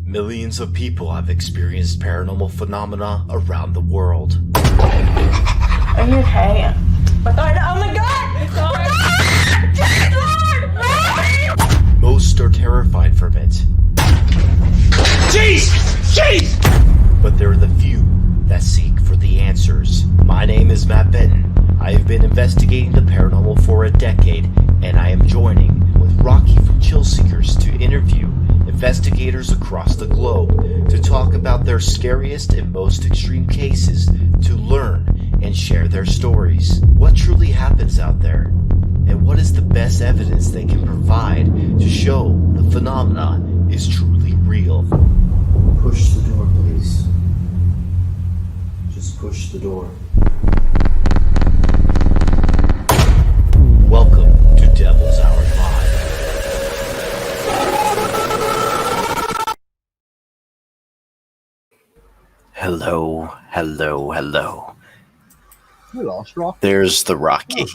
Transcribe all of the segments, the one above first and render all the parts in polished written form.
Millions of people have experienced paranormal phenomena around the world. Are you okay? Oh my god! Most are terrified from it. Jeez! But there are the few that seek for the answers. My name is Matt Benton. I have been investigating the paranormal for a decade, and I am joining with Rocky from Chill Seekers to interview investigators across the globe to talk about their scariest and most extreme cases, to learn and share their stories. What truly happens out there? And what is the best evidence they can provide to show the phenomena is truly real? Push the door, please. Just push the door. Welcome to Devil's Hour Live. Hello. We lost Rocky. There's the Rocky.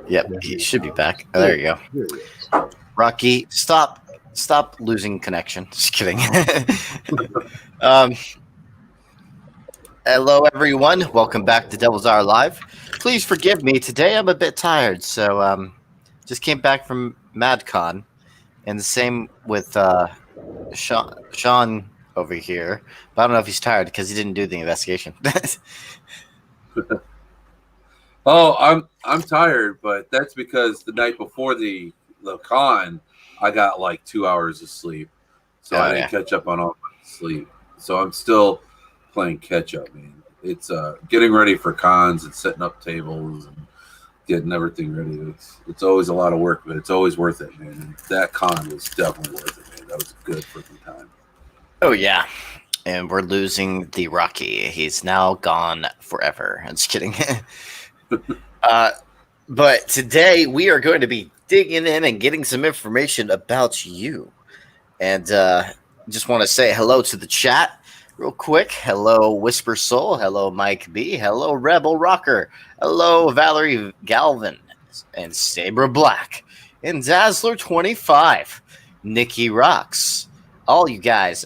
Yep, he should be back. Oh, there you go. Here he is. Rocky, stop losing connection. Just kidding. Hello, everyone. Welcome back to Devil's Hour Live. Please forgive me. Today I'm a bit tired, so just came back from MadCon, and the same with Shawn over here. But I don't know if he's tired because he didn't do the investigation. Oh, I'm tired, but that's because the night before the con, I got like 2 hours of sleep, so I didn't catch up on all my sleep. So I'm still playing catch up, man. It's getting ready for cons and setting up tables and getting everything ready. It's always a lot of work, but it's always worth it, man. And that con was definitely worth it, man. That was a good freaking time. Oh yeah, and we're losing the Rocky. He's now gone forever. I'm just kidding. But today we are going to be digging in and getting some information about you. And just want to say hello to the chat real quick. Hello, Whisper Soul. Hello, Mike B. Hello, Rebel Rocker. Hello, Valerie Galvin and Saber Black and Dazzler25. Nikki Rocks. All you guys.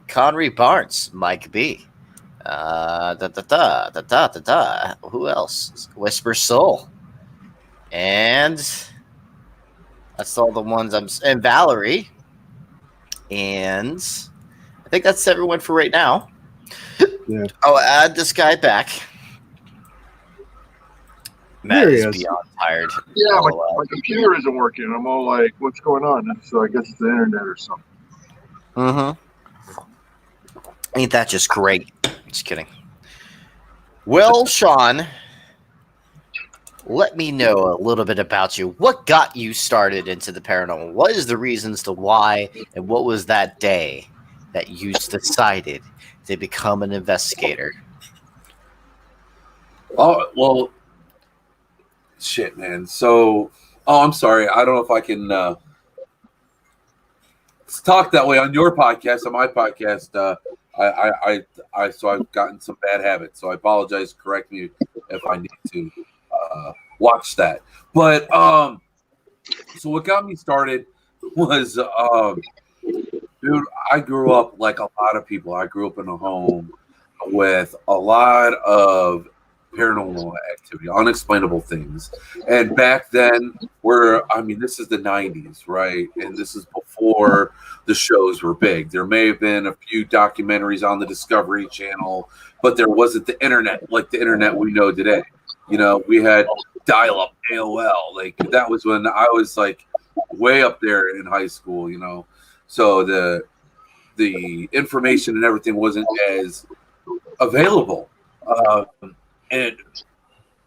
Connery Barnes. Mike B. Who else? Whisper Soul. And that's all the ones and Valerie. And I think that's everyone for right now. Yeah. I'll add this guy back. Matt is beyond tired. Yeah, my computer isn't working. I'm all like, what's going on? And so I guess it's the internet or something. Mm-hmm. Ain't that just great? Just kidding. Well, Shawn, let me know a little bit about you. What got you started into the paranormal? What is the reasons to why, and what was that day that you decided to become an investigator? Oh, well, shit, man. So, I'm sorry. I don't know if I can talk that way on your podcast. On my podcast, so I've gotten some bad habits. So I apologize. Correct me if I need to watch that. But so what got me started was, dude, I grew up like a lot of people. I grew up in a home with a lot of paranormal activity, unexplainable things. And back then, this is the 90s, right? And this is before the shows were big. There may have been a few documentaries on the Discovery Channel, but there wasn't the internet like the internet we know today. You know, we had dial-up AOL. Like, that was when I was like way up there in high school, you know. So the information and everything wasn't as available. And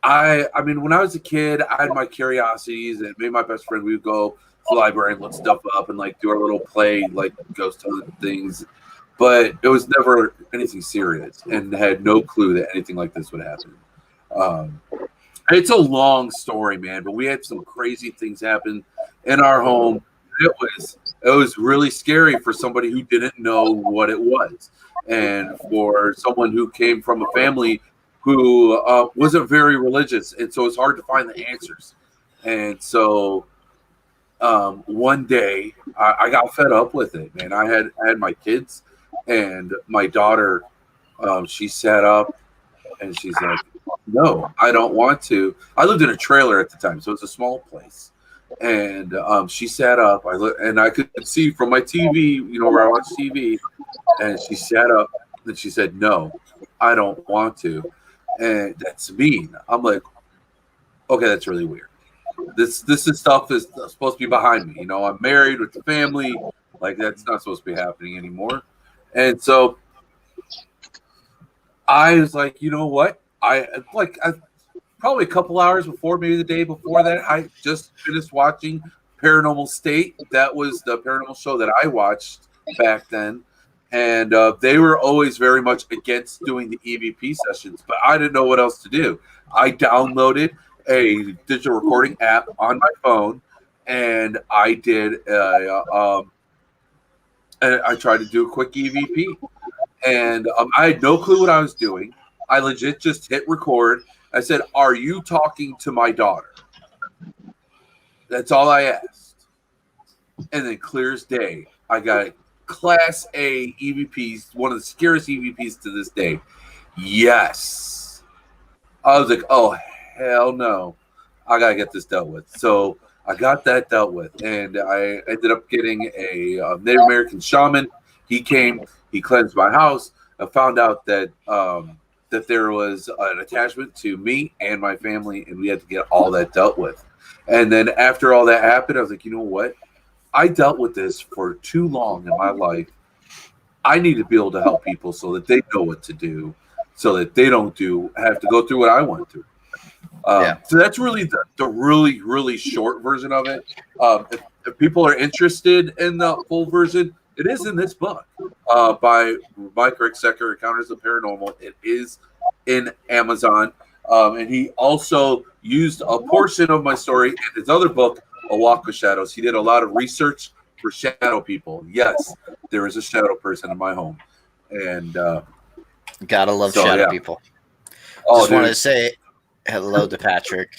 I mean, when I was a kid, I had my curiosities, and me and my best friend, we would go to the library and look stuff up and like do our little play, like ghost hunting things. But it was never anything serious, and had no clue that anything like this would happen. It's a long story, man, but we had some crazy things happen in our home. It was really scary for somebody who didn't know what it was, and for someone who came from a family who wasn't very religious, and so it's hard to find the answers. And so one day I got fed up with it, man. I had my kids and my daughter. She sat up and she's like, "No, I don't want to." I lived in a trailer at the time, so it's a small place. And she sat up. And I could see from my TV, where I watch TV. And she sat up and she said, "No, I don't want to." And that's mean. I'm like, okay, that's really weird. This is stuff is supposed to be behind me. I'm married with the family. Like, that's not supposed to be happening anymore. And so I was like, you know what? I probably a couple hours before, maybe the day before that, I just finished watching Paranormal State. That was the paranormal show that I watched back then. And they were always very much against doing the EVP sessions, but I didn't know what else to do. I downloaded a digital recording app on my phone, and I did. And I tried to do a quick EVP, and I had no clue what I was doing. I legit just hit record. I said, "Are you talking to my daughter?" That's all I asked, and then clear as day, I got it. Class A EVPs, one of the scariest EVPs to this day. Yes. I was like, oh, hell no. I got to get this dealt with. So I got that dealt with. And I ended up getting a Native American shaman. He came, he cleansed my house. I found out that that there was an attachment to me and my family, and we had to get all that dealt with. And then after all that happened, I was like, you know what? I dealt with this for too long in my life. I need to be able to help people so that they know what to do, so that they don't have to go through what I went through. So that's really the really, really short version of it. If people are interested in the full version, it is in this book by Mike Ricksecker, Encounters of Paranormal. It is in Amazon. And he also used a portion of my story in his other book, A Walk with Shadows. He did a lot of research for shadow people. Yes, there is a shadow person in my home, and gotta love shadow people. Just wanted to say hello to Patrick,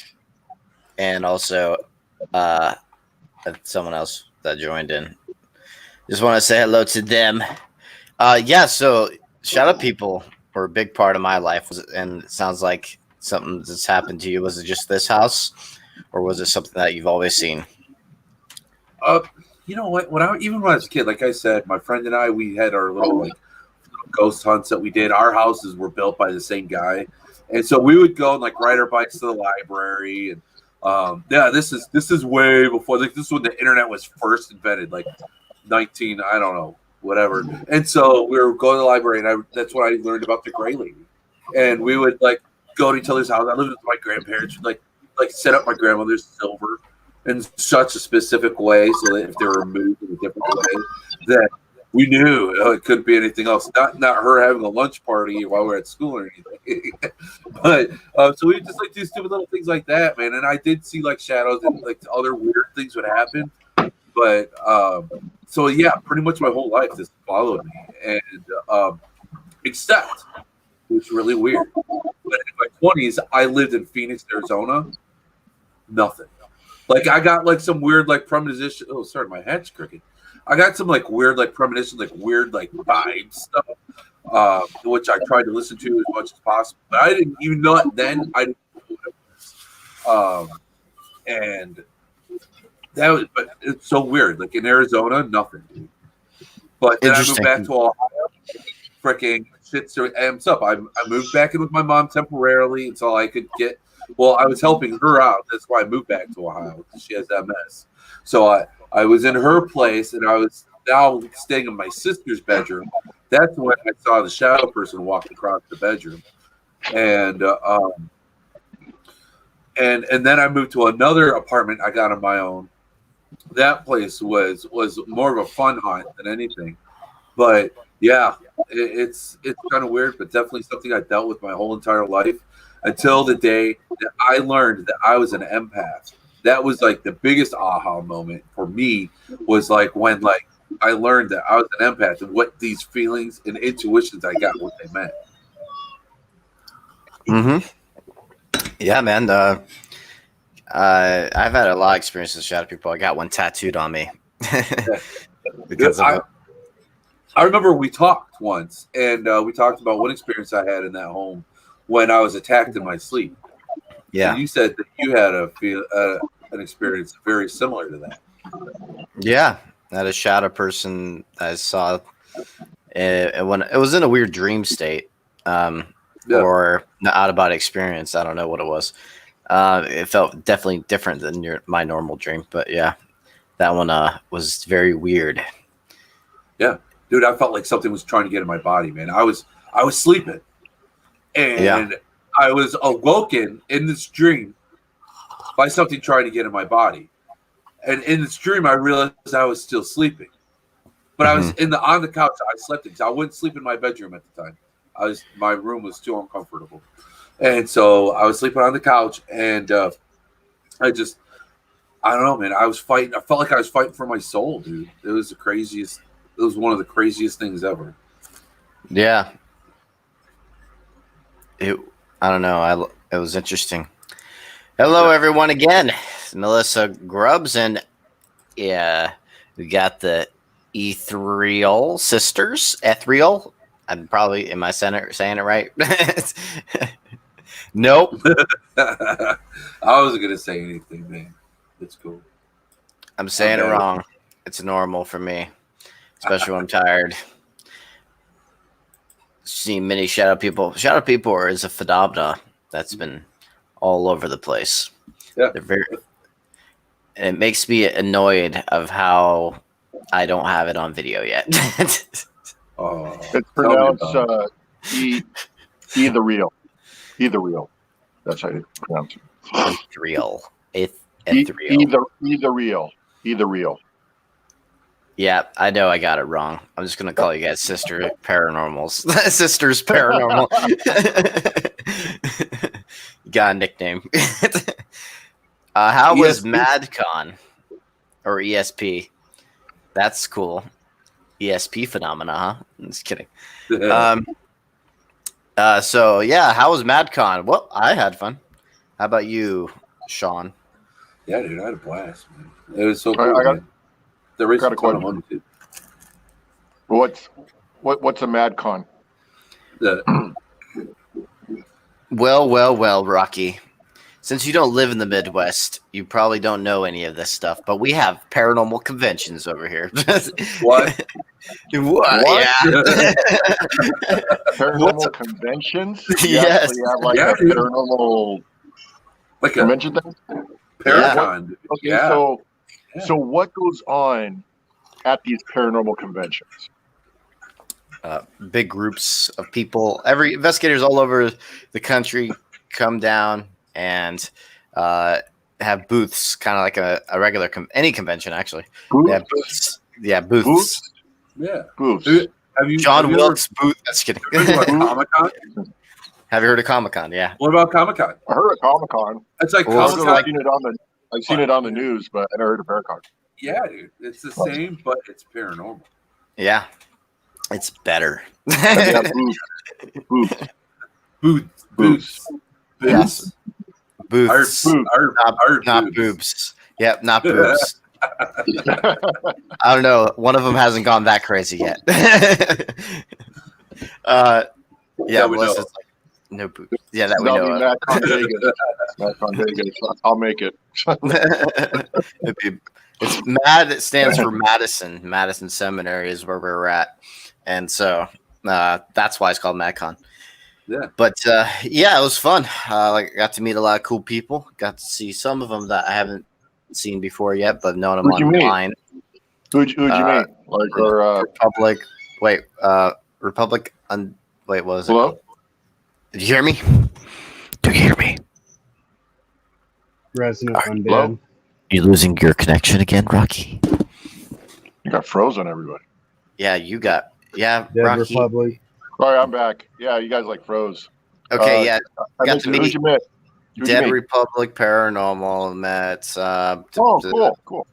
and also someone else that joined in. Just want to say hello to them. So shadow people were a big part of my life, and it sounds like something that's happened to you. Was it just this house? Or was it something that you've always seen? You know what? Even when I was a kid, like I said, my friend and I, we had our little ghost hunts that we did. Our houses were built by the same guy, and so we would go and ride our bikes to the library. And this is way before. This is when the internet was first invented, 19, I don't know, whatever. And so we were going to the library, and that's when I learned about the Gray Lady. And we would go to each other's house. I lived with my grandparents. Set up my grandmother's silver in such a specific way so that if they were moved in a different way, that we knew it couldn't be anything else. Not her having a lunch party while we were at school or anything. But so we just do stupid little things like that, man. And I did see shadows and other weird things would happen. But so yeah, pretty much my whole life this followed me, and except it was really weird. But in my 20s, I lived in Phoenix, Arizona. Nothing. I got some weird premonition. Oh, sorry, my head's crooked. I got some weird premonition, weird vibe stuff, which I tried to listen to as much as possible. But I didn't even know it then. I didn't know what it was. And that was, but it's so weird. In Arizona, nothing. But then I moved back to Ohio. Freaking shit amps up. I moved back in with my mom temporarily until I could get. Well, I was helping her out. That's why I moved back to Ohio. She has MS. So I was in her place, and I was now staying in my sister's bedroom. That's when I saw the shadow person walk across the bedroom, and then I moved to another apartment I got on my own. That place was more of a fun hunt than anything, but yeah, it's kind of weird, but definitely something I dealt with my whole entire life until the day that I learned that I was an empath. That was the biggest aha moment for me, was when I learned that I was an empath and what these feelings and intuitions I got, what they meant. Mm-hmm. Yeah, man. I've had a lot of experiences with shadow people. I got one tattooed on me because of it. I remember we talked once, and we talked about one experience I had in that home when I was attacked in my sleep. Yeah, And you said that you had an experience very similar to that. yeah. I had a shadow person I saw. When it was in a weird dream state, or an out of body experience. I don't know what it was. It felt definitely different than my normal dream, but yeah, that one was very weird. Yeah, dude, I felt like something was trying to get in my body, man. I was sleeping, and I was awoken in this dream by something trying to get in my body. And in this dream, I realized I was still sleeping, but I was on the couch. I slept because I wouldn't sleep in my bedroom at the time. My room was too uncomfortable, and so I was sleeping on the couch. And I don't know, man. I was fighting. I felt like I was fighting for my soul, dude. It was the craziest. It was one of the craziest things ever. Yeah. I don't know. It was interesting. Hello, everyone, again. It's Melissa Grubbs, and yeah, we got the Ethereal sisters. Ethereal. Am I saying it right? Nope. I wasn't gonna say anything, man. It's cool. I'm saying it wrong. It's normal for me, especially when I'm tired. Seeing many shadow people. Shadow people is a phenomena that's been all over the place. Yeah. It makes me annoyed of how I don't have it on video yet. It's pronounced either real. Either real. That's how you pronounce it. Ethereal. Either real. Yeah, I know I got it wrong. I'm just gonna call you guys Sister Paranormals. Sisters Paranormal. You got a nickname. How was MadCon or ESP? That's cool. ESP phenomena, huh? I'm just kidding. So yeah, how was MadCon? Well, I had fun. How about you, Shawn? Yeah, dude, I had a blast, man. It was so cool. Man. There is a ton of money too. What's a MadCon? Well, Rocky. Since you don't live in the Midwest, you probably don't know any of this stuff, but we have paranormal conventions over here. What? What? Yeah. Paranormal conventions? You Yes. actually have like a paranormal Like convention thing? Paracon. Okay, Yeah. So what goes on at these paranormal conventions? Big groups of people, investigators all over the country come down and have booths, kind of like a regular any convention, actually. Booths? They have booths. Yeah, booths. Booths? Yeah. Booths. Have you John have you Wilkes booth. That's kidding. ever heard of Comic-Con? Have you heard of Comic-Con? Yeah. What about Comic-Con? I heard of Comic-Con. It's like Well, Comic-Con. I've seen it on the news, but I never heard of Paracon. Yeah, dude. It's the same, but it's paranormal. Yeah. It's better. Yeah, booths. Yes. Booths. Not boobs. boobs. Yep, not boobs. I don't know. One of them hasn't gone that crazy yet. Yeah, we Melissa's know. like, no boobs. Yeah, that we know. Matt Vegas. I'll make it. It's MAD. It stands for Madison. Madison Seminary is where we're at, and so that's why it's called MadCon. Yeah. But yeah, it was fun. I got to meet a lot of cool people. Got to see some of them that I haven't seen before yet, but known them Who'd you meet? online. Who'd you meet? Like, or Republic. Wait, Republic. Wait, what was it? hello? Did you hear me? Do you hear me? Resident Undead. Hello? You losing your connection again, Rocky? You got frozen, everybody. Yeah, you got. Yeah, Dead Rocky. Republic. All right, I'm back. Yeah, you guys like froze. Okay, yeah. I Got missed to it. meet Who'd you meet? Who'd you Dead meet? Republic Paranormal. Met. Cool.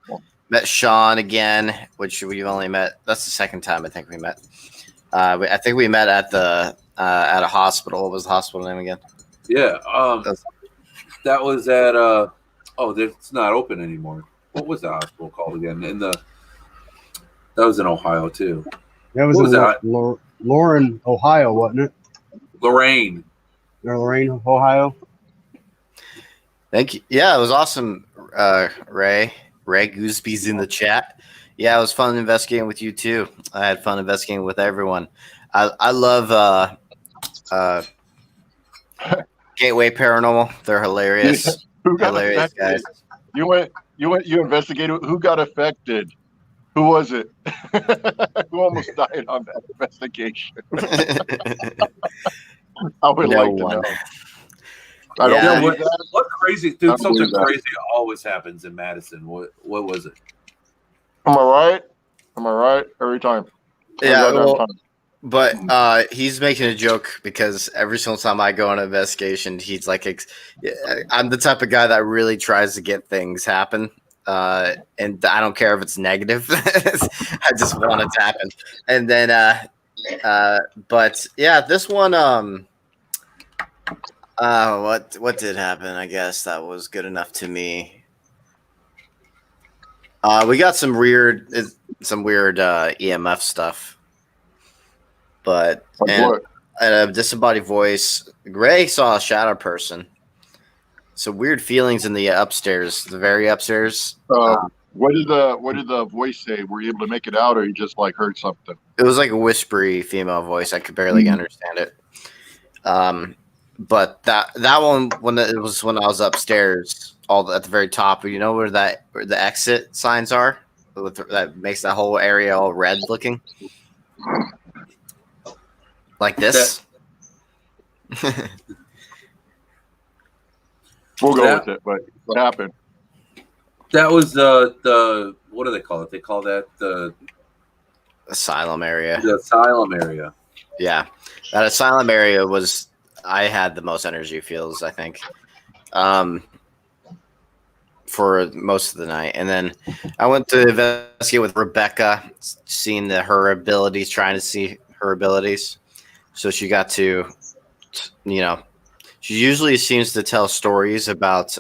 Met Shawn again, which we've only met. That's the second time I think we met. I think we met at a hospital. What was the hospital name again? Yeah. That was at Oh, it's not open anymore. What was the hospital called again? That was in Ohio too. That was What was in that? Lauren, Ohio, wasn't it? Lorraine. Or Lorraine, Ohio. Thank you. Yeah, it was awesome, Ray. Ray Gooseby's in the chat. Yeah, it was fun investigating with you too. I had fun investigating with everyone. I love Gateway Paranormal. They're hilarious. Who got Hilarious affected? guys. You investigated. Who got affected? Who was it? Who almost died on that investigation? I would No like to one. know. I don't Yeah. believe that. What crazy I dude? believe Something that. crazy always happens in Madison. What was it? Am I right? Am I right? Every time. Every Yeah, goddamn well, time. but he's making a joke because every single time I go on an investigation, he's like, I'm the type of guy that really tries to get things happen. And I don't care if it's negative. I just want it to happen. And then, but yeah, this one, what did happen? I guess that was good enough to me. We got some weird EMF stuff, but Like what? a disembodied voice. Gray saw a shadow person. Some weird feelings in the upstairs, the very upstairs. What did the voice say? Were you able to make it out, or you just like heard something? It was like a whispery female voice. I could barely understand it. But that one when I was upstairs, at the very top, you know where the exit signs are, that makes that whole area all red looking, like this. We'll go with it. But what happened? That was the what do they call it? They call that the Asylum area. asylum area. Yeah, that asylum area was. I had the most energy feels, I think, for most of the night. And then I went to investigate with Rebecca, seeing her abilities, trying to see her abilities. So she got to, she usually seems to tell stories about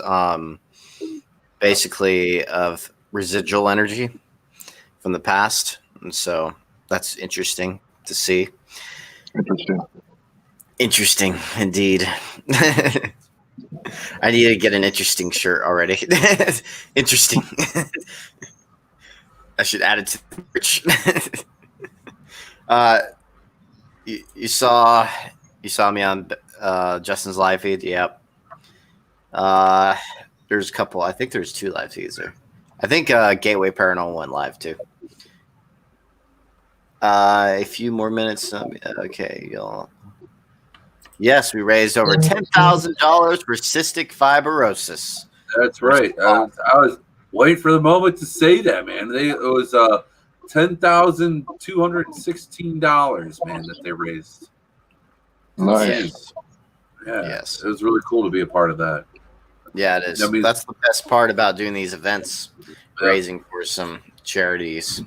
basically of residual energy from the past. And so that's interesting to see. Interesting, indeed. I need to get an interesting shirt already. Interesting. I should add it to the merch. You saw me on Justin's live feed. Yep. There's a couple. I think there's 2 live feeds there. I think Gateway Paranormal went live too. A few more minutes. Okay, y'all. Yes, we raised over $10,000 for cystic fibrosis. That's right. I was waiting for the moment to say that, man. It was $10,216, man, that they raised. Nice. Yeah. Yes. It was really cool to be a part of that. Yeah, it is. I mean, that's the best part about doing these events, raising for some charities.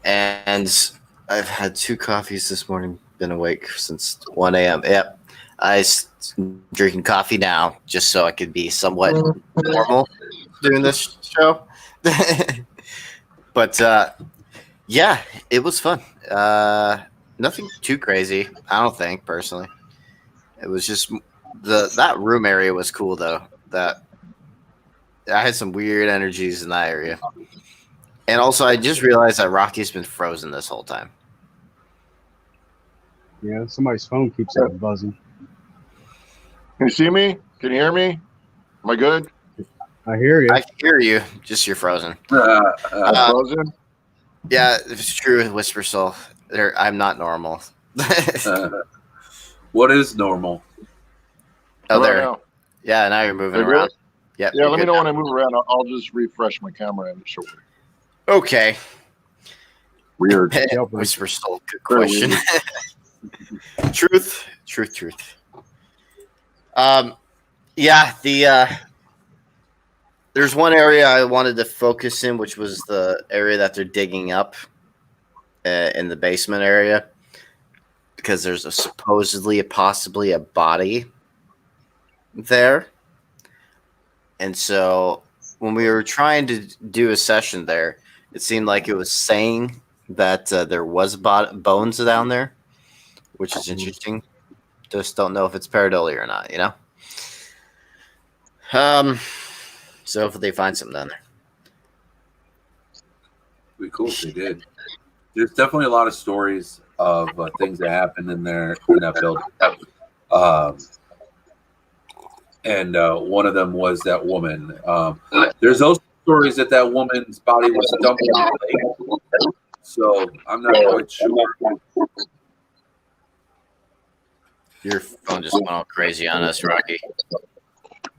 And I've had 2 coffees this morning. Been awake since 1 a.m. Yep. I'm drinking coffee now just so I could be somewhat normal doing this show. But yeah, it was fun. Nothing too crazy, I don't think, personally. It was just that room area was cool though. That I had some weird energies in that area. And also I just realized that Rocky's been frozen this whole time. Yeah, somebody's phone keeps on buzzing. Can you see me? Can you hear me? Am I good? I hear you. I can hear you, just you're frozen. Frozen? Yeah, it's true with Whisper Soul. I'm not normal. What is normal? Oh, Right there. now. Yeah, now you're moving You're around. good? Yep, Yeah, you're let me good know now. when I move around. I'll just refresh my camera and show you. Okay. Weird. Whisper Soul, good Very question. weird. Truth. Yeah, there's one area I wanted to focus in, which was the area that they're digging up in the basement area, because there's possibly a body there. And so when we were trying to do a session there, it seemed like it was saying that there was bones down there, which is interesting. Just don't know if it's pareidolia or not, you know? So hopefully they find something down there. Be cool if they did. There's definitely a lot of stories of things that happened in that building. And one of them was that woman. There's also stories that woman's body was dumped in the lake. So I'm not quite sure. Your phone just went all crazy on us, Rocky.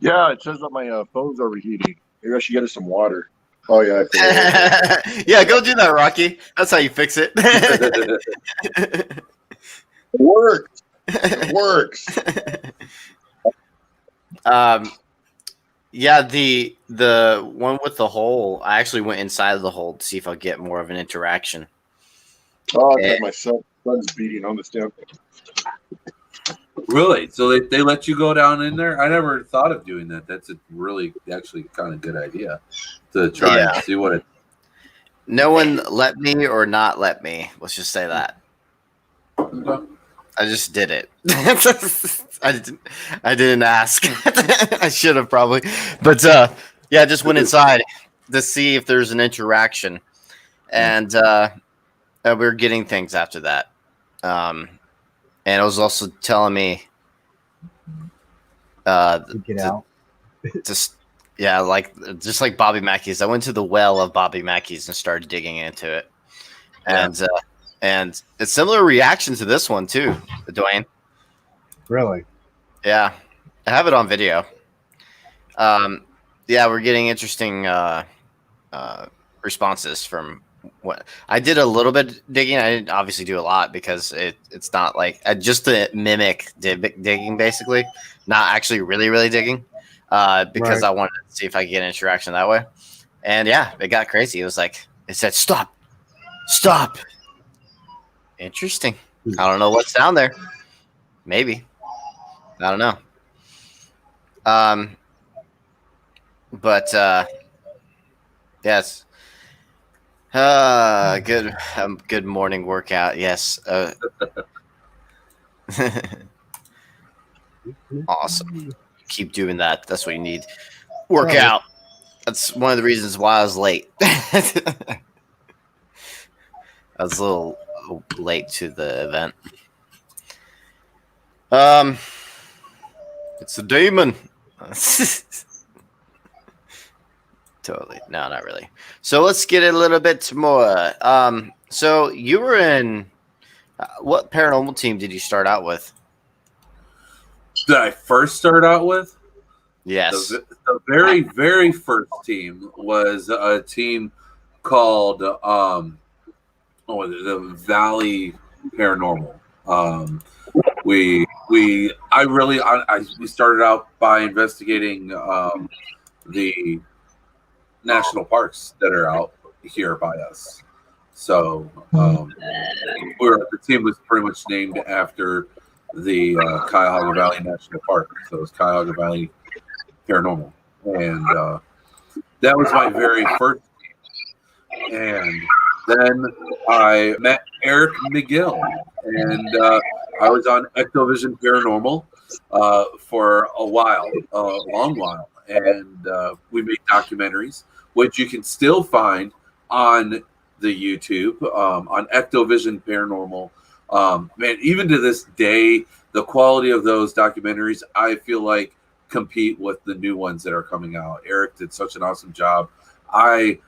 Yeah, it says that my phone's overheating. Maybe I should get her some water. Oh yeah, I forgot. Yeah, go do that, Rocky. That's how you fix it. It works. It works. Yeah, the one with the hole, I actually went inside of the hole to see if I'll get more of an interaction. Oh, it's like my son's beating on the stem. Really? So they let you go down in there? I never thought of doing that. That's a really actually kind of good idea to try and see what it. No one let me or not let me. Let's just say that. Okay. I just did it. I didn't ask. I should have probably. But yeah, I just went inside to see if there's an interaction. And we were getting things after that. And it was also telling me Get out. just just like Bobby Mackey's. I went to the well of Bobby Mackey's and started digging into it. And it's similar reaction to this one too, Dwayne. Really? Yeah. I have it on video. Yeah, we're getting interesting responses from what I did a little bit digging. I didn't obviously do a lot because it's not like just to mimic digging, basically, not actually really digging, because I wanted to see if I could get an interaction that way. And yeah, it got crazy. It was like it said, "Stop." Interesting. I don't know what's down there. Maybe. I don't know. But yes. Good morning workout. Yes. Awesome. Keep doing that. That's what you need. Workout. That's one of the reasons why I was late. I was a little late to the event. It's a demon. Totally. No, not really. So let's get a little bit more. So you were in what paranormal team did you start out with? Did I first start out with? Yes. The very, very first team was a team called the Valley Paranormal. We started out by investigating the national parks that are out here by us. So the team was pretty much named after the Cuyahoga Valley National Park. So it was Cuyahoga Valley Paranormal. And that was my very first team. And then I met Eric McGill, and I was on Ectovision Paranormal for a long while. And we made documentaries, which you can still find on the YouTube, on Ectovision Paranormal. Man, even to this day, the quality of those documentaries, I feel like, compete with the new ones that are coming out. Eric did such an awesome job. I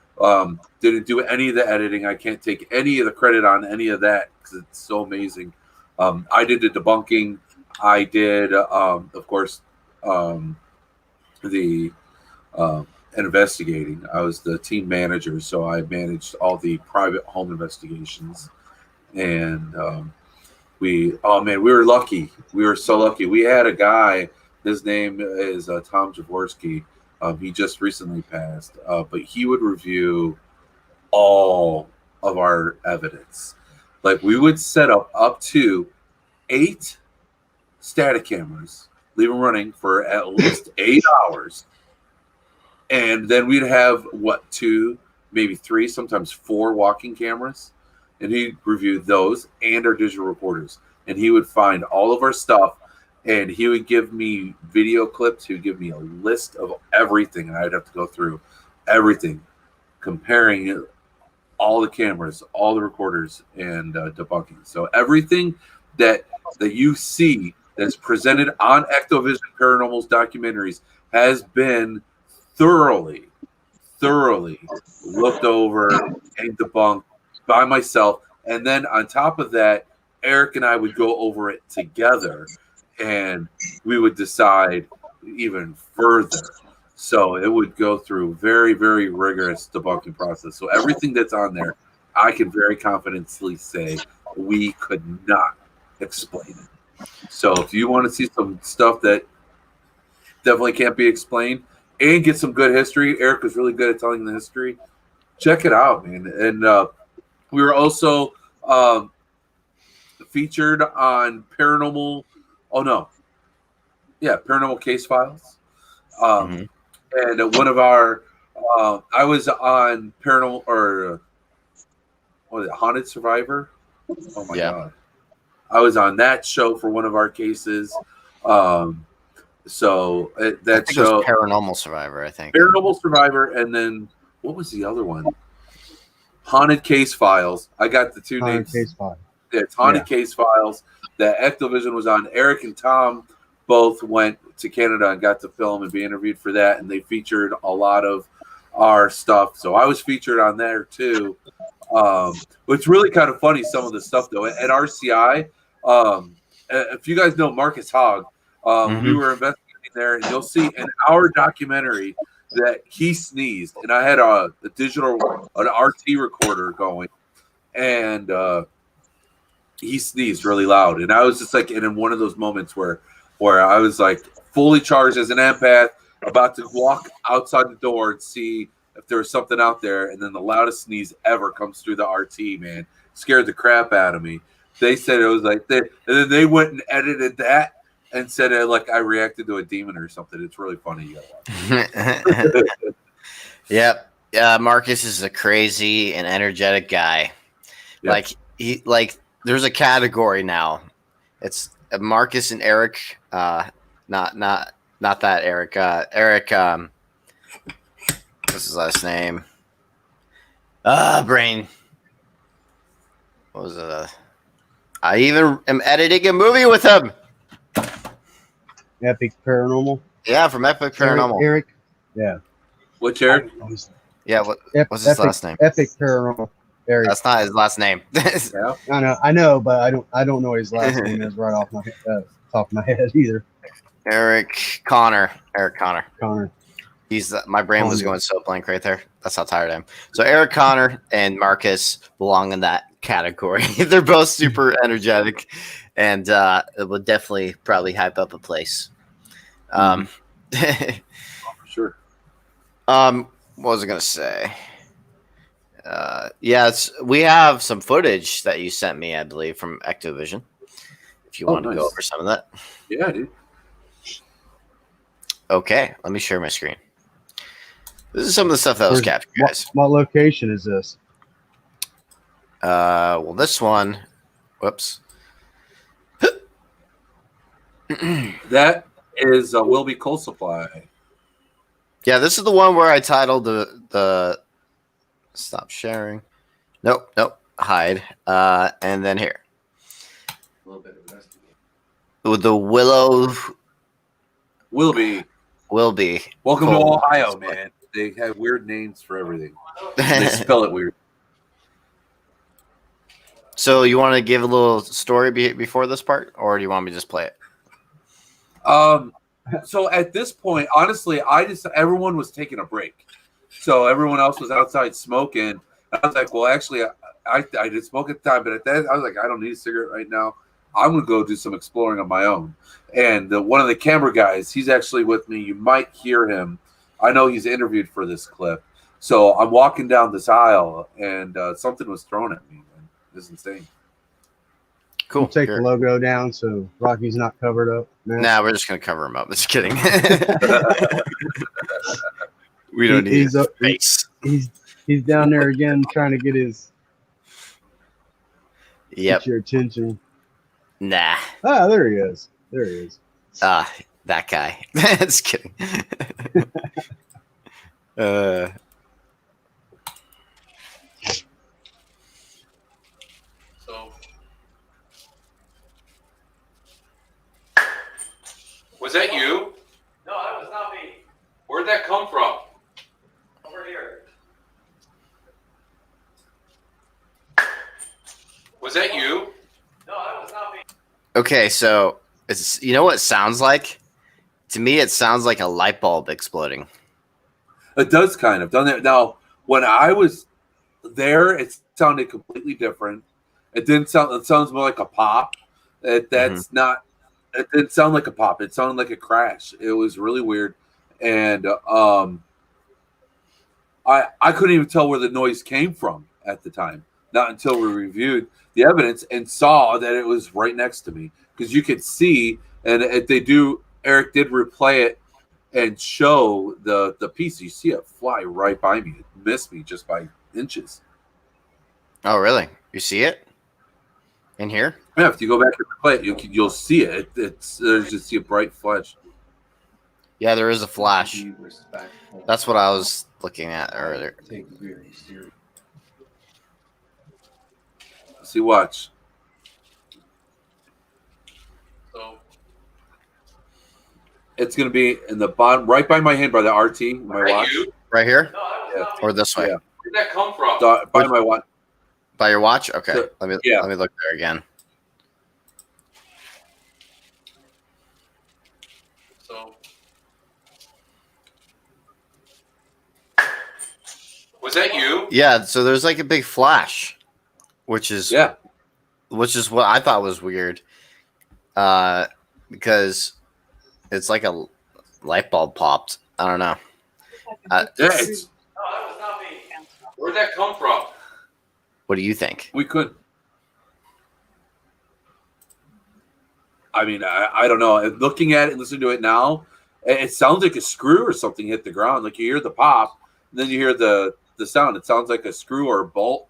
didn't do any of the editing. I can't take any of the credit on any of that because it's so amazing. I did the debunking. I did, of course, the investigating. I was the team manager, so I managed all the private home investigations. And we were lucky. We were so lucky. We had a guy. His name is Tom Jaworski. He just recently passed, but he would review all of our evidence. Like, we would set up to 8 static cameras, leave them running for at least 8 hours, And then we'd have, 2, maybe 3, sometimes 4 walking cameras. And he reviewed those and our digital recorders. And he would find all of our stuff, and he would give me video clips. He would give me a list of everything, and I'd have to go through everything, comparing all the cameras, all the recorders, and debunking. So everything that you see that's presented on Ectovision Paranormal's documentaries has been thoroughly looked over and debunked by myself. And then on top of that, Eric and I would go over it together, and we would decide even further. So it would go through very, very rigorous debunking process. So everything that's on there, I can very confidently say we could not explain it. So if you want to see some stuff that definitely can't be explained and get some good history, Eric was really good at telling the history. Check it out, man. And we were also featured on Paranormal. Oh no, yeah, Paranormal Case Files. And one of our, I was on Paranormal or what is it, Haunted Survivor. Oh my god, I was on that show for one of our cases. So that show, Paranormal Survivor, I think. Paranormal Survivor, and then what was the other one? Haunted Case Files. I got the two names. Case Files. Yeah, it's Haunted Case Files that Ectovision was on. Eric and Tom both went to Canada and got to film and be interviewed for that, and they featured a lot of our stuff. So I was featured on there too. It's really kind of funny, some of the stuff though. At RCI, if you guys know Marcus Hogg, we were investigating there, and you'll see in our documentary that he sneezed, and I had an RT recorder going, and he sneezed really loud, and I was just like in one of those moments where I was like fully charged as an empath, about to walk outside the door and see if there was something out there, and then the loudest sneeze ever comes through the RT, man. Scared the crap out of me. They said it was like that, and then they went and edited that and said it like I reacted to a demon or something. It's really funny. You gotta watch. Yep. Marcus is a crazy and energetic guy. Yep. There's a category now. It's Marcus and Eric. Not that Eric. Eric. What's his last name? Brain. What was it? I even am editing a movie with him. Epic Paranormal. Yeah, from Epic Paranormal. Eric. Yeah. Which Eric? Yeah. What's his last name? Epic Paranormal. Eric. That's not his last name. Yeah. I know, but I don't know his last name is right off my top of my head either. Eric Connor. Connor. He's my brain was going so blank right there. That's how tired I am. So Eric Connor and Marcus belong in that category. They're both super energetic, and it would definitely probably hype up a place. Sure. What was I gonna say? We have some footage that you sent me, I believe, from Ectovision. If you want to go over some of that. Yeah, dude. Okay, let me share my screen. This is some of the stuff that was captured, guys. What location is this? Well, this one. Whoops. That is Wilby Coal Supply. Yeah, this is the one where I titled the stop sharing. Nope, hide. And then here. A little bit of rest. With the Willow. Wilby. Welcome to Ohio, man. They have weird names for everything. They spell it weird. So you want to give a little story before this part, or do you want me to just play it? So at this point, honestly, everyone was taking a break. So everyone else was outside smoking. I was like, well, actually, I did smoke at the time, but at that, I was like, I don't need a cigarette right now. I'm going to go do some exploring on my own. And one of the camera guys, he's actually with me. You might hear him. I know he's interviewed for this clip. So I'm walking down this aisle, and something was thrown at me. Man. It's insane. Cool. We'll take the logo down so Rocky's not covered up. Nah, we're just going to cover him up. Just kidding. We don't need he's his up. face. He's down there again trying to get Yep. get your attention. Nah. Ah, there he is. There he is. That guy. Just kidding. So, was that you? No, that was not me. Where'd that come from? Over here. Was that you? No, that was not me. Okay, so it's what it sounds like? To me, it sounds like a light bulb exploding. It does kind of, doesn't it? Now, when I was there, it sounded completely different. It didn't sound. It sounds more like a pop. That's not. It didn't sound like a pop. It sounded like a crash. It was really weird, and I couldn't even tell where the noise came from at the time. Not until we reviewed the evidence and saw that it was right next to me, because you could see, and Eric did replay it and show the piece. You see it fly right by me. It missed me just by inches. Oh, really? You see it in here? Yeah, if you go back and play it, you'll see it. There's just see a bright flash. Yeah, there is a flash. That's what I was looking at earlier. See, watch. So it's gonna be in the bottom, right by my hand, by the RT, my watch. Right here? Yeah. Or this way? Yeah. Where'd that come from? By my watch. By your watch? Okay. So, let me yeah. look there again. So, was that you? Yeah, so there's like a big flash, which is what I thought was weird. Because it's like a light bulb popped. I don't know. No, that was not me. Where'd that come from? What do you think? We could. I mean, I don't know. Looking at it and listening to it now, it sounds like a screw or something hit the ground. Like you hear the pop, and then you hear the sound. It sounds like a screw or a bolt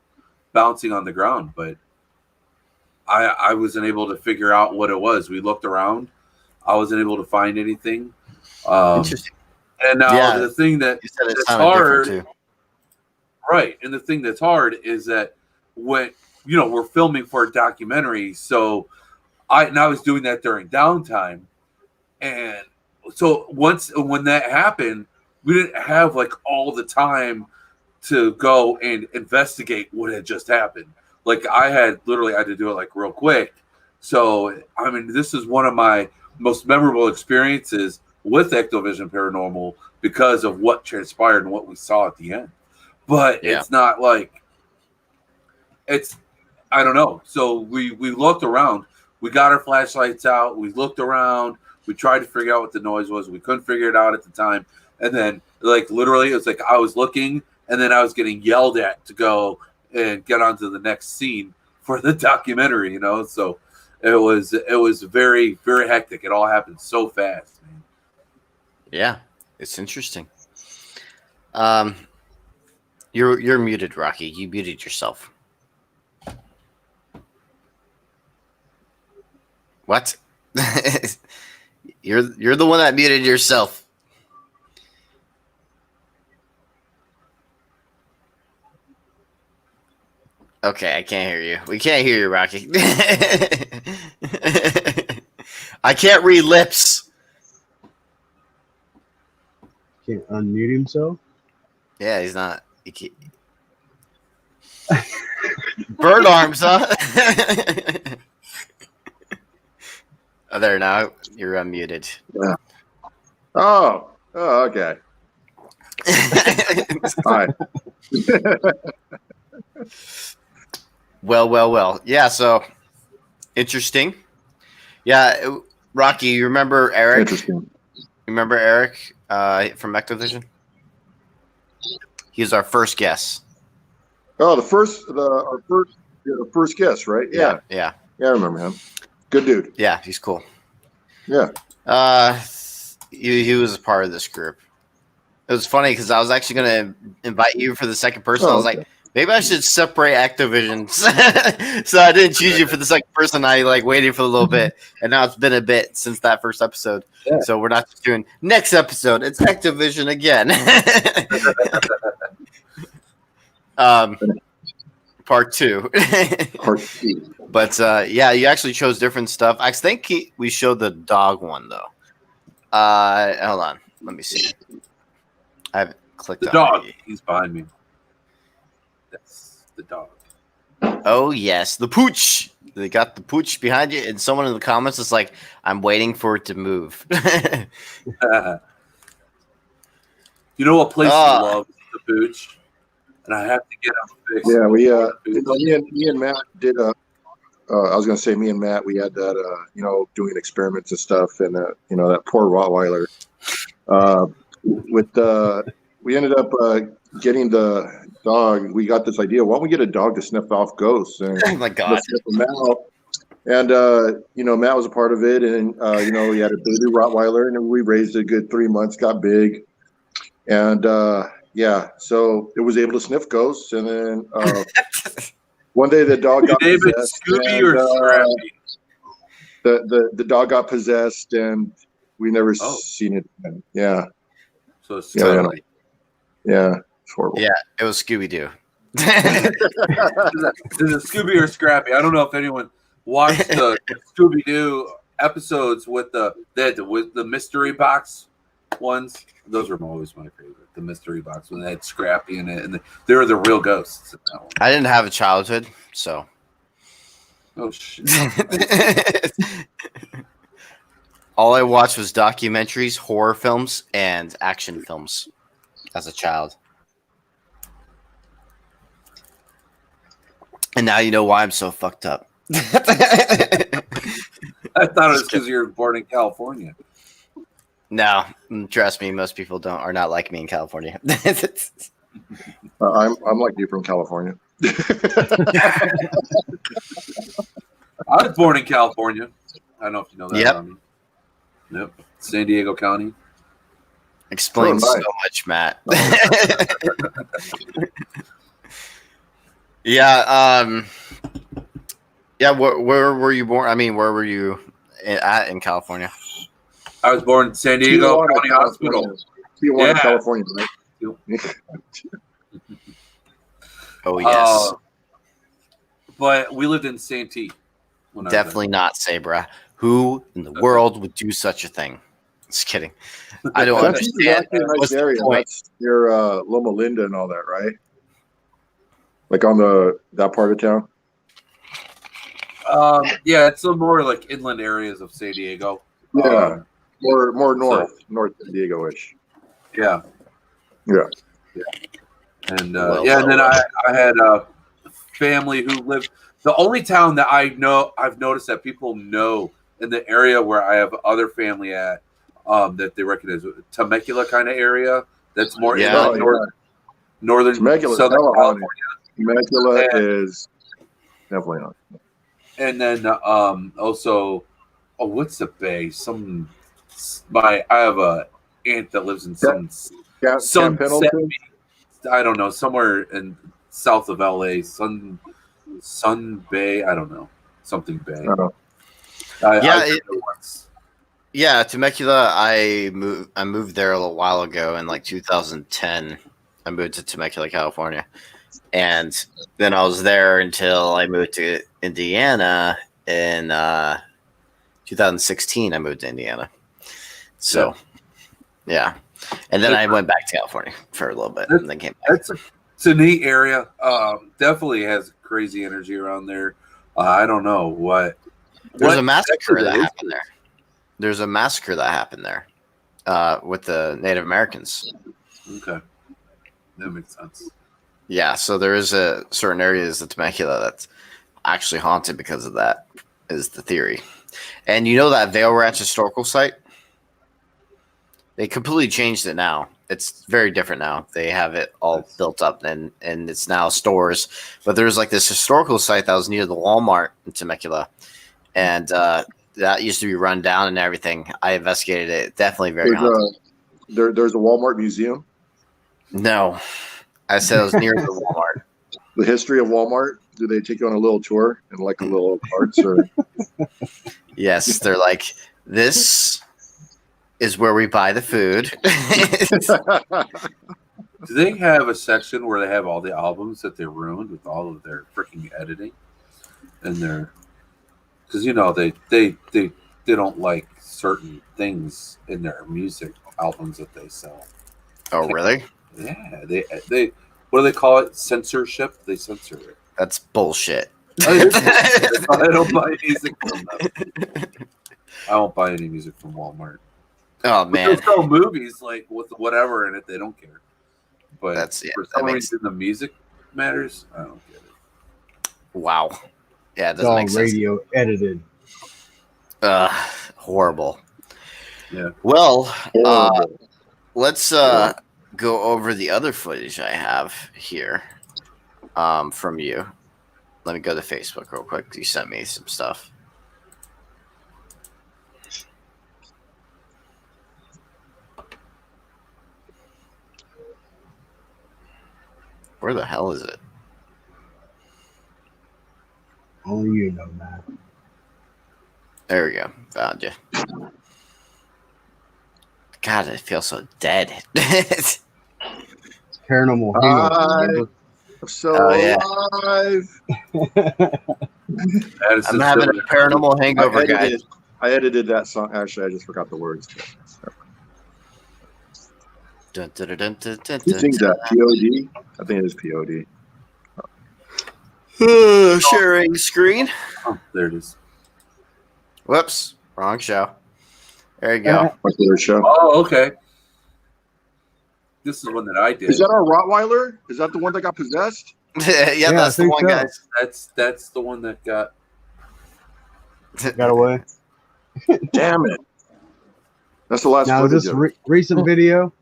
bouncing on the ground. But I wasn't able to figure out what it was. We looked around. I wasn't able to find anything. Interesting. And now the thing that's hard, too. Right? And the thing that's hard is that when we're filming for a documentary, so I was doing that during downtime, and so when that happened, we didn't have like all the time to go and investigate what had just happened. Like I had to do it like real quick. So I mean, this is one of my most memorable experiences with Ectovision Paranormal because of what transpired and what we saw at the end. But it's not like I don't know. So we looked around. We got our flashlights out. We looked around. We tried to figure out what the noise was. We couldn't figure it out at the time. And then, like, literally, it was like I was looking, and then I was getting yelled at to go and get on to the next scene for the documentary, So it was very, very hectic. It all happened so fast, man. Yeah, it's interesting. You're muted, Rocky. You muted yourself. What? You're the one that muted yourself. Okay, I can't hear you. We can't hear you, Rocky. I can't read lips. Can't unmute himself. Yeah, he's not. He can't. Bird arms, huh? Oh, there now. You're unmuted. Oh, okay. Hi. Well. Yeah, so interesting. Yeah, Rocky, you remember Eric? Interesting. You remember Eric from Ectovision? He was our first guest. Oh, our first guest, right? Yeah, Yeah, I remember him. Good dude. yeah, he's cool. Yeah. He was a part of this group. It was funny because I was actually going to invite you for the second person. I was okay. like, maybe I should separate Ectovision. So I didn't choose you for the second person. I waited for a little bit, and now it's been a bit since that first episode. Yeah. So we're not just doing next episode. It's Ectovision again. Part 2. Part 2. But yeah, you actually chose different stuff. I think we showed the dog one though. Hold on, let me see. I haven't clicked The on dog. it. He's behind me. That's the dog. Oh yes, the pooch. They got the pooch behind you, and someone in the comments is like, "I'm waiting for it to move." You know what place I love? The Pooch. And I have to get him fixed. Yeah, we me and Matt did a. I was gonna say me and Matt, we had that doing experiments and stuff, and that poor Rottweiler. We ended up getting the dog. We got this idea. Why don't we get a dog to sniff off ghosts? And Oh my god! sniff them out. And Matt was a part of it, and we had a baby Rottweiler, and we raised it a good 3 months, got big, and so it was able to sniff ghosts. And then one day the dog got possessed. Scooby or Scrappy? The dog got possessed, and we never seen it again. Yeah. So it's Totally. Yeah, it's horrible. Yeah, it was Scooby Doo. Is it Scooby or Scrappy? I don't know if anyone watched the Scooby Doo episodes with the mystery box ones. Those were always my favorite. The mystery box when they had Scrappy in it, and they were the real ghosts in that one. I didn't have a childhood, so. Oh shit! All I watched was documentaries, horror films, and action films as a child. And now you know why I'm so fucked up. I thought it was because you were born in California. No, trust me, most people are not like me in California. I'm like you from California. I was born in California. I don't know if you know that. Yep. About me. Yep. San Diego County. Explains Oh, nice. so much, Matt. Yeah. Yeah. Where were you born? I mean, where were you at in California? I was born in San Diego Tijuana, County Hospital. Tijuana, Yeah. California, right? Oh yes, But we lived in Santee. when I was definitely not Sabra. Who in the world would do such a thing? Just kidding. I don't That's understand. actually a nice What's the area. point? That's near Loma Linda and all that, right? Like on that part of town. Yeah, it's some more like inland areas of San Diego. Yeah, more north San Diego-ish. Yeah. Yeah. And and then I had a family who lived. The only town that I've noticed that people know in the area where I have other family at, that they recognize, Temecula kind of area. That's more northern Temecula, Southern California. Temecula is definitely on. And then also, what's the bay? I have a aunt that lives in some Pendleton? I don't know, somewhere in south of LA, Sun Bay. I don't know, something Bay. Yeah, Temecula. I moved there a little while ago in like 2010. I moved to Temecula, California, and then I was there until I moved to Indiana in 2016. I moved to Indiana, so yeah. And then I went back to California for a little bit, and then came back. It's a neat area. Definitely has crazy energy around there. I don't know what. There's a massacre that happened there. There's a massacre that happened there with the Native Americans. Okay, that makes sense. Yeah, so there is a certain areas of Temecula that's actually haunted because of that, is the theory. And you know that Vail Ranch historical site? They completely changed it now. It's very different now. They have it all built up and it's now stores. But there's like this historical site that was near the Walmart in Temecula. And that used to be run down and everything. I investigated it. Definitely very haunted. There's a Walmart museum. No, I said it was near the Walmart. The history of Walmart? Do they take you on a little tour and like a little carts or? Yes, they're like, this is where we buy the food. Do they have a section where they have all the albums that they ruined with all of their freaking editing and their? Because they don't like certain things in their music albums that they sell. Oh, really? Yeah, they what do they call it? Censorship. They censor it. That's bullshit. I don't buy music from them. I don't buy any music from Walmart. Oh But man, they'll sell movies like with whatever in it. They don't care. But for that some makes reason, the music matters. I don't get it. wow. Yeah, it It's doesn't all make sense. radio edited. Horrible. Yeah. Well, let's go over the other footage I have here from you. Let me go to Facebook real quick. You sent me some stuff. Where the hell is it? Only you know, man. There we go. Found you. God, it feels so dead. Paranormal hangover. So Oh, yeah. alive. I'm having a paranormal hangover, guys. I edited that song. Actually, I just forgot the words. Dun, dun, dun, dun, dun, dun, Who dun, sings dun. that? POD? I think it is POD. Sharing screen. Oh, there it is. Whoops. Wrong show. There you go. What's the other show? Oh, okay. This is one that I did. Is that our Rottweiler? Is that the one that got possessed? Yeah, that's I the think one, so. guys. That's the one that got. Got away. Damn it. That's the last Now, is footage this of it. recent video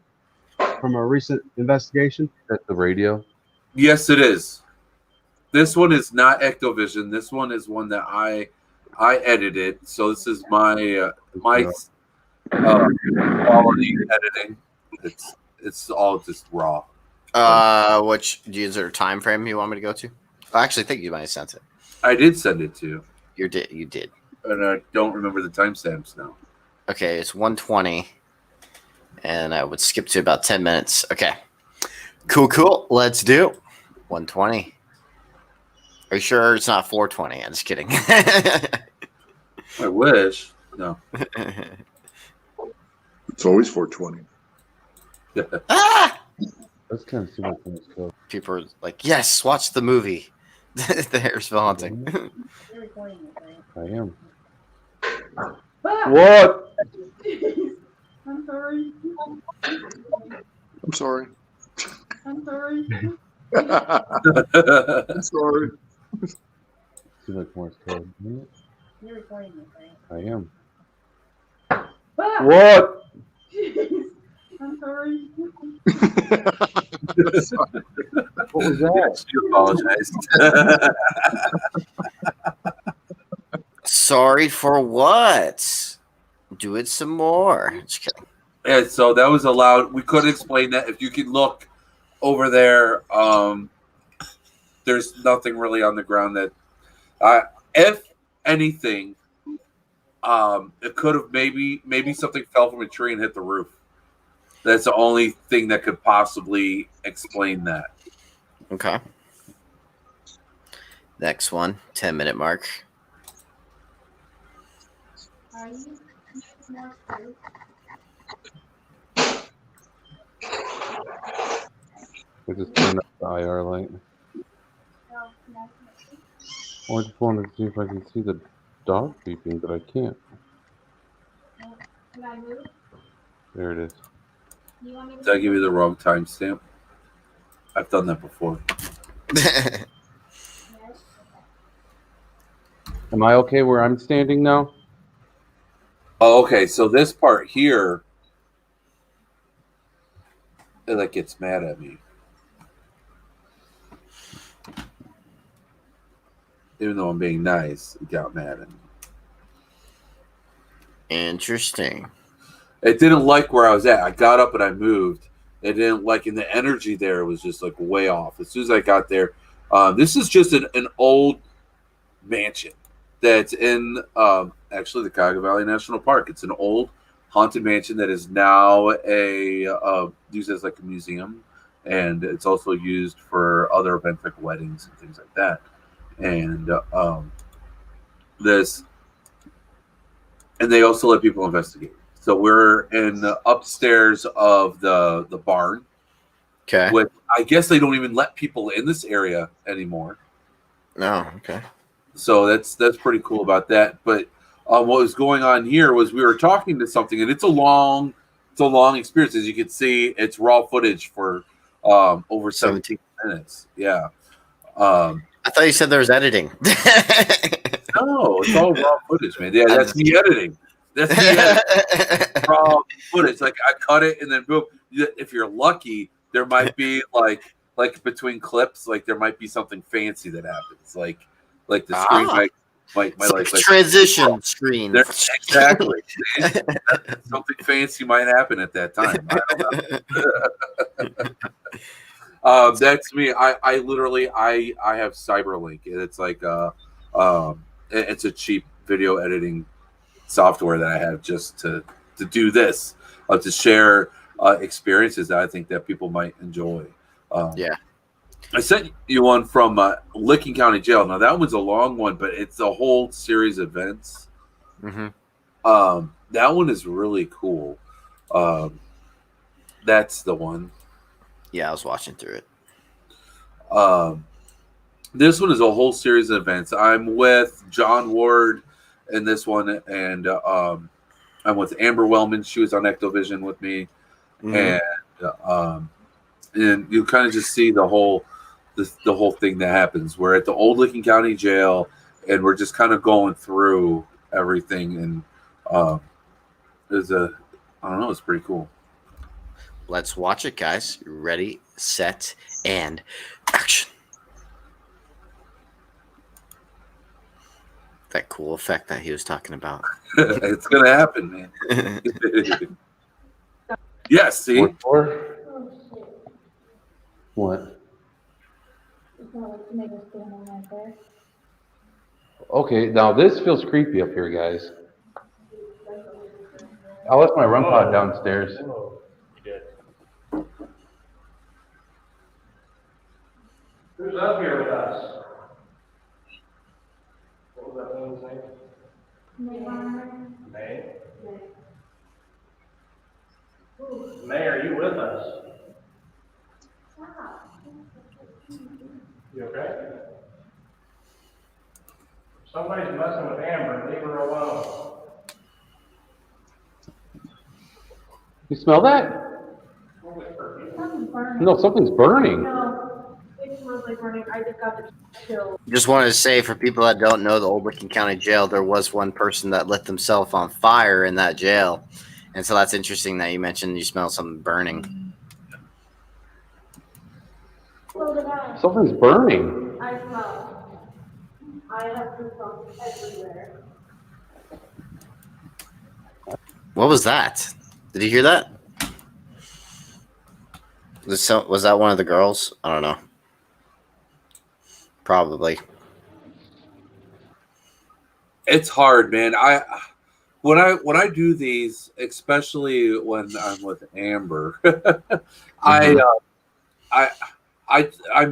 from a recent investigation? At the radio. Yes, it is. This one is not Ectovision. This one is one that I edited. So this is my quality editing. It's all just raw. Is there a time frame you want me to go to? I actually think you might have sent it. I did send it to you, You did. and I don't remember the timestamps now. Okay, it's 1:20, and I would skip to about 10 minutes. Okay, cool. Let's do 1:20. Are you sure it's not 4:20? I'm just kidding. I wish. No. It's always 420. Ah! That's kind of similar to this code. People are like, yes, watch the movie. The Harrisville Haunting. I am. What? I'm sorry. I'm sorry. I'm sorry. I'm sorry. See like Morse code. isn't it? You're recording this, right? I am. What? I'm sorry. What was that? You apologize. Sorry for what? Do it some more. Just kidding. Yeah, so that was allowed. We could explain that. If you could look over there, there's nothing really on the ground that, if anything, it could have maybe something fell from a tree and hit the roof. That's the only thing that could possibly explain that. Okay. Next one, 10-minute mark. Are you more food? I just turned up the IR light. No, no. Well, I just wanted to see if I can see the dog beeping, but I can't. Can I move? There it is. You want me to Did I give you the wrong timestamp? I've done that before. Yes. Am I okay where I'm standing now? Oh, okay. So this part here, it like gets mad at me, even though I'm being nice. It got mad at me. Interesting. It didn't like where I was at. I got up and I moved, It didn't like, and the energy there was just like way off. As soon as I got there, this is just an old mansion that's in actually the Cuyahoga Valley National Park. It's an old haunted mansion that is now used as like a museum, and it's also used for other events like weddings and things like that. And and they also let people investigate. So we're in the upstairs of the barn. Okay. Which I guess they don't even let people in this area anymore. No. Okay. So that's pretty cool about that. But what was going on here was we were talking to something, and it's a long experience. As you can see, it's raw footage for over 17 minutes. Yeah. I thought you said there was editing. No, it's all raw footage, man. Yeah, that's me editing. That's me editing. Raw footage. Like I cut it and then boom. If you're lucky, there might be like between clips, like there might be something fancy that happens. Like the screen might like transition screen. Exactly. Something fancy might happen at that time. I don't know. That's me. I literally I have Cyberlink, and it's like it's a cheap video editing software that I have just to do this, to share experiences that I think that people might enjoy. Yeah. I sent you one from Licking County Jail. Now that one's a long one, but it's a whole series of events. Mm-hmm. That one is really cool. That's the one. Yeah, I was watching through it. This one is a whole series of events. I'm with John Ward in this one, and I'm with Amber Wellman. She was on Ectovision with me, and you kind of just see the whole thing that happens. We're at the old Licking County Jail, and we're just kind of going through everything, and I don't know, it's pretty cool. Let's watch it, guys. Ready, set, and action. That cool effect that he was talking about. It's gonna happen, man. Yes, see? What? Okay, now this feels creepy up here, guys. I left my REM pod downstairs. Who's up here with us? What was that woman's name? May? May, are you with us? You okay? Somebody's messing with Amber. Leave her alone. You smell that? No, something's burning. No, it smells like burning. I just got the chill. Just wanted to say, for people that don't know the old Licking County Jail, there was one person that lit themselves on fire in that jail. And so that's interesting that you mentioned you smell something burning. Something's burning. I smell. I have goosebumps everywhere. What was that? Did you hear that? Was that one of the girls? I don't know. Probably. It's hard, man. When I do these, especially when I'm with Amber, I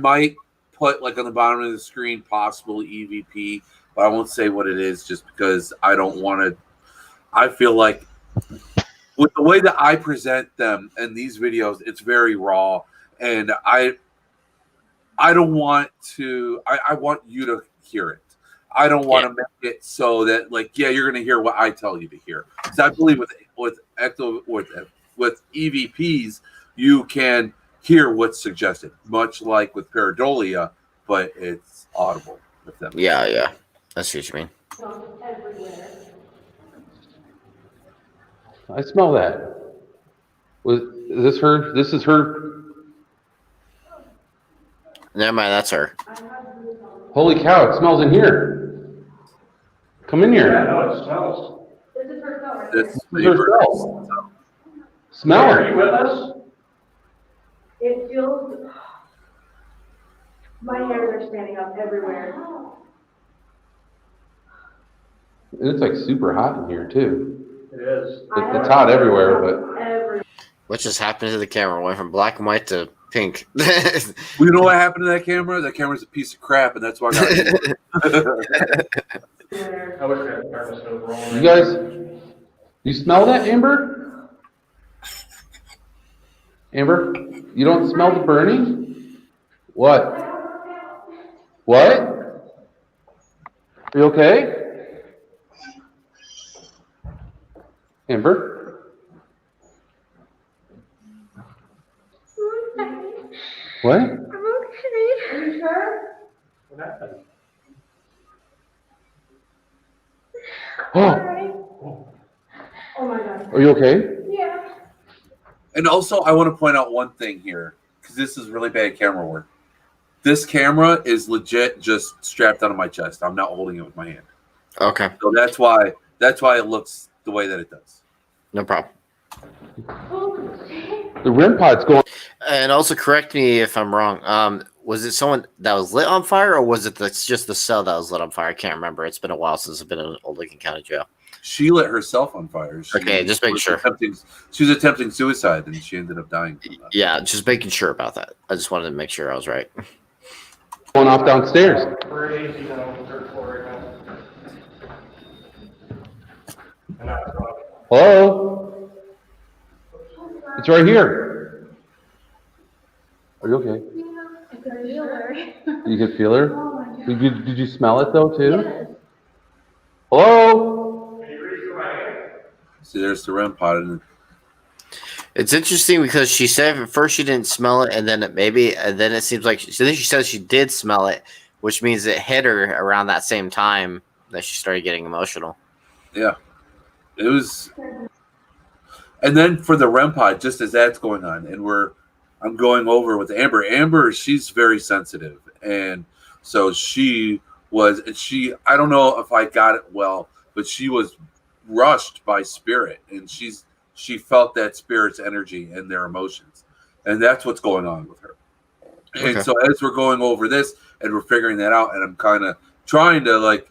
might put like on the bottom of the screen possible EVP, but I won't say what it is just because I don't want to. I feel like with the way that I present them in these videos, it's very raw, and I don't want to. I want you to hear it. I don't want to make it so that, like, yeah, you're going to hear what I tell you to hear. Because I believe with EVPs, you can hear what's suggested, much like with pareidolia, but it's audible. If that makes sense. Yeah. That's what you mean. Everywhere. I smell that. Is this her? This is her. Never mind, that's her. Holy cow! It smells in here. Come in here. Yeah, no, it smells. This is her smell right This here. is Smell Are it. you with us? It feels. My hairs are standing up everywhere. It's like super hot in here too. It is. It's hot everywhere, but What just happened to the camera? Went from black and white to pink. Well, you know what happened to that camera? That camera's a piece of crap, and that's why I got it. I wish I had turned the stove rolling. you guys, you smell that, Amber? Amber, you don't smell the burning? What? What? Are you okay? Amber? What? I'm okay. Are you sure? What happened? Oh, Oh my god. are you okay? Yeah. And also, I want to point out one thing here, because this is really bad camera work. This camera is legit just strapped onto my chest. I'm not holding it with my hand. Okay, So that's why it looks the way that it does. no problem. The REM pod's going. And also correct me if I'm wrong. Was it someone that was lit on fire, or was it just the cell that was lit on fire? I can't remember. It's been a while since I've been in Old Lincoln County Jail. She lit herself on fire. Okay, just making sure. She was attempting suicide, and she ended up dying from that. Yeah, just making sure about that. I just wanted to make sure I was right. Going off downstairs. We're at AC down on the third floor right now. And I was Hello? It's right here. Are you okay? I can feel her. You can feel her? Oh my god. Did you smell it though too? Yes. Hello? Can you reach through my hand? See, there's the REM pod, and It's interesting because she said at first she didn't smell it, and then it seems like then she says she did smell it, which means it hit her around that same time that she started getting emotional. yeah, it was. And then for the REM pod, just as that's going on, and I'm going over with Amber. Amber, she's very sensitive, and so I don't know if I got it well, but she was rushed by spirit, and she felt that spirit's energy and their emotions, and that's what's going on with her. Okay. And so as we're going over this and we're figuring that out, and I'm kind of trying to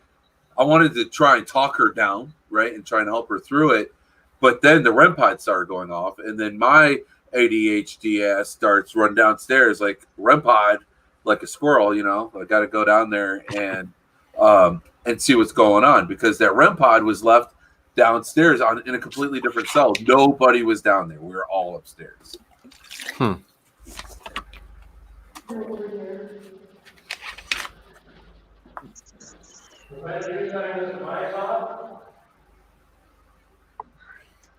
I wanted to try and talk her down, right, and try and help her through it, but then the REM pod started going off, and then my ADHD ass starts running downstairs like REM pod, like a squirrel, I got to go down there and see what's going on, because that REM pod was left downstairs in a completely different cell. Nobody was down there. We were all upstairs.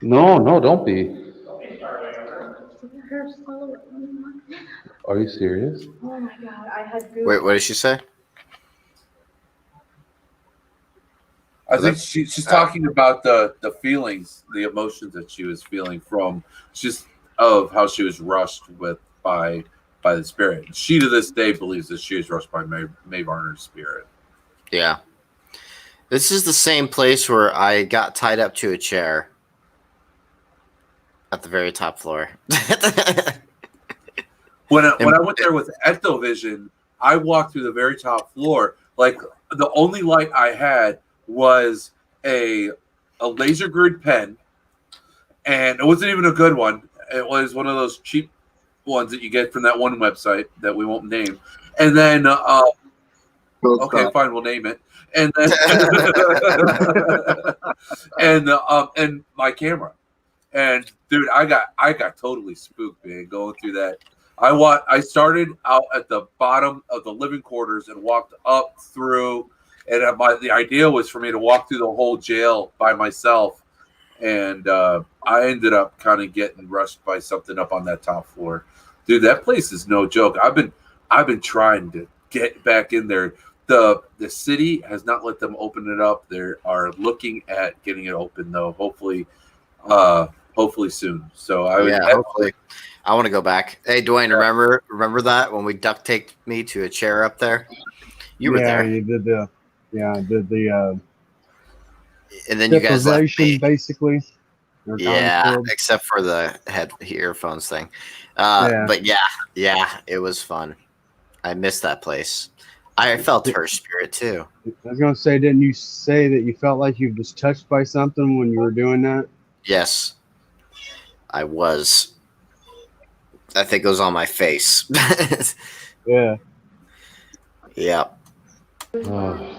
No, don't be. Don't be starving. It hurts so much. Are you serious? Oh my god, I had goosebumps. Wait, what did she say? I think she's talking about the feelings, the emotions that she was feeling from just of how she was rushed by the spirit. She to this day believes that she was rushed by Mae Varner's spirit. Yeah. This is the same place where I got tied up to a chair at the very top floor. When I went there with Ectovision, I walked through the very top floor. Like, the only light I had was a laser grid pen, and it wasn't even a good one. It was one of those cheap ones that you get from that one website that we won't name. And then, okay, fine, we'll name it. And then, and my camera. And dude, I got totally spooked, man, going through that. I started out at the bottom of the living quarters and walked up through, and the idea was for me to walk through the whole jail by myself, and I ended up kind of getting rushed by something up on that top floor. Dude, that place is no joke. I've been trying to get back in there. The city has not let them open it up. They are looking at getting it open though. Hopefully soon. So hopefully. I want to go back. Hey, Dwayne, remember that when we duct taped me to a chair up there? You were there. You did the And then you guys left me. basically. Or Yeah, Thomasfield? except for the earphones thing. Yeah. But yeah, it was fun. I missed that place. I felt her spirit too. I was gonna say, didn't you say that you felt like you were just touched by something when you were doing that? Yes, I was. I think it was on my face. Yeah. Yeah. Oh,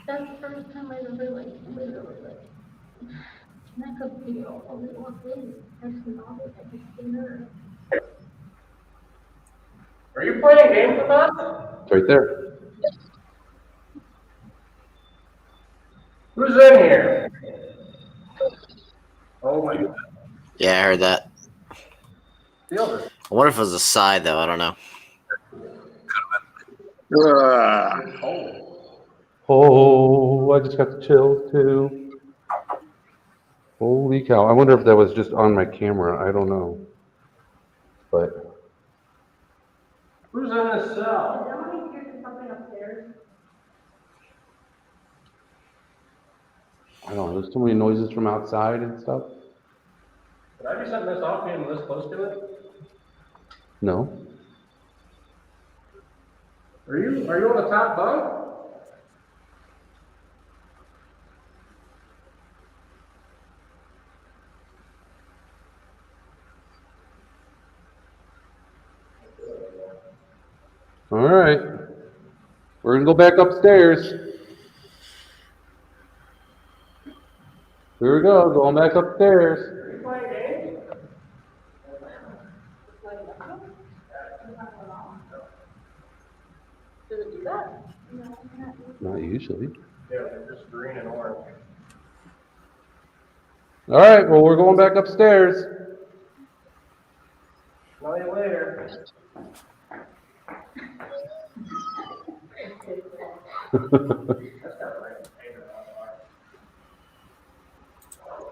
That's the first time I ever literally and I could feel a little thing. I smelled it. I could see her. Are you playing games with us? it's right there. Who's in here? Oh my God. Yeah, I heard that. Feel this. I wonder if it was a sigh, though. I don't know. Oh, I just got the chills too. Holy cow. I wonder if that was just on my camera. I don't know. But Who's in this cell? Someone hear something upstairs. I don't know. There's so many noises from outside and stuff. Did I be setting this off being this close to it? No. Are you on the top bunk? All right. We're going to go back upstairs. Here we go. Going back upstairs. Are you playing games? Does it do that? Not usually. Yeah, they're just green and orange. All right. Well, we're going back upstairs. Smell you later.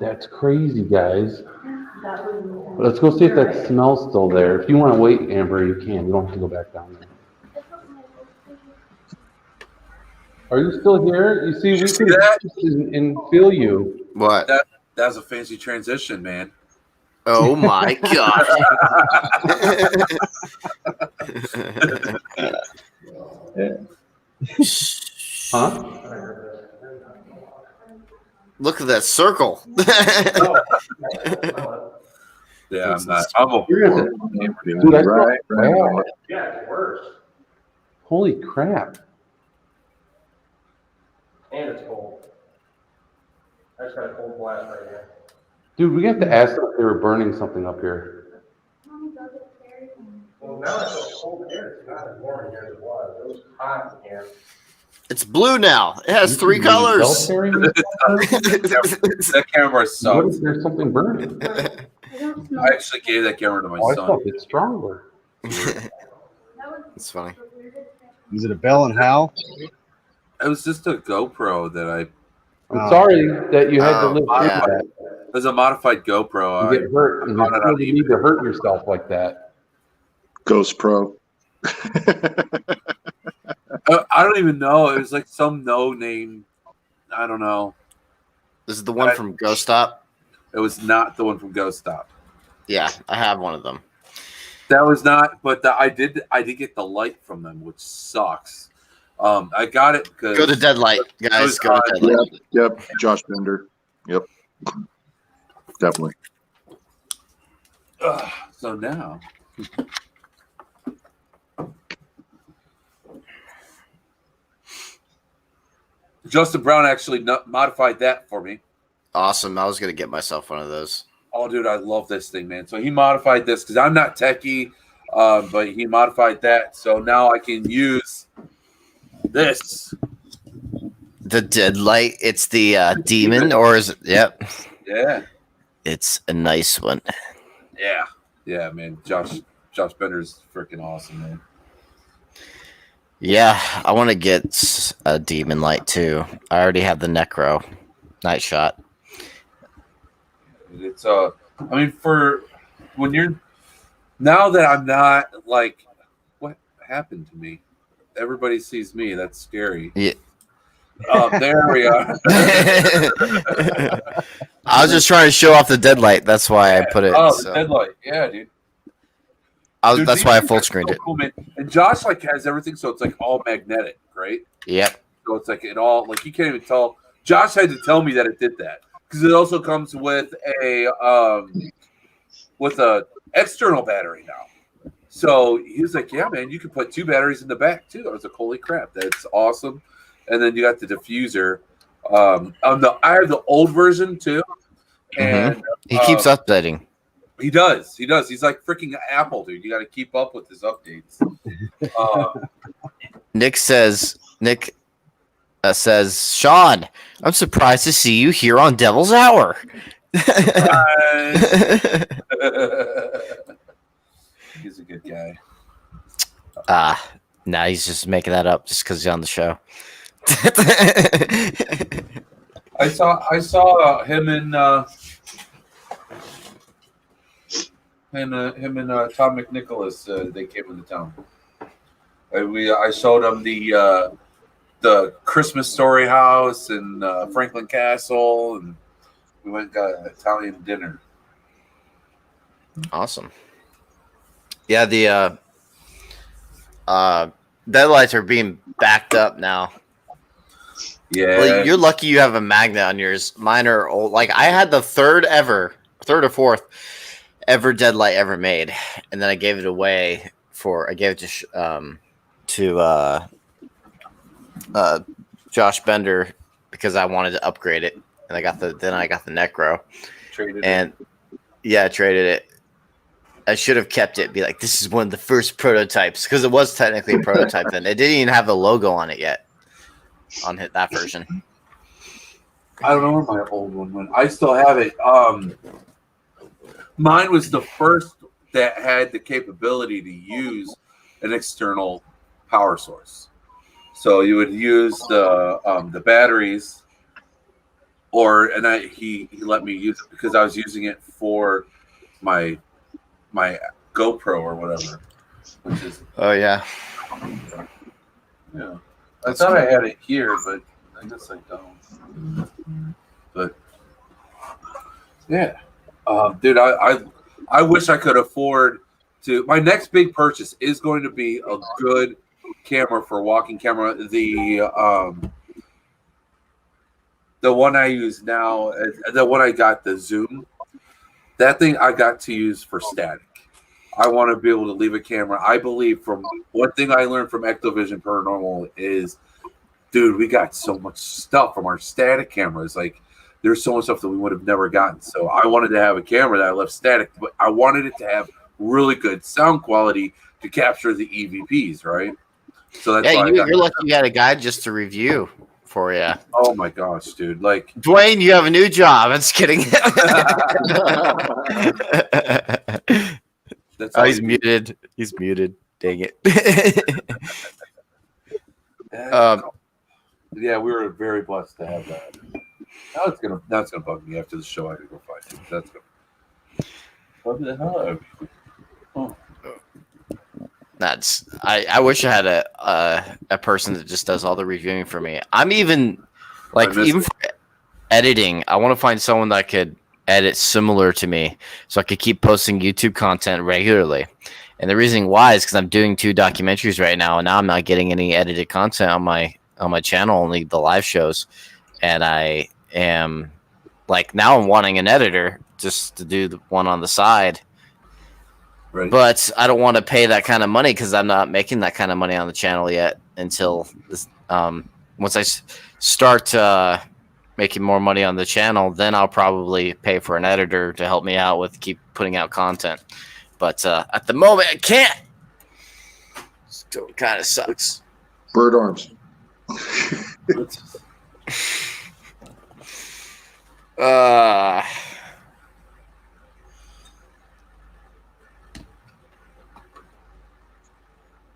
That's crazy, guys. Let's go see if that smell's still there. If you want to wait, Amber, you can. You don't have to go back down there. Are you still here? You see, we see can that? and feel you. What? That was a fancy transition, man. Oh my God. Huh? Look at that circle. Yeah, I'm not. I'm a You're gonna have to- Dude, I Right, saw- right. wow. Yeah, it's worse. Holy crap. And it's cold. I just got a cold blast right here. Dude, we have to ask them if they were burning something up here. Well, now it's so cold here, it's not as warm in here as it was. It was hot in here. It's blue now. It has three colors. that camera What sucks. if there's something burning? I actually gave that camera to my Oh, I son. thought it's stronger. It's funny. Is it a Bell and Hal? It was just a GoPro that I. I'm sorry that you had to Oh, live through yeah. that. It was a modified GoPro. You get hurt, and you caught it on feel the need to hurt yourself like that. Ghost Pro. I don't even know. It was like some no name. I don't know. This is the one from Ghost Stop. It was not the one from Ghost Stop. Yeah, I have one of them. That was not. But I did get the light from them, which sucks. I got it because Go to Deadlight, guys. Go to Deadlight. Yep. Josh Bender. Yep. Definitely. So now. Justin Brown actually modified that for me. Awesome. I was gonna get myself one of those. Oh, dude, I love this thing, man. So he modified this because I'm not techie, but he modified that. So now I can use this. The Deadlight. It's the demon, or is it? Yep. Yeah. It's a nice one. Yeah. Yeah, man. Josh Bender's freaking awesome, man. Yeah, I want to get a demon light too. I already have the Necro Night Shot. It's I mean, for when you're now that I'm not like, what happened to me? Everybody sees me. That's scary. Yeah. There we are. I was just trying to show off the deadlight. That's why I put it. Oh, so. the deadlight. Yeah, dude. Dude, That's these why I things full are screened so it. cool, man. And Josh like has everything, so it's like all magnetic, right? Yep. So it's like it all like you can't even tell. Josh had to tell me that it did that because it also comes with a external battery now. So he was like, "Yeah, man, you can put 2 batteries in the back too." I was like, "Holy crap, that's awesome!" And then you got the diffuser. I have the old version too, and He keeps updating. He does. He's like freaking Apple, dude. You got to keep up with his updates. Nick says, Shawn, I'm surprised to see you here on Devil's Hour. He's a good guy. Nah, he's just making that up just because he's on the show. I saw him and Tom McNicholas. They came into town. I showed him the Christmas Story house and Franklin Castle, and we went and got an Italian dinner. Awesome. Yeah, the deadlights are being backed up now. Yeah, well, you're lucky you have a magnet on yours. Mine are old. Like I had the third or fourth ever deadlight ever made, and then I gave it away I gave it to Josh Bender because I wanted to upgrade it, and I got the Necro. Traded it. I should have kept it. Be like, this is one of the first prototypes because it was technically a prototype then. It didn't even have the logo on it yet. On that version, I don't know where my old one went. I still have it. Mine was the first that had the capability to use an external power source. So you would use the batteries, he let me use it because I was using it for my GoPro or whatever. Which is yeah. I thought I had it here, but I guess I don't. But yeah, dude, I wish I could afford to. My next big purchase is going to be a good camera for walking camera. The one I use now, the one I got, the Zoom. That thing I got to use for static. I want to be able to leave a camera. I believe from one thing I learned from Ectovision Paranormal is, dude, we got so much stuff from our static cameras. Like, there's so much stuff that we would have never gotten. So I wanted to have a camera that I left static, but I wanted it to have really good sound quality to capture the EVPs, right? So that's why you're lucky you got a guy just to review for you. Oh my gosh, dude! Like, Dwayne, you have a new job. I'm just kidding. He's muted. He's muted. Dang it. Yeah, we were very blessed to have that. Now it's gonna bug me after the show. I can go find it. That's gonna. What the hell? Oh. I wish I had a person that just does all the reviewing for me. I'm even for editing. I want to find someone that could edit similar to me, so I could keep posting YouTube content regularly. And the reason why is because I'm doing 2 documentaries right now, and now I'm not getting any edited content on my channel, only the live shows. And I am now I'm wanting an editor just to do the one on the side. Right. But I don't want to pay that kind of money because I'm not making that kind of money on the channel yet until this, once I start making more money on the channel, then I'll probably pay for an editor to help me out with keep putting out content. But at the moment, I can't. So it kind of sucks. Bird arms.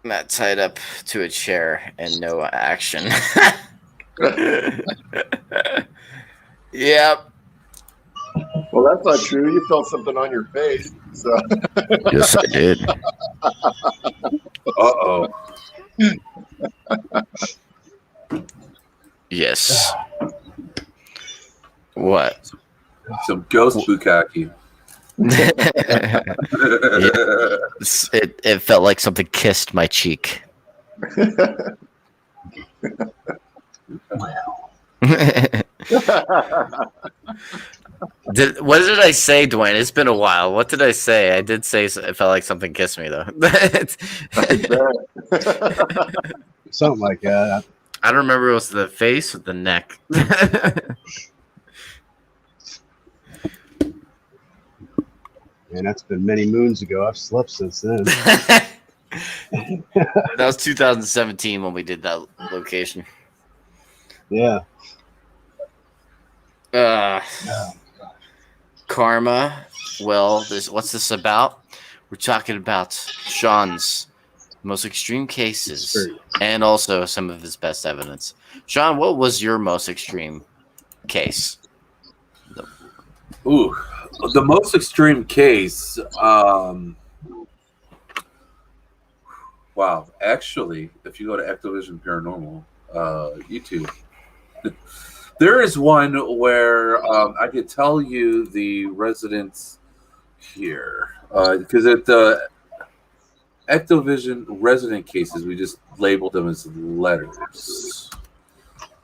Not tied up to a chair and no action. Yep. Well, that's not true. You felt something on your face. So. Yes, I did. Uh-oh. Yes. What? Some ghost bukkake. It felt like something kissed my cheek. What did I say, Dwayne? It's been a while. What did I say? I did say it felt like something kissed me, though. Something like that. I don't remember if it was the face or the neck. Man, that's been many moons ago. I've slept since then. That was 2017 when we did that location. Yeah. Karma. Well, what's this about? We're talking about Shawn's most extreme cases and also some of his best evidence. Shawn, what was your most extreme case? Ooh, the most extreme case. Wow, actually, if you go to Ectovision Paranormal YouTube, there is one where I could tell you the residents here because at the Ectovision resident cases, we just labeled them as letters.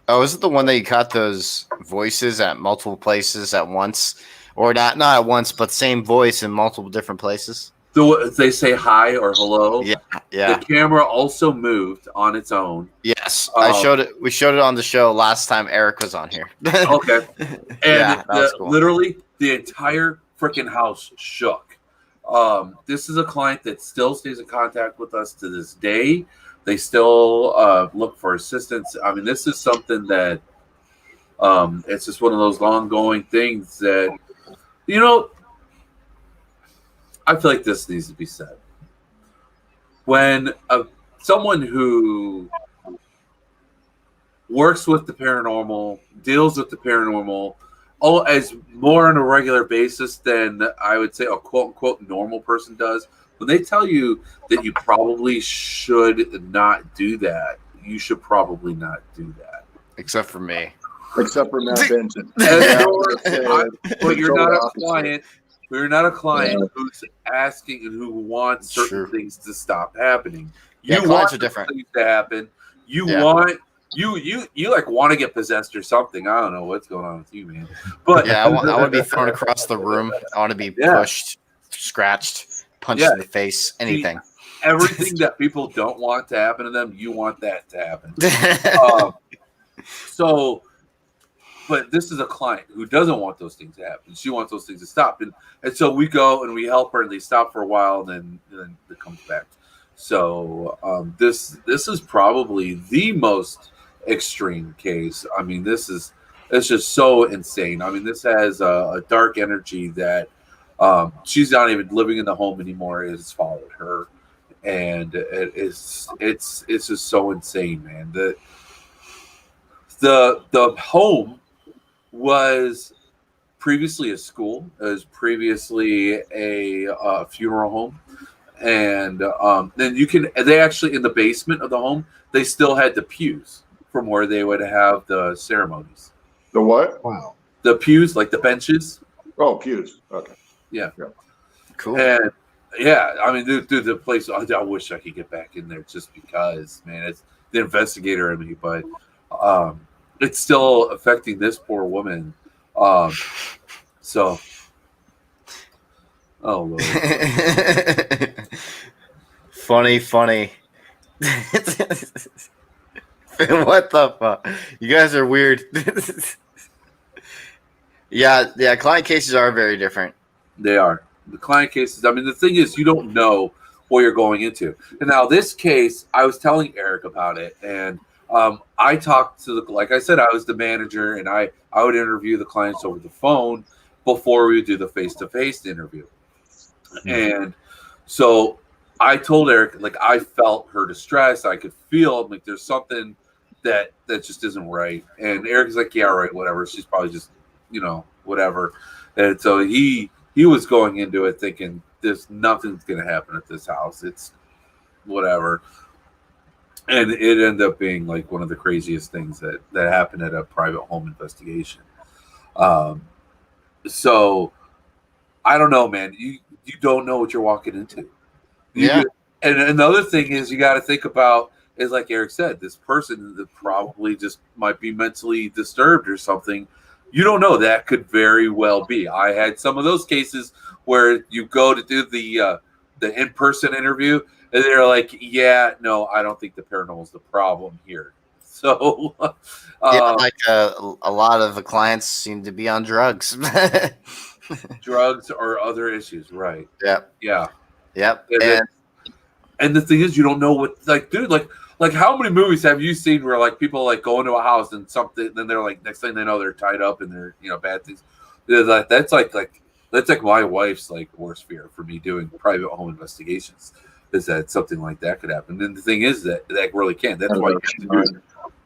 Oh, is it the one that you caught those voices at multiple places at once? Or not at once, but same voice in multiple different places? They say hi or hello. Yeah. The camera also moved on its own. Yes, I showed it. We showed it on the show last time Eric was on here. Okay. And cool. Literally, the entire freaking house shook. This is a client that still stays in contact with us to this day. They still look for assistance. I mean, this is something that it's just one of those ongoing things that, you know, I feel like this needs to be said. When someone who works with the paranormal, deals with the paranormal, as more on a regular basis than I would say a quote-unquote normal person does, when they tell you that you probably should not do that, you should probably not do that. Except for me. Except for Matt Benton. But you're not a client. We're not a client who's asking and who wants certain things to stop happening. Yeah, you clients want are different. things to happen. You want you like want to get possessed or something. I don't know what's going on with you, man. But yeah, I want to be thrown across the room. I want to be pushed, scratched, punched in the face, anything. Everything that people don't want to happen to them, you want that to happen. But this is a client who doesn't want those things to happen. She wants those things to stop. And so we go and we help her and they stop for a while and then it comes back. So this is probably the most extreme case. I mean, it's just so insane. I mean, this has a dark energy that she's not even living in the home anymore. It has followed her. And it's just so insane, man. The home was previously a school. It was previously a funeral home, and then they actually in the basement of the home they still had the pews from where they would have the ceremonies. The what? Wow. The pews, like the benches. Oh, pews. Okay. Yeah. Cool. And yeah, I mean, dude, the place. I wish I could get back in there just because, man, it's the investigator in me, but. It's still affecting this poor woman. So, oh Lord. Funny. What the fuck? You guys are weird. Yeah. Client cases are very different. They are. The client cases. I mean, the thing is, you don't know what you're going into. And now this case, I was telling Eric about it, and. I talked to like I said, I was the manager, and I would interview the clients over the phone before we would do the face-to-face interview. Mm-hmm. And so I told Eric, like, I felt her distress. I could feel like there's something that just isn't right. And Eric's like, yeah, right, whatever. She's probably just, whatever. And so he was going into it thinking there's nothing's going to happen at this house. It's whatever. And it ended up being like one of the craziest things that happened at a private home investigation. So I don't know, man. You don't know what you're walking into. Yeah. And another thing is you got to think about is like Eric said, this person that probably just might be mentally disturbed or something. You don't know. That could very well be. I had some of those cases where you go to do the in-person interview and they're like, yeah, no, I don't think the paranormal is the problem here. So like a lot of the clients seem to be on drugs. drugs or other issues, right? Yep. Yeah. Yep. And the thing is, you don't know what, like, dude, like how many movies have you seen where like people like go into a house and something, then they're like, next thing they know, they're tied up and they're, you know, bad things. That's like my wife's like worst fear for me doing private home investigations is that something like that could happen. And the thing is that really can't. That's why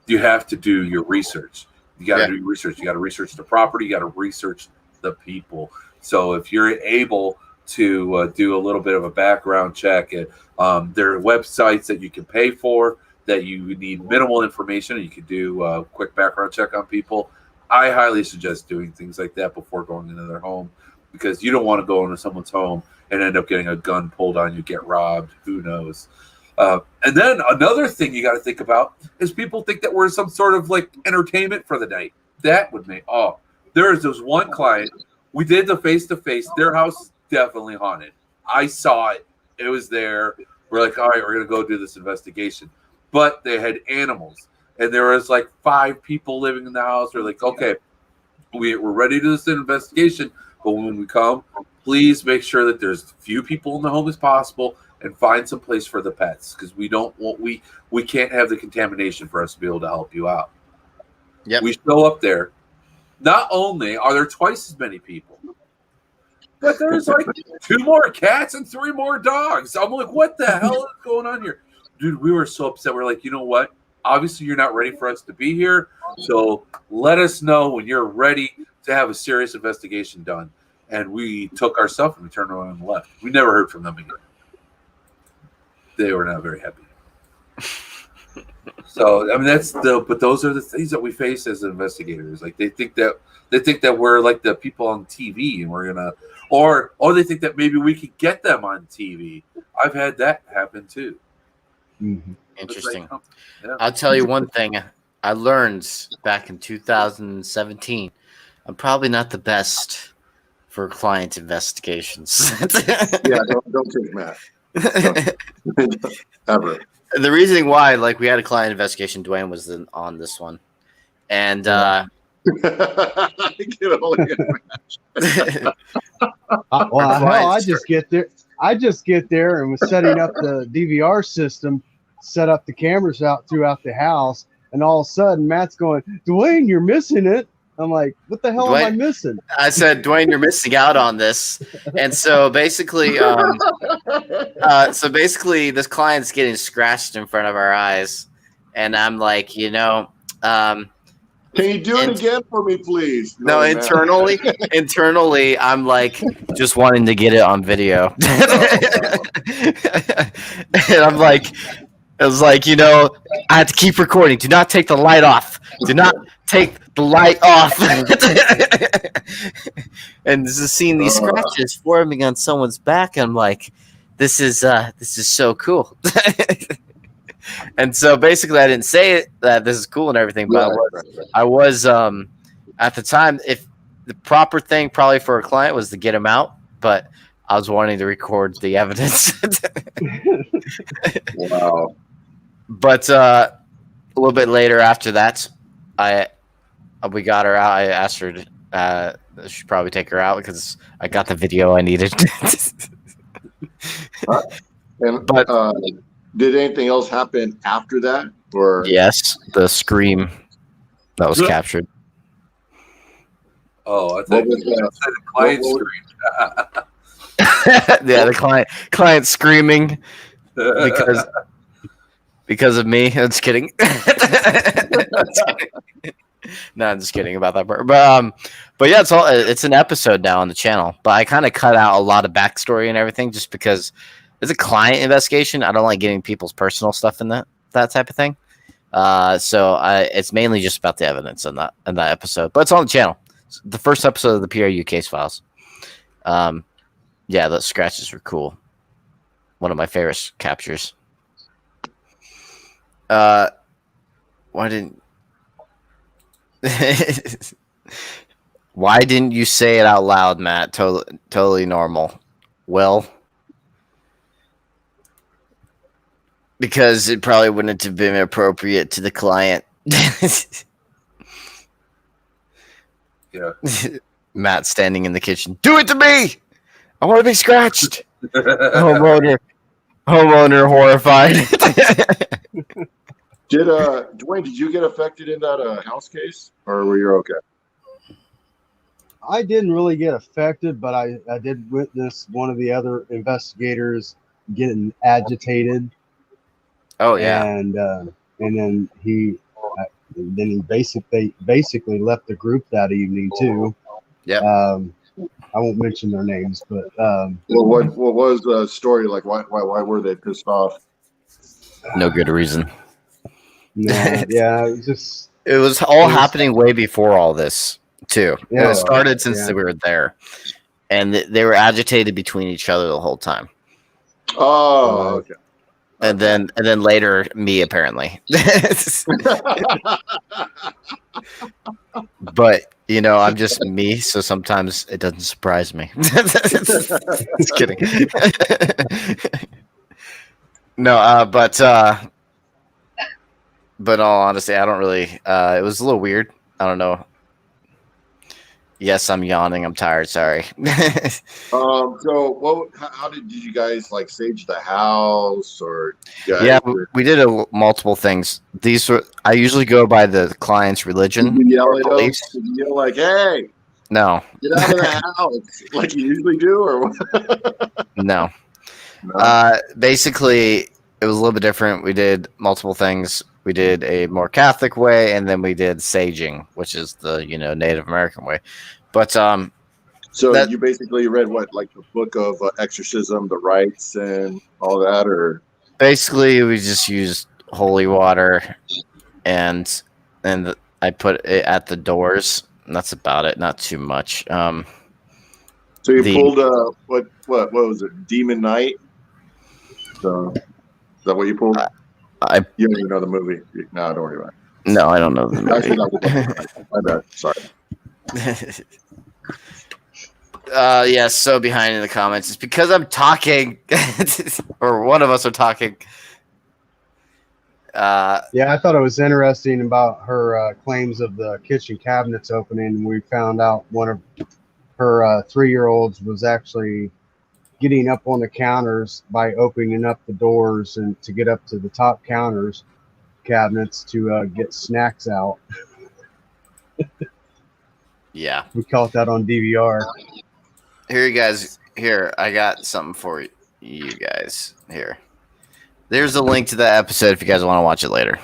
you have to do your research. You got to do your research. You got to research the property. You got to research the people. So if you're able to do a little bit of a background check, there are websites that you can pay for that you need minimal information, and you can do a quick background check on people. I highly suggest doing things like that before going into their home, because you don't want to go into someone's home and end up getting a gun pulled on you, get robbed. Who knows? And then another thing you got to think about is people think that we're some sort of like entertainment for the night. That would make, there is this one client, we did the face-to-face. Their house is definitely haunted. I saw it. It was there. We're like, all right, we're going to go do this investigation. But they had animals. And there was like 5 people living in the house. We're like, okay, we're ready to do this investigation. But when we come, please make sure that there's as few people in the home as possible and find some place for the pets, because we can't have the contamination for us to be able to help you out. Yep. We show up there. Not only are there twice as many people, but there's like 2 more cats and 3 more dogs. I'm like, what the hell is going on here? Dude, we were so upset. We're like, you know what? Obviously, you're not ready for us to be here. So let us know when you're ready to have a serious investigation done. And we took our stuff and we turned around and left. We never heard from them again. They were not very happy. So I mean, but those are the things that we face as investigators. Like they think that we're like the people on TV and we're gonna, or they think that maybe we could get them on TV. I've had that happen too. Mm-hmm. Interesting. Like, yeah. I'll tell you one thing I learned back in 2017. I'm probably not the best for client investigations. Yeah, don't take Matt. Ever. The reasoning why, like, we had a client investigation. Dwayne was on this one, and Well, hell, I just get there and was setting up the DVR system, set up the cameras out throughout the house, and all of a sudden Matt's going, "Dwayne, you're missing it." I'm like, "What the hell am I missing?" I said, "Dwayne, you're missing out on this." And so basically, this client's getting scratched in front of our eyes, and I'm like, can you do it again for me, please? No, internally, I'm like just wanting to get it on video, and I'm like, I was like, I have to keep recording. Do not take the light off. Do not take the light off. And this is seeing these scratches forming on someone's back. I'm like, this is so cool. And so basically, I didn't say it that this is cool and everything, but I was at the time. If the proper thing probably for a client was to get him out, but I was wanting to record the evidence. Wow. But a little bit later after that, we got her out. I asked her to should probably take her out because I got the video I needed. But did anything else happen after that? Or yes, the scream that was captured. Oh, I thought the client screamed. Yeah, the client screaming because of me. I'm just kidding. No, I'm just kidding about that part. But yeah, it's an episode now on the channel. But I kind of cut out a lot of backstory and everything just because it's a client investigation. I don't like getting people's personal stuff in that type of thing. So it's mainly just about the evidence in that episode. But it's on the channel, The first episode of the PRU Case Files. Yeah, those scratches were cool. One of my favorite captures. Why didn't Why didn't you say it out loud, Matt? Totally normal. Well, because it probably wouldn't have been appropriate to the client. Yeah. Matt standing in the kitchen. Do it to me! I want to be scratched. Homeowner horrified. Did Dwayne? Did you get affected in that house case, or were you okay? I didn't really get affected, but I did witness one of the other investigators getting agitated. Oh yeah, and then he basically left the group that evening too. Yeah. I won't mention their names, but Well, what was the story like? Why were they pissed off? no good reason. no, yeah, It was all happening way before all this too. Yeah, It started since yeah. we were there, and they were agitated between each other the whole time. Oh, okay. And then later, me apparently. But you know, I'm just me, so sometimes it doesn't surprise me. Just kidding. No, but in all honesty, I don't really. It was a little weird. I don't know. Yes, I'm yawning. I'm tired. Sorry. So how did you guys like sage the house, or you guys Yeah, we did multiple things. I usually go by the client's religion. Did you yell or at them? beliefs. Did you yell like, "Hey, No, get out of the house," like you usually do, or what? no. No? Basically, it was a little bit different. We did multiple things. We did a more Catholic way, and then we did saging, which is the Native American way. But So you basically read what, like the book of exorcism, the rites, and all that, or basically we just used holy water, and I put it at the doors. And that's about it. Not too much. so you pulled what was it? Demon Knight. So is that what you pulled? You don't even know the movie. No, don't worry about it. No, I don't know the movie. Actually, that was my bad. Sorry. Yeah, so behind in the comments. It's because I'm talking, or one of us are talking. Yeah, I thought it was interesting about her claims of the kitchen cabinets opening. We found out one of her 3-year-olds was actually getting up on the counters by opening up the doors and to get up to the top counters cabinets to get snacks out. Yeah. We caught that on DVR. Here, you guys. Here, I got something for you guys. Here. There's a link to the episode if you guys want to watch it later.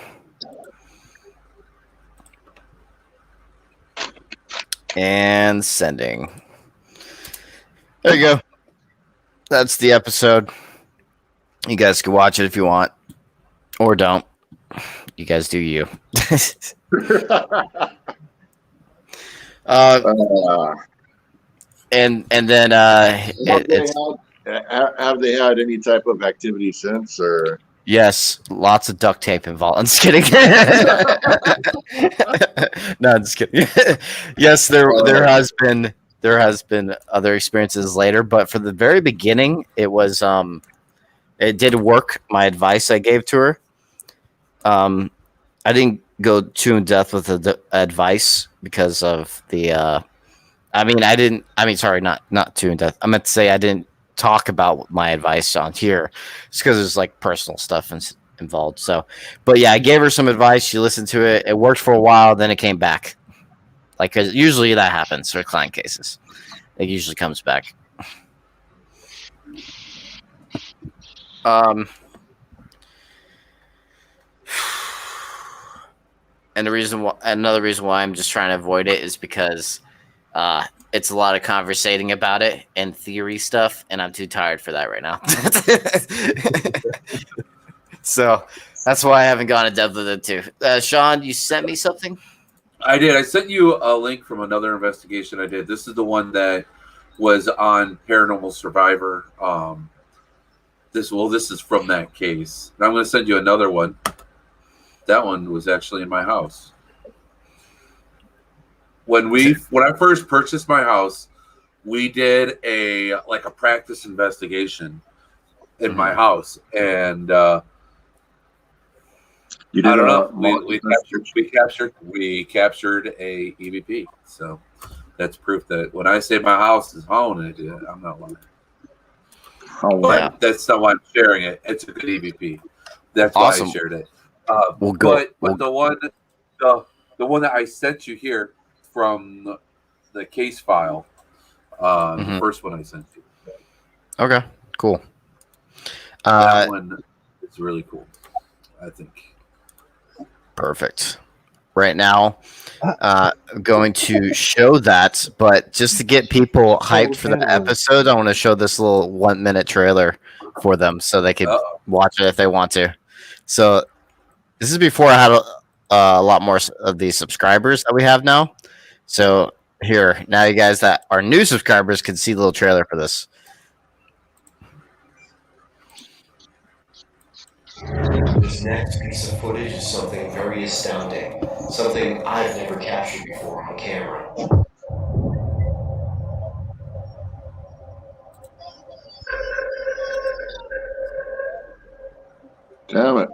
And sending. There you go. That's the episode. You guys can watch it if you want. Or don't. You guys do you. And then have they had any type of activity since, or yes, lots of duct tape involved. I'm just kidding. No, I'm just kidding. Yes, there has been other experiences later, but for the very beginning, it was it did work. My advice I gave to her. I didn't go too in depth with the advice because of the. Sorry, not too in depth. I meant to say I didn't talk about my advice on here. It's because there's like personal stuff involved. So, but yeah, I gave her some advice. She listened to it. It worked for a while. Then it came back. Like, 'cause usually that happens for client cases. It usually comes back. And another reason why I'm just trying to avoid it is because it's a lot of conversating about it and theory stuff, and I'm too tired for that right now. So that's why I haven't gone in depth with it too. Shawn, you sent me something? I did. I sent you a link from another investigation I did. This is the one that was on Paranormal Survivor. This is from that case. And I'm going to send you another one. That one was actually in my house. When I first purchased my house, we did a practice investigation in my house, and You did I don't know. We captured a EVP. So that's proof that when I say my house is haunted, I'm not lying. Oh, But that's not why I'm sharing it. It's a good EVP. That's why I shared it. But the one that I sent you here from the case file, the first one I sent you. Okay, cool. That one is really cool, I think. Perfect. Right now, I'm going to show that, but just to get people hyped for the episode, I want to show this little 1-minute trailer for them so they can watch it if they want to. So this is before I had a lot more of these subscribers that we have now. So here, now you guys that are new subscribers can see the little trailer for this. This next piece of footage is something very astounding, something I've never captured before on camera. damn it.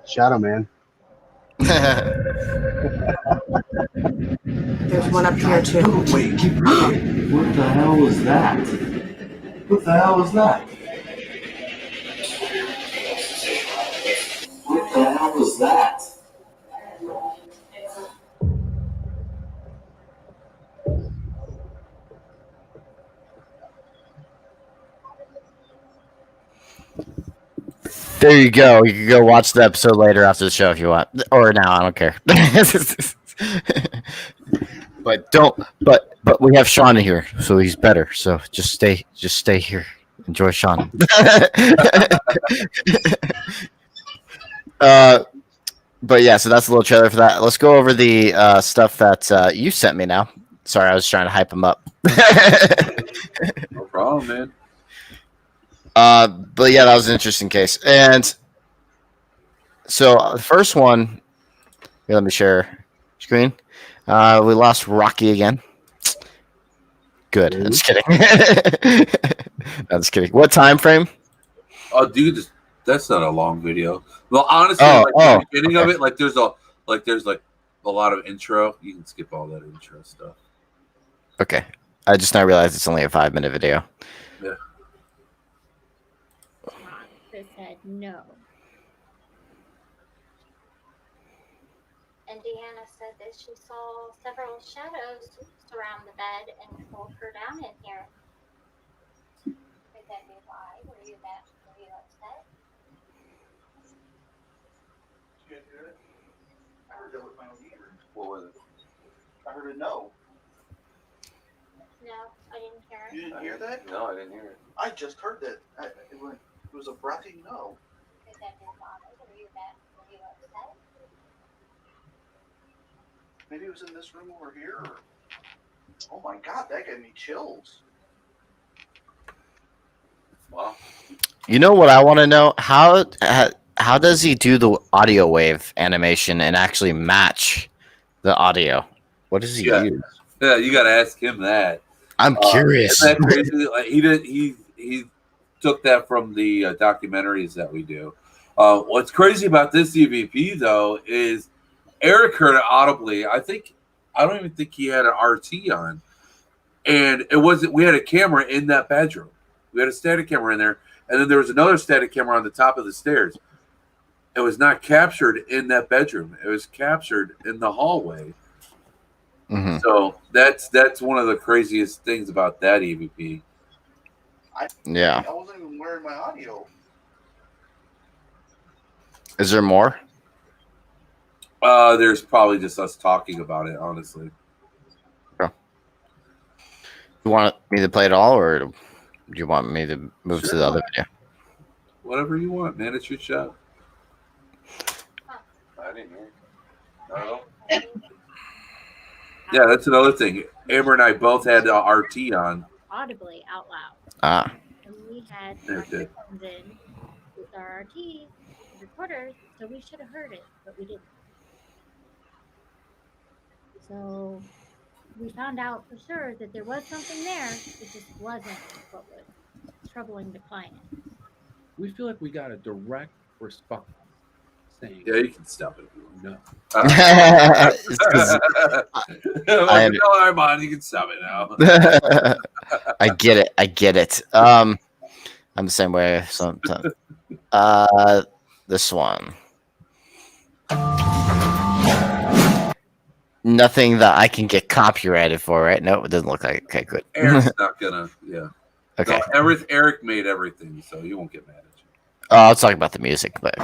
Shadow Man. There's one up here too. Wait, keep reading. What the hell was that? What the hell was that? What the hell was that? There you go. You can go watch the episode later after the show if you want, or now. I don't care. But we have Shawn in here, so he's better. So just stay here. Enjoy Shawn. But yeah, so that's a little trailer for that. Let's go over the stuff that you sent me now. Sorry, I was trying to hype him up. No problem, man. But yeah, that was an interesting case. And so the first one, here, let me share screen. We lost Rocky again. Good. I'm just kidding. I'm just kidding. What time frame? Oh, dude, that's not a long video. Well, honestly, the beginning of it, there's a lot of intro. You can skip all that intro stuff. Okay. I just now realized it's only a 5-minute video. Yeah. They said no. And Deanna said that she saw several shadows surround the bed and pulled her down in here. Could that be why? Were you upset? Did you hear it? I heard that with my own ears. What was it? I heard a no. No, I didn't hear it. You didn't hear that? No, I didn't hear it. I just heard that. It was a breathy no. Could that be why? Were you upset? Maybe it was in this room over here. Or... Oh my God, that gave me chills. Wow. You know what I want to know? How does he do the audio wave animation and actually match the audio? What does he use? Yeah, you got to ask him that. I'm curious. Isn't that crazy? He took that from the documentaries that we do. What's crazy about this EVP though is Eric heard it audibly. I don't even think he had an RT on, and it wasn't. We had a camera in that bedroom. We had a static camera in there, and then there was another static camera on the top of the stairs. It was not captured in that bedroom. It was captured in the hallway. Mm-hmm. So that's one of the craziest things about that EVP. I wasn't even wearing my audio. Is there more? There's probably just us talking about it, honestly. Okay. You want me to play it all, or do you want me to move to the other video? Whatever you want, man. It's your show. I didn't hear it. Not at all. Yeah, that's another thing. Amber and I both had RT on. Audibly out loud. Ah. And we had Yeah, our okay. headphones in with our RT recorders, so we should have heard it, but we didn't. So we found out for sure that there was something there. It just wasn't what was troubling the client. We feel like we got a direct response saying, Yeah, you can stop it. no. It's 'cause I'm on. You can stop it now. I get it. I get it. I'm the same way sometimes. This one. Nothing that I can get copyrighted for, right? No, it doesn't look like it. Okay, good. Eric's not gonna. Yeah. Okay. No, Eric made everything, so you won't get mad at you. I'll talk about the music, but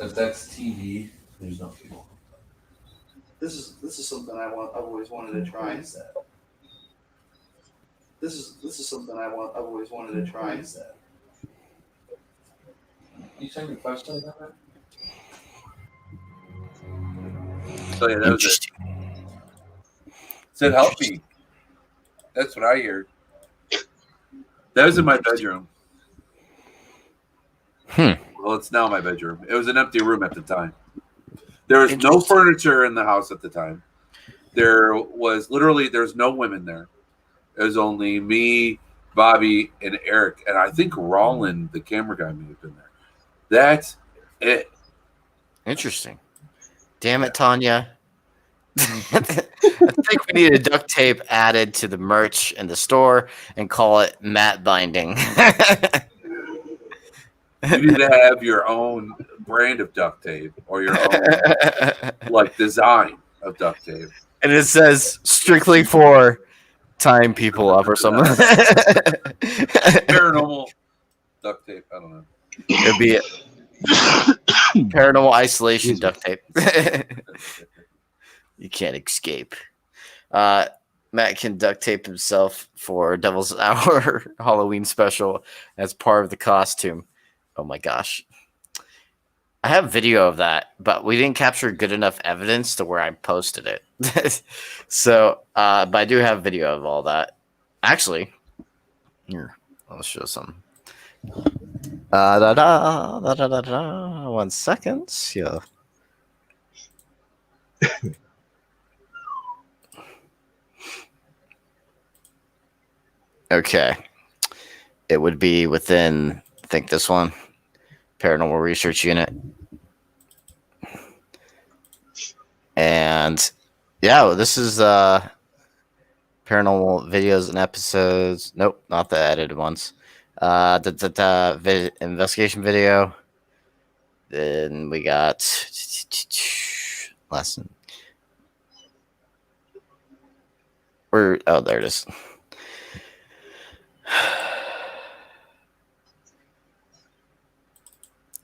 If that's TV, there's no people. This is something I've always wanted to try. This is something I've always wanted to try. You send me a question about that? So yeah, that was it. Said help me. That's what I hear. That was in my bedroom. Well, it's now my bedroom. It was an empty room at the time. There was no furniture in the house at the time. There's no women there. It was only me, Bobby, and Eric, and I think Roland, the camera guy, may have been there. That's it. interesting. Damn it, Tanya. I think we need a duct tape added to the merch in the store and call it matte binding. You need to have your own brand of duct tape or your own design of duct tape. And it says strictly for tying people up or something. Paranormal duct tape. I don't know. It'd be paranormal isolation duct tape. You can't escape. Matt can duct tape himself for Devil's Hour Halloween special as part of the costume. Oh my gosh. I have video of that, but we didn't capture good enough evidence to where I posted it. So, but I do have video of all that. Actually, here, I'll show some. 1 second. Yeah. Okay. It would be within, I think, this one. Paranormal Research Unit. And yeah, this is paranormal videos and episodes. Nope, not the edited ones. The investigation video. Then we got lesson. Where? Oh, there it is.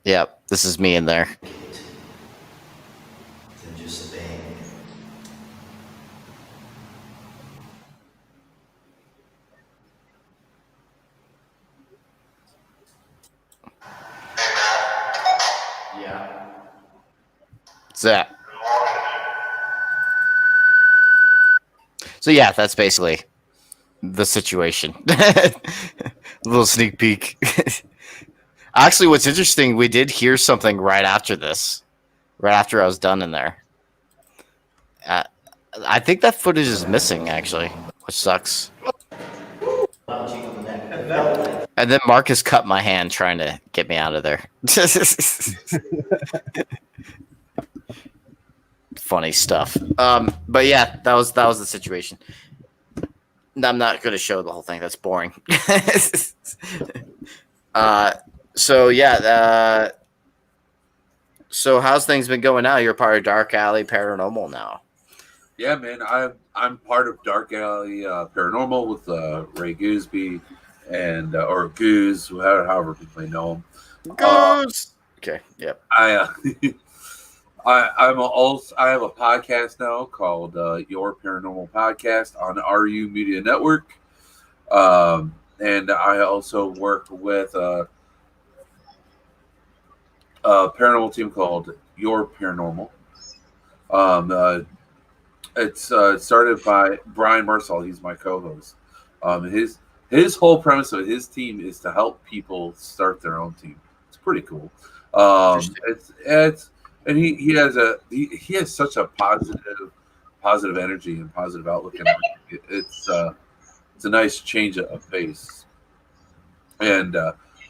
Yep, this is me in there. Yeah. What's that? So yeah, that's basically the situation. A little sneak peek. Actually, what's interesting, we did hear something right after this. Right after I was done in there. I think that footage is missing, actually, which sucks. And then Marcus cut my hand trying to get me out of there. Funny stuff. But yeah, that was the situation. I'm not going to show the whole thing. That's boring. So yeah, so how's things been going now? You're part of Dark Alley Paranormal now. Yeah, man, I'm part of Dark Alley Paranormal with Ray Gooseby and or Goose, however people may know him. Goose. Okay. Yep. I have a podcast now called Your Paranormal Podcast on RU Media Network. and I also work with a paranormal team called Your Paranormal. It's started by Brian Mersall. He's my co-host. His whole premise of his team is to help people start their own team. It's pretty cool. It's and he has such a positive energy and positive outlook, and it's a nice change of pace. And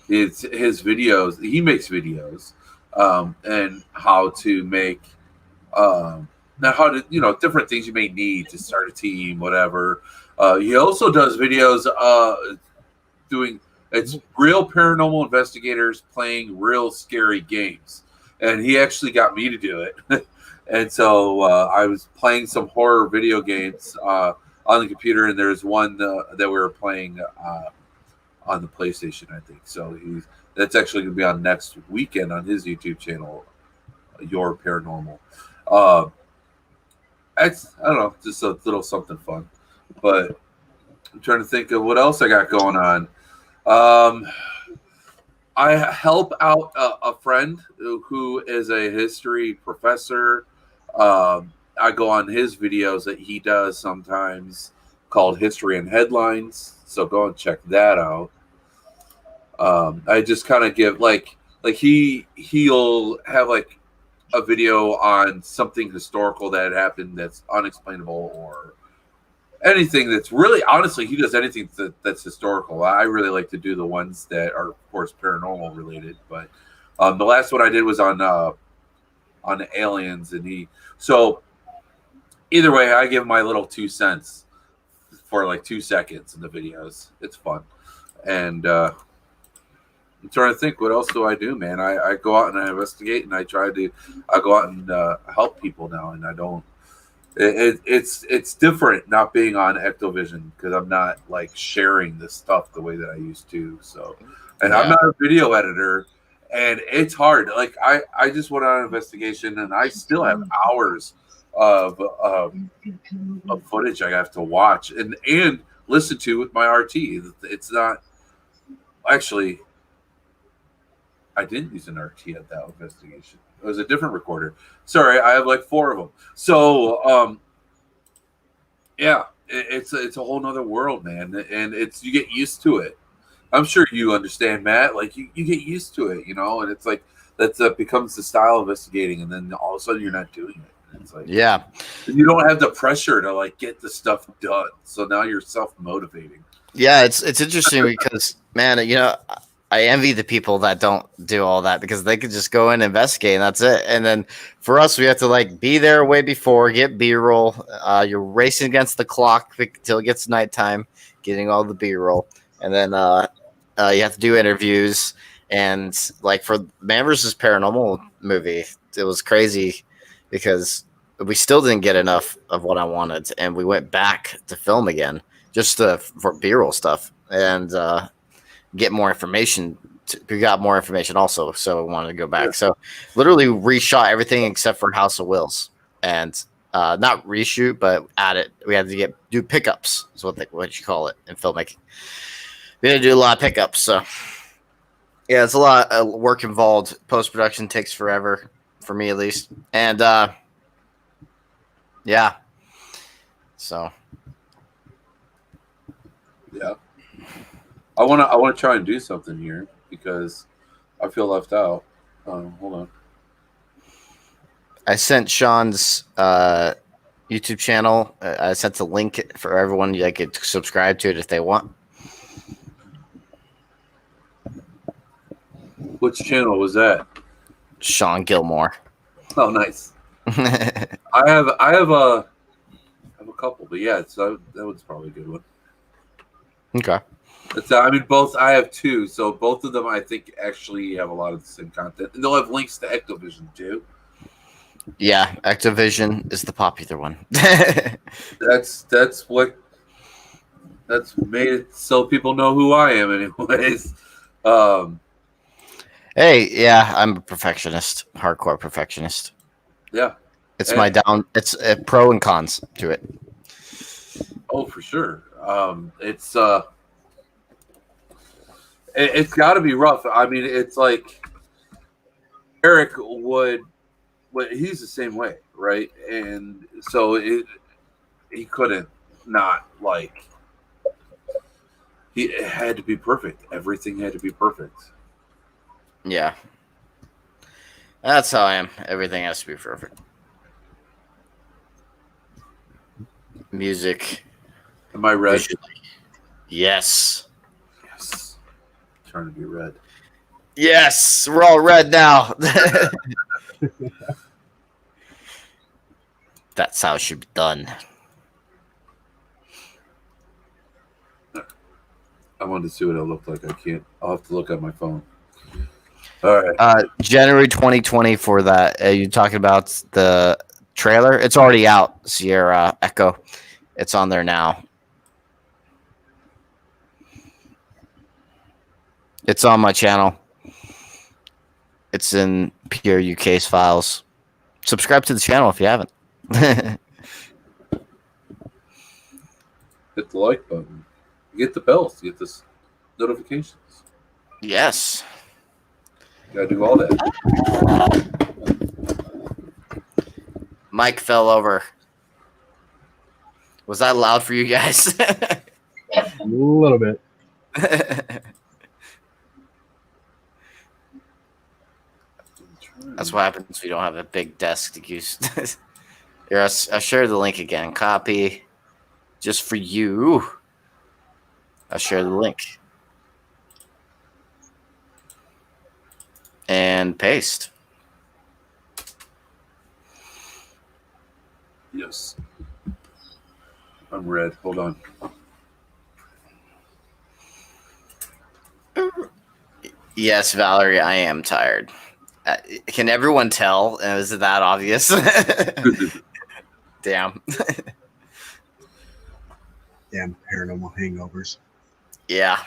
it's his videos. He makes videos and how to make now how to different things you may need to start a team, whatever. He also does videos doing it's real paranormal investigators playing real scary games, and he actually got me to do it. And so I was playing some horror video games on the computer, and there's one that we were playing on the PlayStation, I think. So that's actually going to be on next weekend on his YouTube channel, Your Paranormal. I don't know, just a little something fun. But I'm trying to think of what else I got going on. I help out a friend who is a history professor. I go on his videos that he does sometimes called History and Headlines. So go and check that out. I just kind of give like he'll have like a video on something historical that happened that's unexplainable, or anything that's really, honestly, he does anything that's historical. I really like to do the ones that are, of course, paranormal related. But the last one I did was on aliens, and so either way, I give my little 2 cents for like 2 seconds in the videos. It's fun, and I'm trying to think, what else do I do, man? I go out and I investigate, and I go out and help people now, and I don't. It's different not being on Ectovision, because I'm not like sharing this stuff the way that I used to. So, and I'm not a video editor, and it's hard. Like I just went on an investigation, and I still have hours of footage I have to watch and listen to with my RT. It's not actually. I didn't use an RT at that investigation. It was a different recorder. Sorry, I have like 4 of them. So, yeah, it's a whole nother world, man, and you get used to it. I'm sure you understand, Matt. Like you get used to it, and it's like that becomes the style of investigating, and then all of a sudden you're not doing it. And it's like you don't have the pressure to like get the stuff done. So now you're self-motivating. Yeah, it's interesting because, man, I envy the people that don't do all that, because they could just go in and investigate, and that's it. And then for us, we have to like be there way before, get B-roll. You're racing against the clock until it gets nighttime, getting all the B-roll, and then you have to do interviews. And like for Man vs. Paranormal movie, it was crazy because we still didn't get enough of what I wanted, and we went back to film again just for B-roll stuff and get more information. We got more information also, so we wanted to go back. So literally reshot everything except for House of Wills, and not reshoot, but add it. We had to do pickups, is what you call it in filmmaking. We had to do a lot of pickups. So yeah, it's a lot of work involved. Post-production takes forever, for me at least. And yeah, so yeah. I want to try and do something here because I feel left out. Hold on. I sent Shawn's YouTube channel. I sent the link for everyone. You could subscribe to it if they want. Which channel was that? Shawn Gilmore. Oh, nice. I have a couple, but yeah, so that one's probably a good one. Okay. Both. I have 2, so both of them I think actually have a lot of the same content, and they'll have links to Ectovision too. Yeah, Ectovision is the popular one. That's made it so people know who I am, anyways. Hey, yeah, I'm a perfectionist, hardcore perfectionist. Yeah, it's It's pro and cons to it. Oh, for sure. It's It's got to be rough. I mean, it's like Eric would he's the same way, right? And so he couldn't not like. It had to be perfect. Everything had to be perfect. Yeah. That's how I am. Everything has to be perfect. Music. Am I red? Visually. Yes. Yes. Trying to be red. Yes. We're all red now. That's how it should be done. I wanted to see what it looked like. I can't. I'll have to look at my phone. All right. January 2020 for that. You talking about the trailer? It's already out. Sierra Echo. It's on there now. It's on my channel. It's in Pure UK's files. Subscribe to the channel if you haven't. Hit the like button. Get the bells. Get the notifications. Yes. Gotta do all that. Mike fell over. Was that loud for you guys? A little bit. That's what happens if you don't have a big desk to use. Here, I'll share the link again. Copy. Just for you. I'll share the link. And paste. Yes. I'm red. Hold on. Yes, Valerie, I am tired. Can everyone tell? Is it that obvious? Damn. Damn paranormal hangovers. Yeah.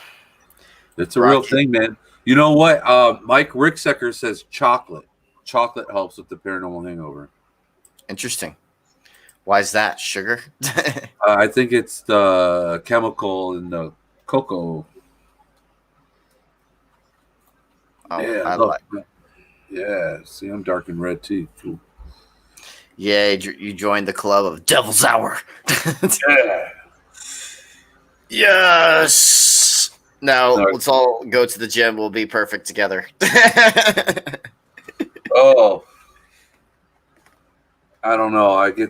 It's a real thing, man. You know what? Mike Ricksecker says chocolate. Chocolate helps with the paranormal hangover. Interesting. Why is that? Sugar? I think it's the chemical in the cocoa. Oh, yeah, yeah. See, I'm dark and red too. Cool. Yeah, you joined the club of Devil's Hour. Yeah. Yes. Now let's all go to the gym. We'll be perfect together. Oh, I don't know. I get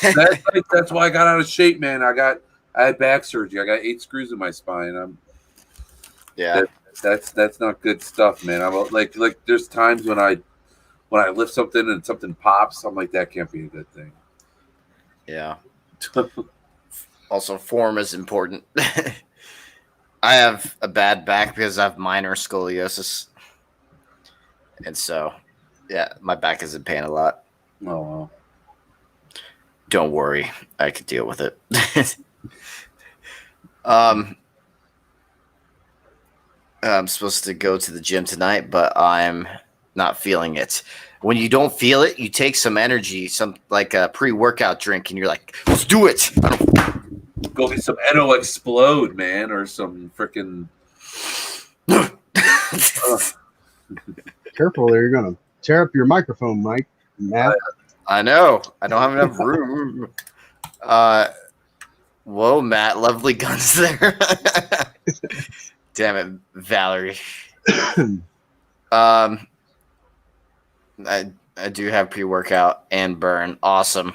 that's why I got out of shape, man. I had back surgery. I got 8 screws in my spine. That's not good stuff, man. I'm like there's times when I lift something and something pops, I'm like, that can't be a good thing. Yeah. Also, form is important. I have a bad back because I have minor scoliosis. And so, yeah, my back is in pain a lot. Oh, well. Don't worry. I can deal with it. I'm supposed to go to the gym tonight, but I'm not feeling it. When you don't feel it, you take some energy, some like a pre-workout drink, and you're like, let's do it. Go get some Eno Explode, man, or some freaking. Careful there, you're gonna tear up your microphone, Mike. Matt. I know. I don't have enough room. Whoa, Matt, lovely guns there. Damn it, Valerie. I do have pre-workout and burn. Awesome.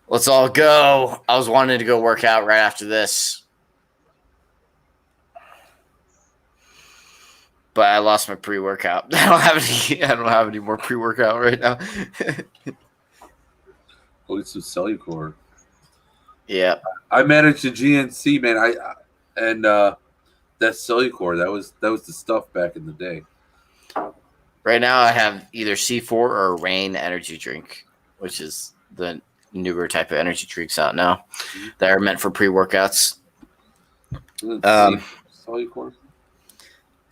Let's all go. I was wanting to go work out right after this, but I lost my pre-workout. I don't have any more pre-workout right now. Go get some Cellucor. Yeah. I managed a GNC, man. That Cellucor, that was the stuff back in the day. Right now, I have either C4 or Rain energy drink, which is the newer type of energy drinks out now that are meant for pre-workouts. Cellucor?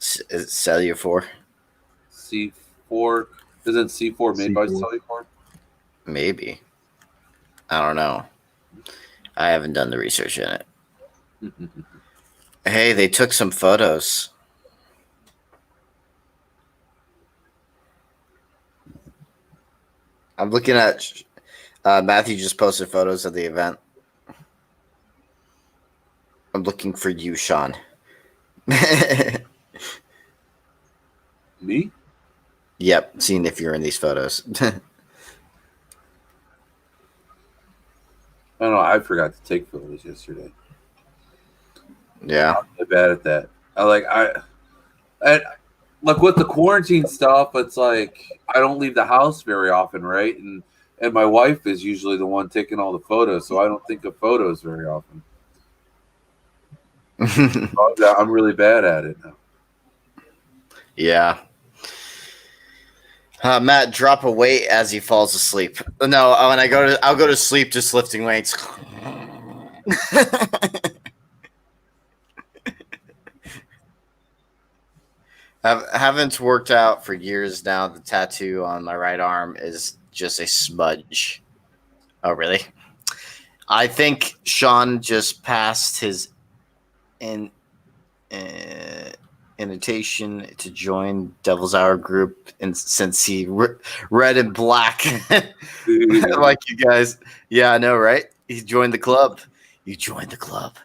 Is it Cellucor? C4. Isn't C4 made by Cellucor? Maybe. I don't know. I haven't done the research in it. Hey, they took some photos. I'm looking at Matthew just posted photos of the event. I'm looking for you, Shawn. Me? Yep, seeing if you're in these photos. I don't know. I forgot to take photos yesterday. Yeah, I'm really bad at that. I like with the quarantine stuff. It's like I don't leave the house very often, right? And my wife is usually the one taking all the photos, so I don't think of photos very often. I'm really bad at it now. yeah. Matt, drop a weight as he falls asleep. No, when I'll go to sleep just lifting weights. Haven't worked out for years now. The tattoo on my right arm is just a smudge. Oh, really? I think Shawn just passed his invitation to join Devil's Hour group, and since he red and black, like you guys. Yeah, I know, right? He joined the club. You joined the club.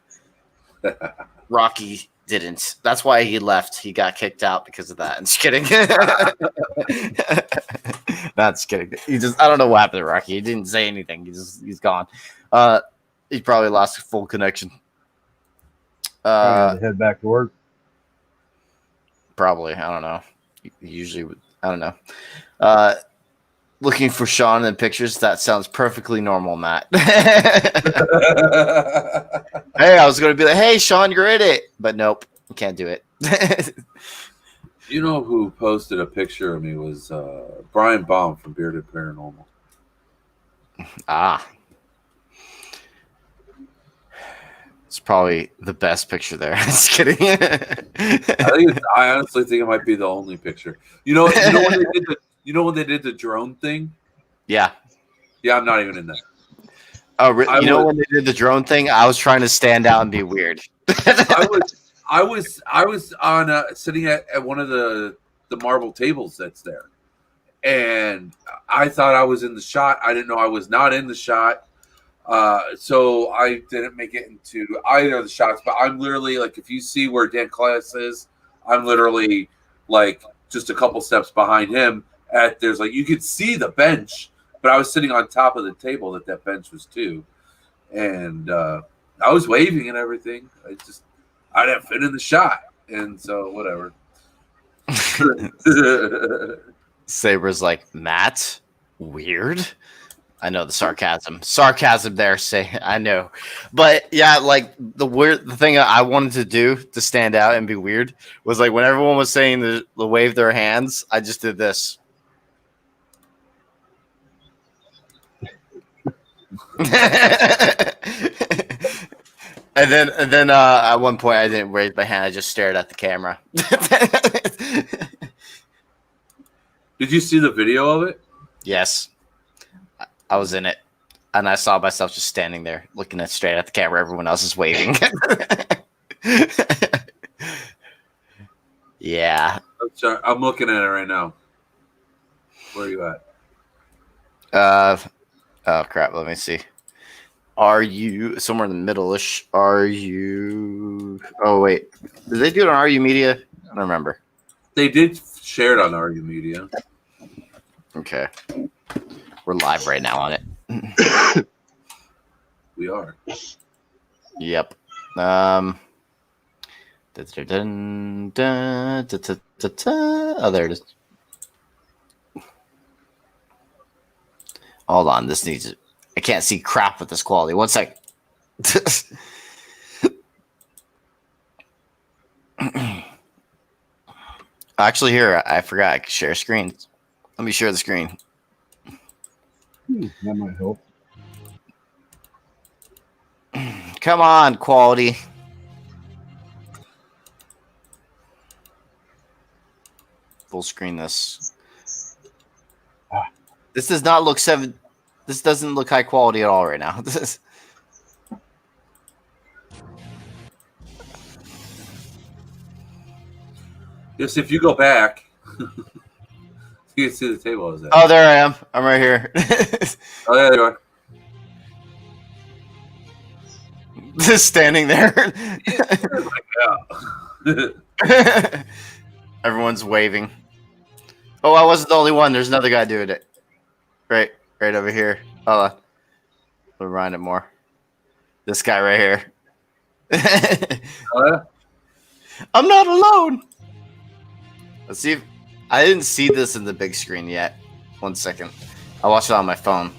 Rocky didn't. That's why he left. He got kicked out because of that. I'm just kidding. That's kidding. I don't know what happened to Rocky. He didn't say anything. He's gone. He probably lost full connection. Head back to work. Probably. I don't know. Usually, I don't know. Looking for Shawn in pictures. That sounds perfectly normal, Matt. Hey, I was going to be like, hey, Shawn, you're in it. But nope, can't do it. You know who posted a picture of me was Brian Baum from Bearded Paranormal. Ah. It's probably the best picture there. Just kidding. I honestly think it might be the only picture. You know when they did the drone thing? Yeah. Yeah, I'm not even in that. Oh, when they did the drone thing, I was trying to stand out and be weird. I was on sitting at one of the marble tables that's there, and I thought I was in the shot. I didn't know I was not in the shot. So I didn't make it into either of the shots, but I'm literally like, if you see where Dan Class is, I'm literally like just a couple steps behind him. There's like, you could see the bench, but I was sitting on top of the table that bench was too. And, I was waving and everything. I didn't fit in the shot. And so whatever. Saber's like, Matt, weird. I know the sarcasm there. I know, but yeah, like the thing I wanted to do to stand out and be weird was like when everyone was saying the wave their hands, I just did this. and then at one point I didn't raise my hand. I just stared at the camera. Did you see the video of it? Yes. I was in it, and I saw myself just standing there, looking straight at the camera. Everyone else is waving. Yeah. I'm looking at it right now. Where are you at? Oh crap! Let me see. Are you somewhere in the middle-ish? Are you? Oh wait, did they do it on RU Media? I don't remember. They did share it on RU Media. Okay. We're live right now on it. We are. Yep. Oh, there it is. Hold on. This needs it. I can't see crap with this quality. 1 sec. Actually, here, I forgot I could share screens. Let me share the screen. That might help. Come on, quality. Full screen this. This does not look This doesn't look high quality at all right now. Yes, if you go back, you can see the table I was at. Oh, there I am. I'm right here. Oh, yeah, there you are. Just standing there. Yeah. Everyone's waving. Oh, I wasn't the only one. There's another guy doing it. Right over here. Hold on. We'll rewind it more. This guy right here. Oh, yeah? I'm not alone. Let's see if I didn't see this in the big screen yet. 1 second. I'll watch it on my phone.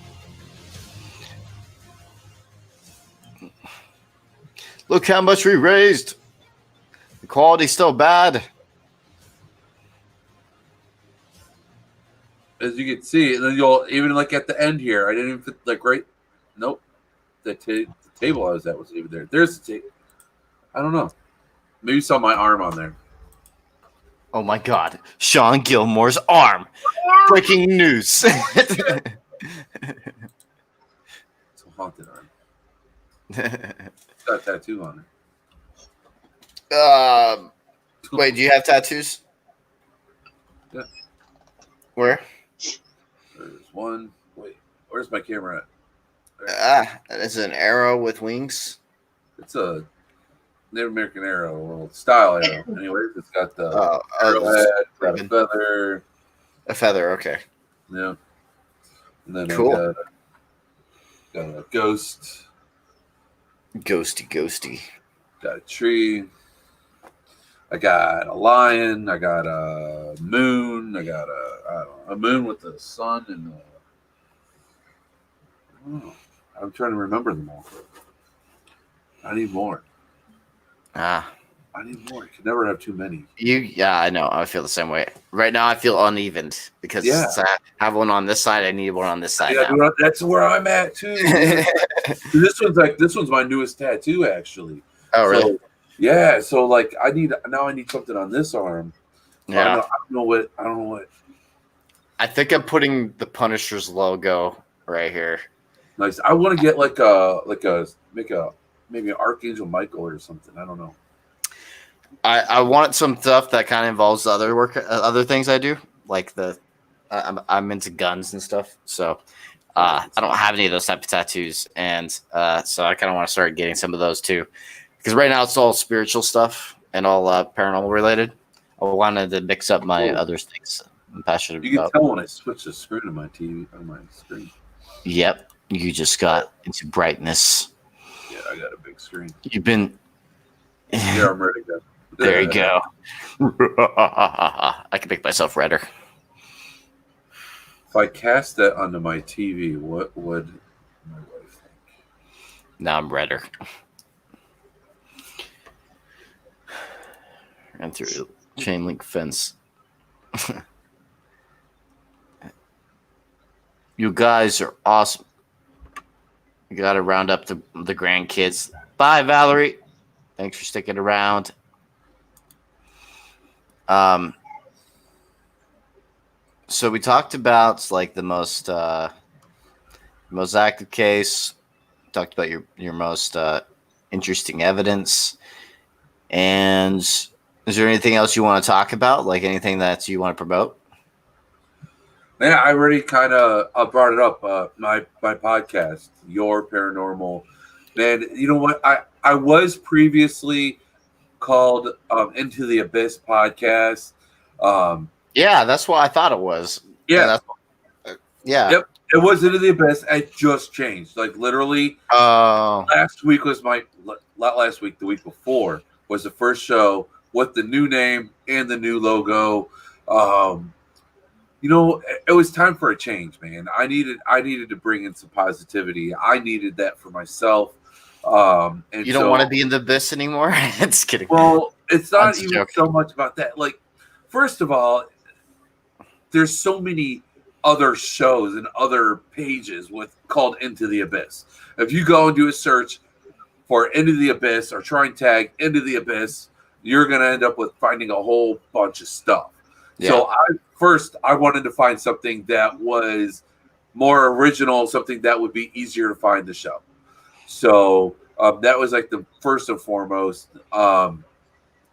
Look how much we raised. The quality's still bad. As you can see, and then you'll even like at the end here. I didn't even fit, like right. Nope, the table I was at was even there. There's the table. I don't know. Maybe you saw my arm on there. Oh my God, Shawn Gilmore's arm! Breaking news. It's a haunted arm. It's got a tattoo on it. Wait, do you have tattoos? Yeah. Where? There's one. Wait, where's my camera at? That is an arrow with wings. It's a Native American arrow, well, style arrow. Anyways, it's got the arrowhead, got a feather. A feather, okay. Yeah. And then cool. I got a ghost. Ghosty. Got a tree. I got a lion. I got a moon. I got a moon with the sun and I don't know. I'm trying to remember them all. I need more. I need more. You can never have too many. Yeah, I know. I feel the same way. Right now, I feel unevened because I have one on this side. I need one on this side. Yeah, now. that's where I'm at too. This one's my newest tattoo, actually. Oh, really? So, yeah. So like, I need something on this arm. Yeah. I don't know what. I think I'm putting the Punisher's logo right here. Nice. I want to get maybe an Archangel Michael or something. I don't know. I want some stuff that kind of involves other things I do, like I'm into guns and stuff. So I don't have any of those type of tattoos, and so I kind of want to start getting some of those too, because right now it's all spiritual stuff and all paranormal related. I wanted to mix up my other things I'm passionate about. You can tell when I switch the screen on my TV on my screen. Yep, you just got into brightness. Yeah, I got a big screen. You've been. Yeah, I'm ready to go. There you go. I can make myself redder. If I cast that onto my TV, what would my wife think? Now I'm redder. Ran through a chain link fence. You guys are awesome. You got to round up the grandkids. Bye, Valerie. Thanks for sticking around. So we talked about like the most active case. Talked about your most interesting evidence. And is there anything else you want to talk about? Like anything that you want to promote? Yeah, I already kind of brought it up. My podcast, Your Paranormal. Man, you know what? I was previously called Into the Abyss podcast. Yeah, that's what I thought it was. Yeah. Yeah. Yep. It was Into the Abyss. It just changed. Like literally last week was not last week, the week before was the first show with the new name and the new logo. You know, it was time for a change, man. I needed to bring in some positivity. I needed that for myself. And you don't want to be in the abyss anymore? Just kidding. Well, it's not even so much about that. Like, first of all, there's so many other shows and other pages called Into the Abyss. If you go and do a search for Into the Abyss or try and tag Into the Abyss, you're going to end up with finding a whole bunch of stuff. Yeah. So I wanted to find something that was more original, something that would be easier to find the show. So that was like the first and foremost. And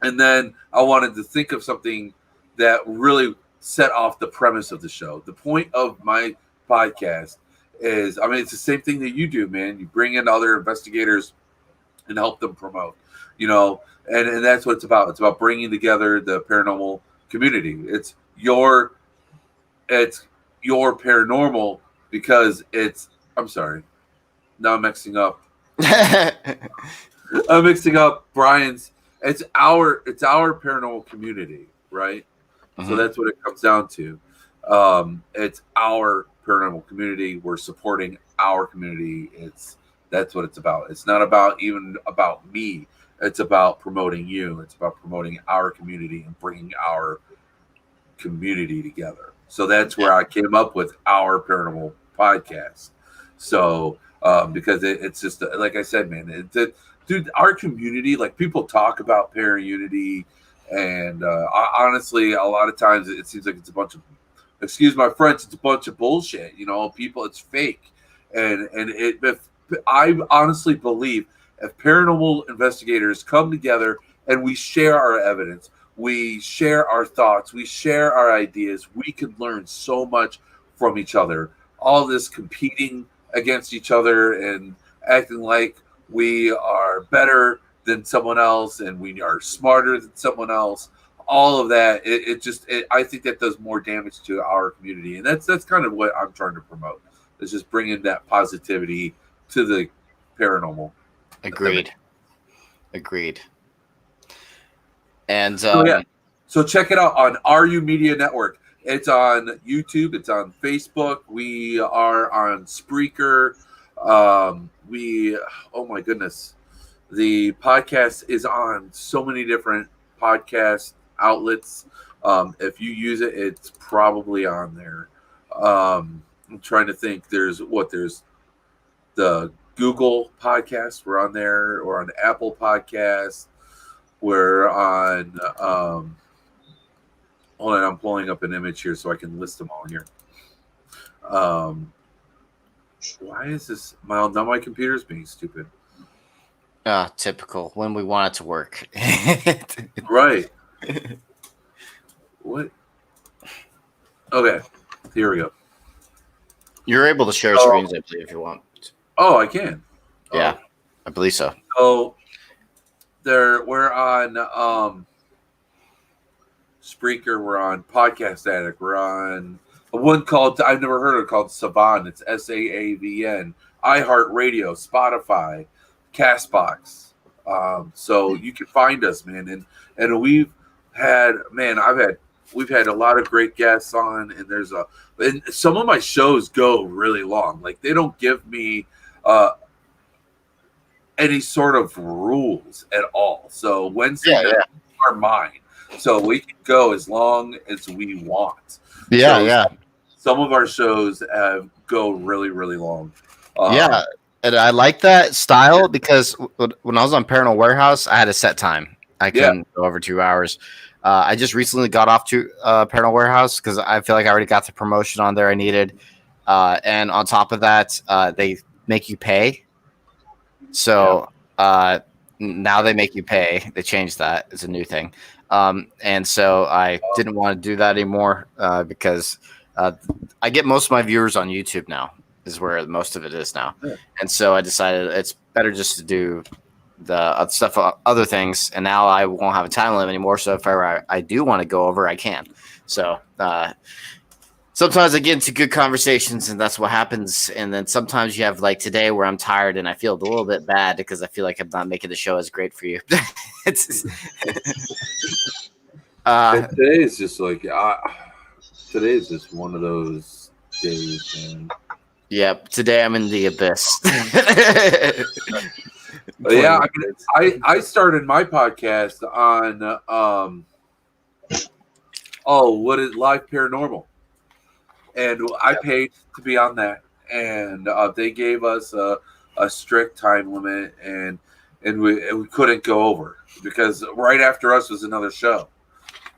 And then I wanted to think of something that really set off the premise of the show. The point of my podcast is, I mean, it's the same thing that you do, man. You bring in other investigators and help them promote, and that's what it's about. It's about bringing together the paranormal community. It's your paranormal because I'm sorry. Now I'm mixing up. I'm mixing up Brian's. It's our paranormal community, right? Mm-hmm. So that's what it comes down to. It's our paranormal community. We're supporting our community. That's what it's about. It's not even about me. It's about promoting you. It's about promoting our community and bringing our community together. So that's where I came up with our paranormal podcast. So because it's just like I said, man, dude, our community, like people talk about para-unity, and honestly, a lot of times it seems like it's a bunch of, excuse my French, it's a bunch of bullshit. People, it's fake, and I honestly believe if paranormal investigators come together and we share our evidence, we share our thoughts, we share our ideas, we can learn so much from each other. All this competing against each other and acting like we are better than someone else and we are smarter than someone else. All of that, I think that does more damage to our community, and that's kind of what I'm trying to promote. Is just bringing that positivity to the paranormal. Agreed. And so check it out on RU Media Network. It's on YouTube. It's on Facebook. We are on Spreaker. Oh my goodness, the podcast is on so many different podcast outlets. If you use it, it's probably on there. I'm trying to think. There's the Google podcast. We're on there. Or on Apple Podcasts. We're on. Hold on, I'm pulling up an image here so I can list them all here. Why is this? Now my computer's being stupid. Typical. When we want it to work. Right. What? Okay. Here we go. You're able to share screens, I believe, if you want. Oh, I can. Yeah, I believe so. So we're on Spreaker, we're on Podcast Addict, we're on one called, I've never heard of it, called Savan. It's SAAVN, iHeartRadio, Spotify, Castbox. So you can find us, man. And we've had a lot of great guests on, and and some of my shows go really long. Like they don't give me any sort of rules at all. So Wednesday are mine. So we can go as long as we want. Some of our shows go really, really long. And I like that style because when I was on Paranormal Warehouse, I had a set time. I couldn't go over 2 hours. I just recently got off to Paranormal Warehouse because I feel like I already got the promotion on there I needed. And on top of that, they make you pay. So now they make you pay. They changed that. It's a new thing. And so I didn't want to do that anymore because I get most of my viewers on YouTube now, is where most of it is now. Yeah. And so I decided it's better just to do the stuff, other things. And now I won't have a time limit anymore. So if I do want to go over, I can. So sometimes I get into good conversations and that's what happens. And then sometimes you have like today where I'm tired and I feel a little bit bad because I feel like I'm not making the show as great for you. Today is just like, today is just one of those days, man. Yep. Today I'm in the abyss. Yeah. I started my podcast on, what is Live Paranormal? And I paid to be on that, and they gave us a strict time limit, and we couldn't go over because right after us was another show.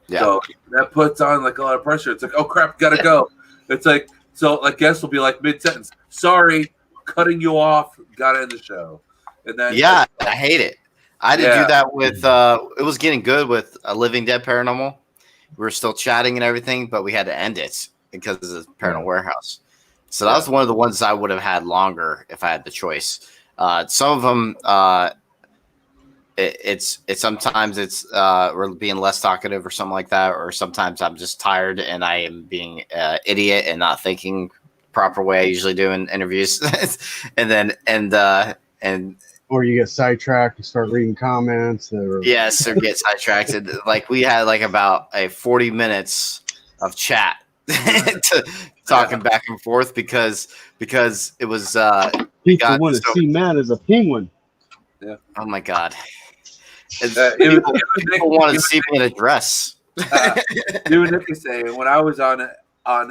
Yeah. So that puts on like a lot of pressure. It's like, oh crap, gotta go. It's like, so I guess we'll be like mid sentence. Sorry, cutting you off. Gotta end the show. And then I hate it. I had to do that with. It was getting good with Living Dead Paranormal. We were still chatting and everything, but we had to end it because of the Paranormal Warehouse. So that was one of the ones I would have had longer if I had the choice. Some of them, it's sometimes it's we're being less talkative or something like that, or sometimes I'm just tired and I am being idiot and not thinking proper way I usually do in interviews, and or you get sidetracked, you start reading comments. Yes, or get sidetracked. Like we had like about 40 minutes of chat talking back and forth because it was people want to see Matt as a penguin. Yeah. Oh my god. People want to see me in a dress. Dude, Nick is saying when I was on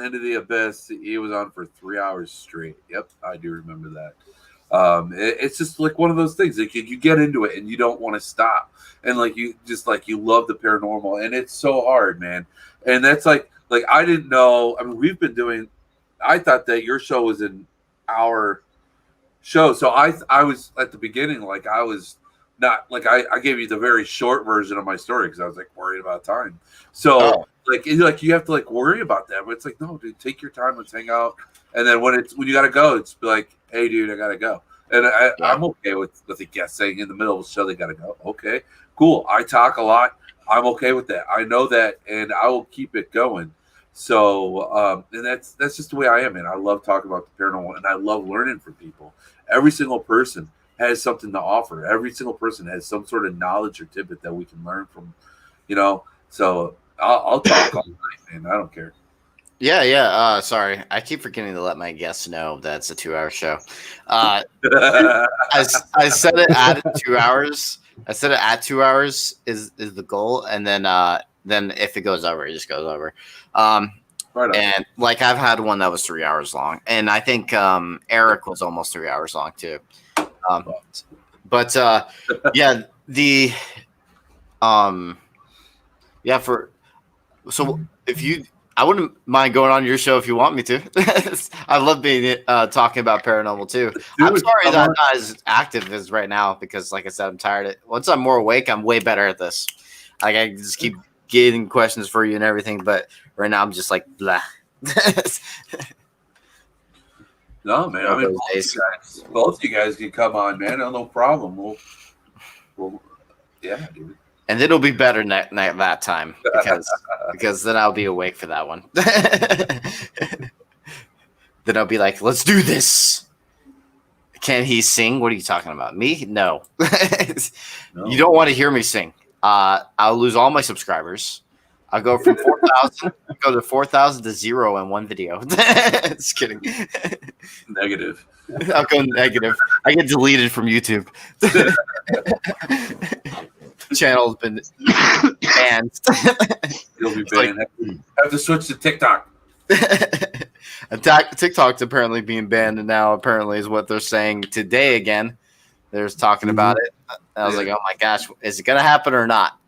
Into the Abyss, he was on for 3 hours straight. Yep, I do remember that. It's just like one of those things. Like you get into it and you don't want to stop, and like you love the paranormal, and it's so hard, man. And that's like I didn't know. I mean, we've been doing. I thought that your show was an hour show, so I was at the beginning like I was not like I gave you the very short version of my story because I was like worried about time. So like you have to like worry about that, but it's like no, dude, take your time. Let's hang out. And then when you gotta go, it's like, hey, dude, I gotta go. And I'm okay with a guest saying in the middle of the show they gotta go. Okay, cool. I talk a lot. I'm okay with that. I know that, and I will keep it going. So, and that's just the way I am, man. I love talking about the paranormal, and I love learning from people. Every single person has something to offer. Every single person has some sort of knowledge or tidbit that we can learn from. So I'll talk all night, man. I don't care. Yeah. Sorry, I keep forgetting to let my guests know that's a 2-hour show. I said it at 2 hours. I said it at 2 hours is the goal, and then if it goes over, it just goes over. Right. And like I've had one that was 3 hours long, and I think Eric was almost 3 hours long too. So if you. I wouldn't mind going on your show if you want me to. I love being talking about paranormal too. Dude, I'm sorry that I'm not as active as right now because, like I said, I'm tired. Once I'm more awake, I'm way better at this. Like I just keep getting questions for you and everything, but right now I'm just like blah. No, man. I mean, both you guys can come on, man. No problem. We'll yeah, dude. And it'll be better that time because then I'll be awake for that one. Then I'll be like, let's do this. Can he sing? What are you talking about? Me? No. No. You don't want to hear me sing. I'll lose all my subscribers. I'll go from 4,000 to 4,000 to 0 in one video. Just kidding. Negative. I'll go negative. I get deleted from YouTube. Channel's been banned. You'll be banned. Have to switch to TikTok. TikTok's apparently being banned now. Apparently, is what they're saying today again. They're talking about it. I was like, oh my gosh, is it gonna happen or not?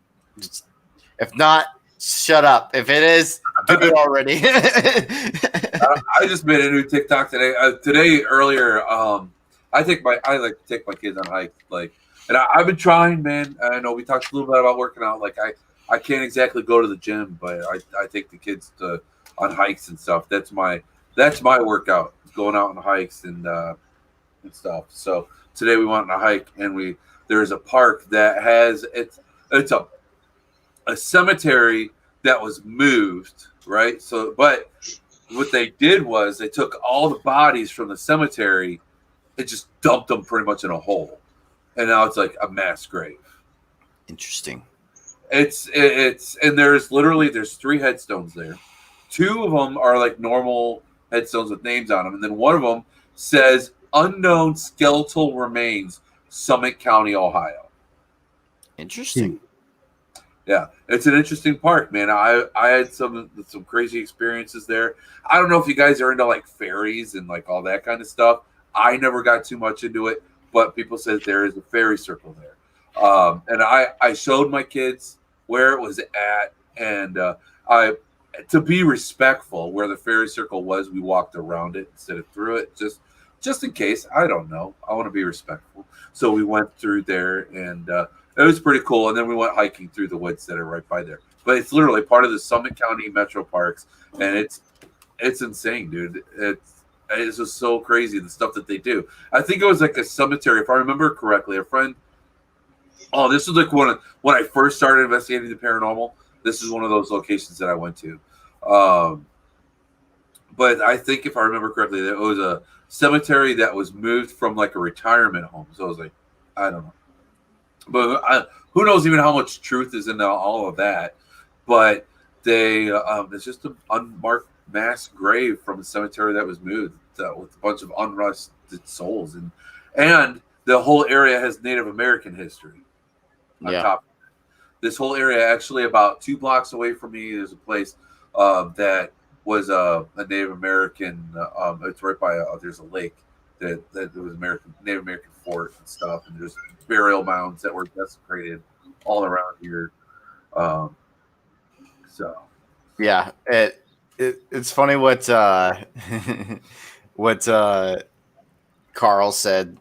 If not, shut up. If it is, do it already. I just made a new TikTok today. Earlier, I like to take my kids on hikes, and I've been trying, man. I know we talked a little bit about working out. Like I can't exactly go to the gym, but I take the kids on hikes and stuff. That's my workout, going out on hikes and stuff. So today we went on a hike, and there's a park that has it's a cemetery that was moved, right? So, but what they did was they took all the bodies from the cemetery and just dumped them pretty much in a hole. And now it's like a mass grave. Interesting. It's and there's 3 headstones there. 2 of them are like normal headstones with names on them, and then one of them says unknown skeletal remains, Summit County, Ohio. Interesting. Yeah, it's an interesting park, man. I had some crazy experiences there. I don't know if you guys are into like fairies and like all that kind of stuff. I never got too much into it. But people said there is a fairy circle there. And I showed my kids where it was at. And to be respectful, where the fairy circle was, we walked around it instead of through it. Just in case. I don't know. I want to be respectful. So we went through there. And It was pretty cool. And then we went hiking through the woods that are right by there. But it's literally part of the Summit County Metro Parks, and it's insane, dude. It's just so crazy the stuff that they do. I think it was like a cemetery, if I remember correctly. A friend. Oh, this was like when I first started investigating the paranormal. This is one of those locations that I went to. But I think if I remember correctly, it was a cemetery that was moved from like a retirement home. So I was like, I don't know. But who knows even how much truth is in all of that. But it's just an unmarked mass grave from a cemetery that was moved with a bunch of unrusted souls. And the whole area has Native American history on top of it. This whole area, actually about 2 blocks away from me, there's a place that was a Native American. It's right by there's a lake that was Native American fort and stuff, and there's burial mounds that were desecrated all around here. So yeah, it's funny what Carl said.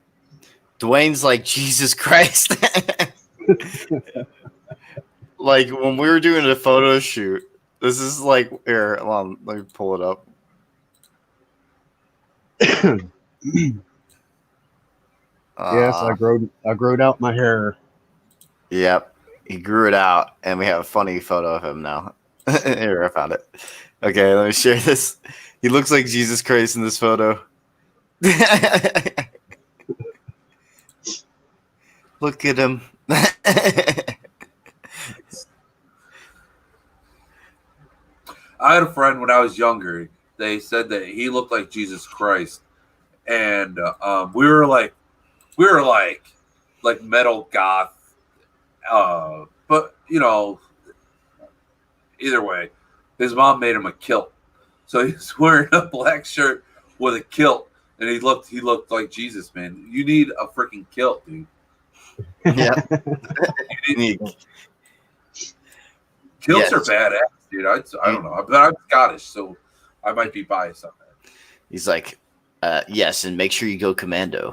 Dwayne's like Jesus Christ. Like when we were doing a photo shoot, this is like here. Hold on, let me pull it up. Yes, I growed out my hair. Yep, he grew it out, and we have a funny photo of him now. Here, I found it. Okay, let me share this. He looks like Jesus Christ in this photo. Look at him. I had a friend when I was younger. They said that he looked like Jesus Christ, and we were like metal goth. But you know, either way, his mom made him a kilt, so he's wearing a black shirt with a kilt, and he looked like Jesus, man. You need a freaking kilt, dude. Yeah. Kilts are badass, dude. I don't know, but I'm Scottish, so I might be biased on that. He's like, yes, and make sure you go commando.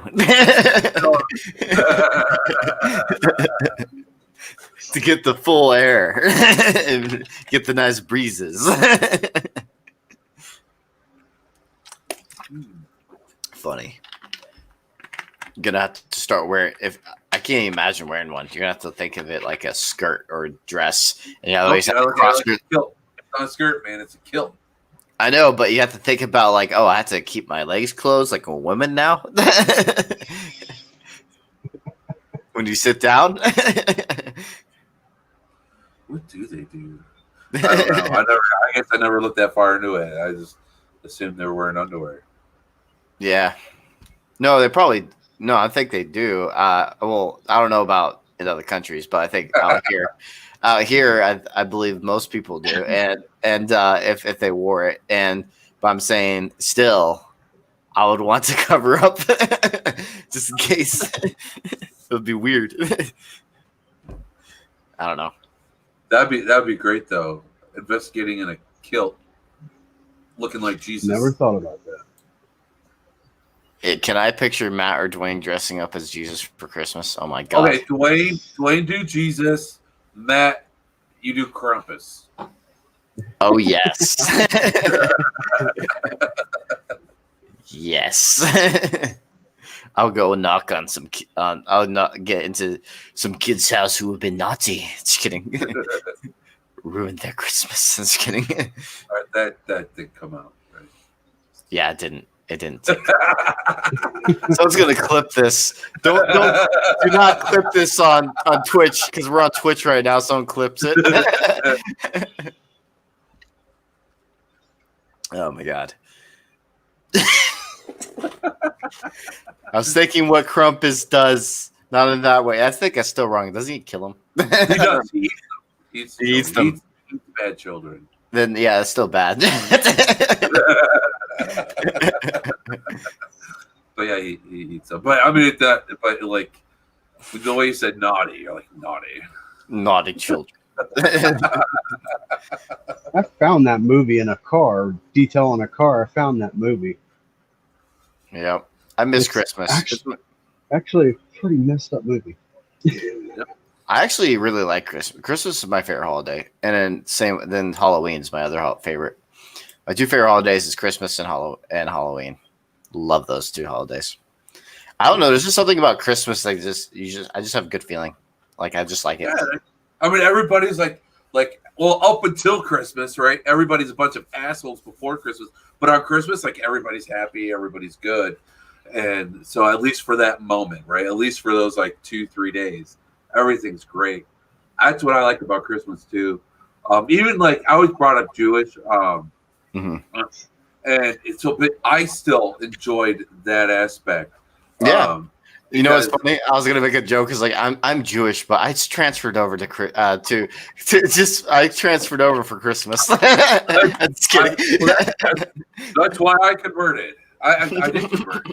To get the full air and get the nice breezes. Funny. I'm gonna have to start wearing. If I can't imagine wearing one, you're gonna have to think of it like a skirt or a dress. And you always have to cross like a kilt. It's not a skirt, man. It's a kilt. I know, but you have to think about like, oh, I have to keep my legs closed like a woman now. When you sit down. What do they do? I don't know. I guess I never looked that far into it. I just assumed they were wearing underwear. Yeah. No, they probably. No, I think they do. Well, I don't know about in other countries, but I think out here, I believe most people do. And if they wore it, but I'm saying still, I would want to cover up just in case. It would be weird. I don't know. That'd be great though. Investigating in a kilt, looking like Jesus. Never thought about that. Can I picture Matt or Dwayne dressing up as Jesus for Christmas? Oh my god. Okay, Dwayne do Jesus. Matt, you do Krampus. Oh yes. Yes. I'll go knock on I'll not get into some kid's house who have been naughty. Just kidding. Ruined their Christmas. Just kidding. All right, that did come out, right? Yeah, it didn't. It didn't. Someone's gonna clip this. Do not clip this on Twitch because we're on Twitch right now. Someone clips it. Oh my god. I was thinking what Krampus does, not in that way. I think that's still wrong. Doesn't he kill him? He does. He eats them. He eats bad children. Then yeah, that's still bad. But yeah, he eats them. But I mean, but like the way you said naughty, you're like naughty Children. I found that movie in a car, detail in a car. I found that movie. Yeah, I miss Christmas. Actually, a pretty messed up movie. Yep. I actually really like Christmas. Christmas is my favorite holiday, and then Halloween is my other favorite. My two favorite holidays is Christmas and Halloween. Love those two holidays. I don't know. There's just something about Christmas I just have a good feeling. Like I just like it. Yeah, I mean everybody's like well up until Christmas, right? Everybody's a bunch of assholes before Christmas, but on Christmas, like everybody's happy, everybody's good, and so at least for that moment, right? At least for those like 2-3 days, everything's great. That's what I like about Christmas too. Even like I was brought up Jewish. And so, but I still enjoyed that aspect. Yeah, you know what's funny? I was gonna make a joke because like I'm Jewish, but I just transferred over to I transferred over for Christmas. I'm just kidding. That's why I converted. I did convert.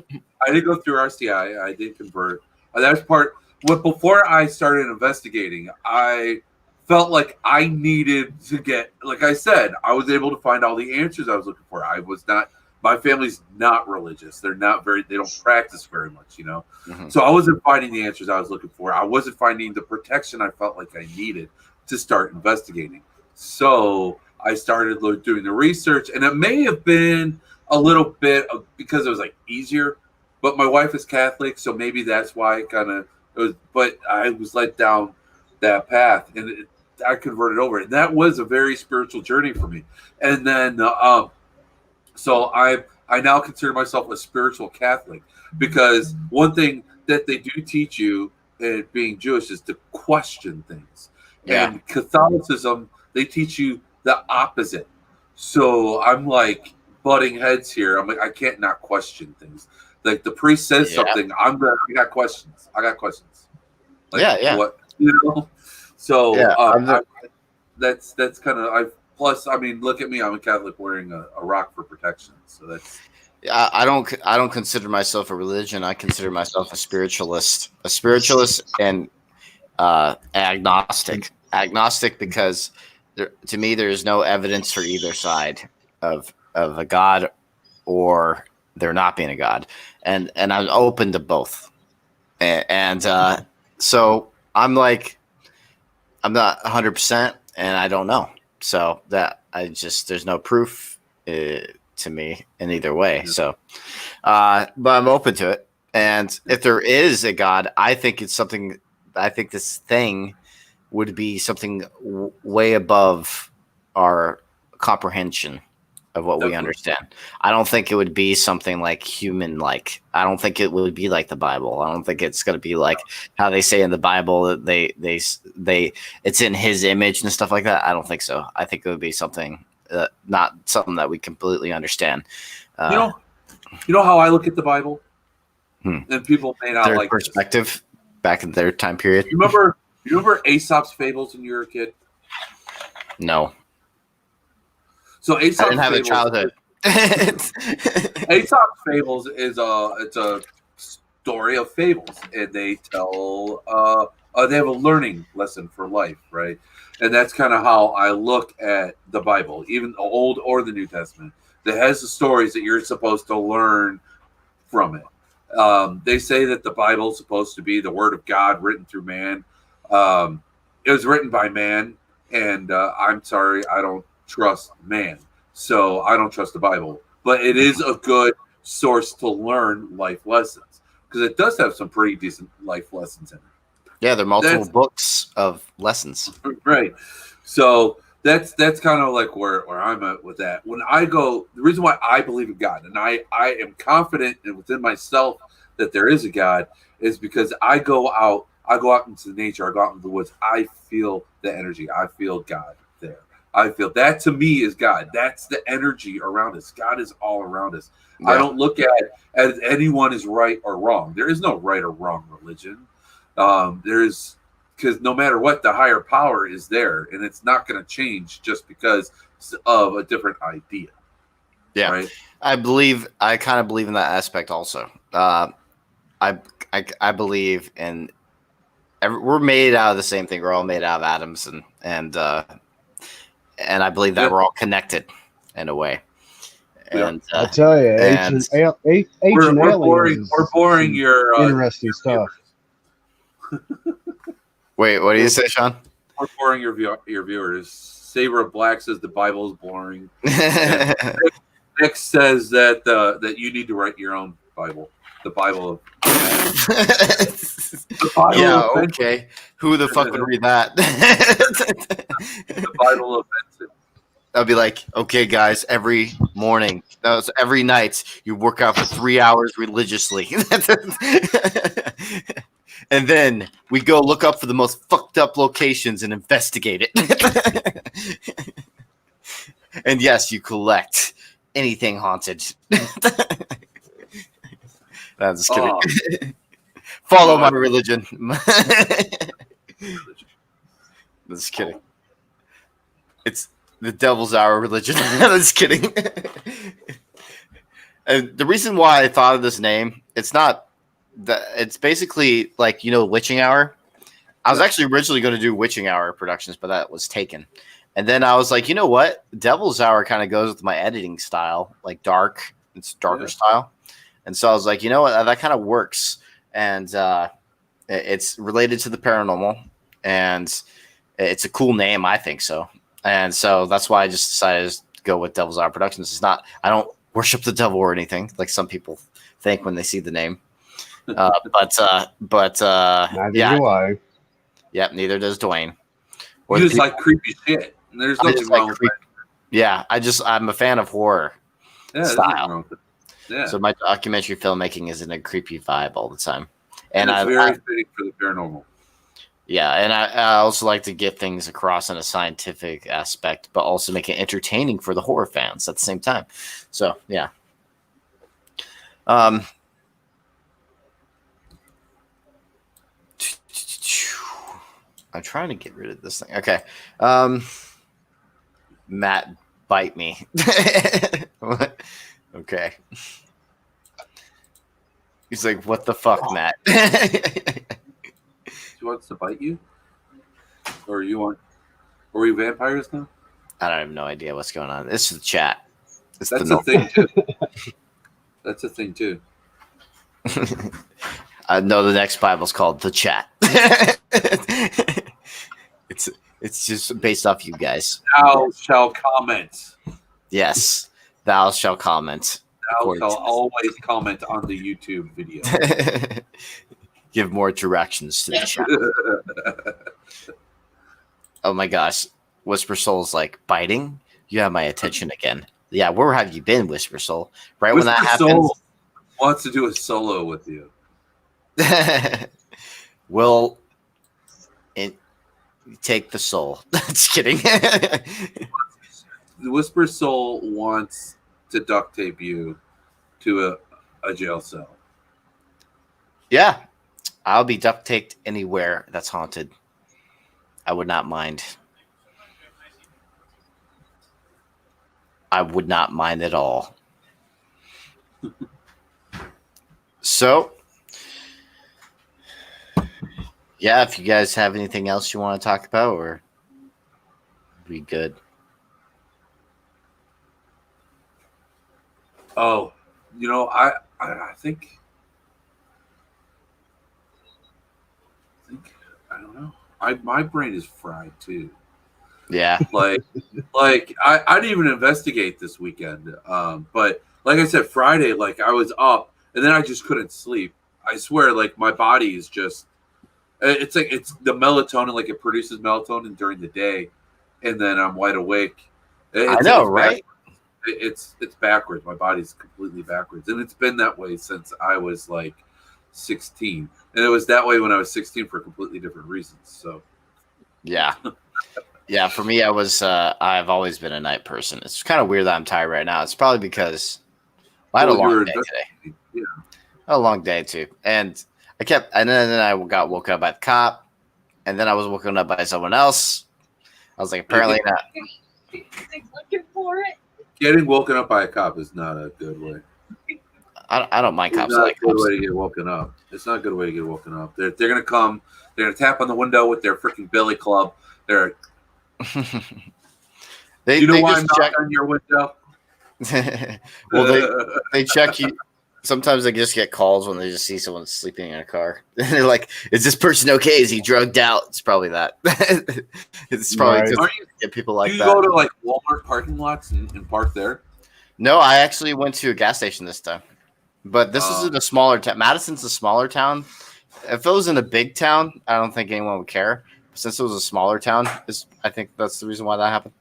I did go through RCI. I did convert. That was part. Before I started investigating, I felt like I needed to get, like I said, I was able to find all the answers I was looking for. I was not, my family's not religious. They don't practice very much, you know? So I wasn't finding the answers I was looking for. I wasn't finding the protection I felt like I needed to start investigating. So I started doing the research, and it may have been a little bit of, because it was like easier, but my wife is Catholic, so maybe that's why it was, but I was led down that path, and I converted over, and that was a very spiritual journey for me. And then, so I now consider myself a spiritual Catholic, because one thing that they do teach you, being Jewish, is to question things. Yeah. And Catholicism, they teach you the opposite. So I'm like butting heads here. I'm like, I can't not question things. Like the priest says something, I got questions. Like, yeah. What, you know? So yeah, that's kind of plus, I mean, look at me. I'm a Catholic wearing a rock for protection. So that's. I don't consider myself a religion. I consider myself a spiritualist and agnostic. Agnostic because to me there is no evidence for either side of a god or there not being a god, and I'm open to both, and so I'm like, I'm not 100%, and I don't know. So that there's no proof to me in either way. So, but I'm open to it. And if there is a God, I think this thing would be something way above our comprehension of what we understand. I don't think it would be something like human-like. I don't think it would be like the Bible. I don't think it's going to be like how they say in the Bible that they it's in His image and stuff like that. I don't think so. I think it would be something not something that we completely understand. You know how I look at the Bible, and people may not their like perspective this. Back in their time period. You remember Aesop's fables when you were a kid? No. So Aesop's I didn't have fables, a childhood. Aesop's fables is it's a story of fables, and they tell they have a learning lesson for life, right? And that's kind of how I look at the Bible, even the Old or the New Testament. That has the stories that you're supposed to learn from it. They say that the Bible is supposed to be the Word of God written through man. It was written by man, and I'm sorry, I don't trust man, so I don't trust the Bible. But it is a good source to learn life lessons, because it does have some pretty decent life lessons in it. Yeah, there are multiple books of lessons. Right. So that's kind of like where I'm at with that. When I go, the reason why I believe in God, and I am confident within myself that there is a God, is because I go out into nature, I go out into the woods, I feel the energy, I feel God there. I feel that, to me, is God. That's the energy around us. God is all around us. Yeah. I don't look at it as anyone is right or wrong. There is no right or wrong religion. Because no matter what, the higher power is there, and it's not going to change just because of a different idea. Yeah, right? I kind of believe in that aspect also. I believe in we're made out of the same thing. We're all made out of atoms, and I believe that we're all connected in a way. And I tell you, ancient aliens. We're boring your interesting stuff. Wait, what do you say, Sean? We're boring your viewers. Saber of Black says the Bible is boring. Nick says that that you need to write your own Bible. The Bible of yeah, okay. Who the fuck would read that? The Bible of Benton. I'll be like, okay, guys, every morning, every night, you work out for 3 hours religiously. And then we go look up for the most fucked up locations and investigate it. And yes, you collect anything haunted. I'm just kidding. Follow my religion. Just kidding. It's the devil's hour religion. I'm just kidding. And the reason why I thought of this name, it's not that it's basically like, Witching Hour. I was actually originally going to do Witching Hour Productions, but that was taken. And then I was like, you know what? Devil's Hour kind of goes with my editing style, like dark. It's darker style. And so I was like, you know what? That kind of works. And it's related to the paranormal. And it's a cool name, I think so. And so that's why I just decided to go with Devil's Hour Productions. It's not, I don't worship the devil or anything, like some people think when they see the name. But neither do I. Yep, neither does Dwayne. You just like creepy shit. There's nothing wrong with that. Yeah, I'm a fan of horror style. Yeah. So my documentary filmmaking is in a creepy vibe all the time. And it's very fitting for the paranormal. Yeah, and I also like to get things across in a scientific aspect, but also make it entertaining for the horror fans at the same time. So, yeah. I'm trying to get rid of this thing. Okay. Matt, bite me. Okay. He's like, what the fuck, Matt? He wants to bite you? Or are we vampires now? I don't have no idea what's going on. This is the chat. That's a thing too. That's a thing too. I know the next Bible's called the chat. It's just based off you guys. Thou shall comment. Yes, thou shall comment. Thou shall always comment on the YouTube video. Give more directions to the chat. Oh my gosh. Whisper Soul's like, biting? You have my attention again. Yeah, where have you been, Whisper Soul? Right when that happens. Soul wants to do a solo with you. Will take the soul. Just kidding. The Whisper Soul wants to duct tape you to a jail cell. Yeah. I'll be duct taped anywhere that's haunted. I would not mind. I would not mind at all. So, yeah, if you guys have anything else you want to talk about, or we good? Oh, I think I don't know. My brain is fried too. Yeah. Like I didn't even investigate this weekend. But like I said, Friday, like I was up and then I just couldn't sleep. I swear, like my body is just it's like it's the melatonin, like it produces melatonin during the day, and then I'm wide awake. I know, right? It's backwards. My body's completely backwards, and it's been that way since I was like 16, and it was that way when I was 16 for completely different reasons. So, yeah, yeah. For me, I've always been a night person. It's kind of weird that I'm tired right now. It's probably because I had a long day today. Yeah, a long day too, and then I got woken up by the cop, and then I was woken up by someone else. I was like, apparently not. Looking for it. Getting woken up by a cop is not a good way. I don't mind cops. It's not like a good way to get woken up. It's not a good way to get woken up. They're gonna come. They're gonna tap on the window with their freaking billy club. They're. They I'm check on your window? Well, they check you. sometimes I just get calls when they just see someone sleeping in a car. They're like, "Is this person okay? Is he drugged out?" It's probably that. It's probably Right. because get people like Do you that. go to like Walmart parking lots and park there? No, I actually went to a gas station this time, but this is in a smaller town. Madison's a smaller town. If it was in a big town, I don't think anyone would care. Since it was a smaller town, I think that's the reason why that happened.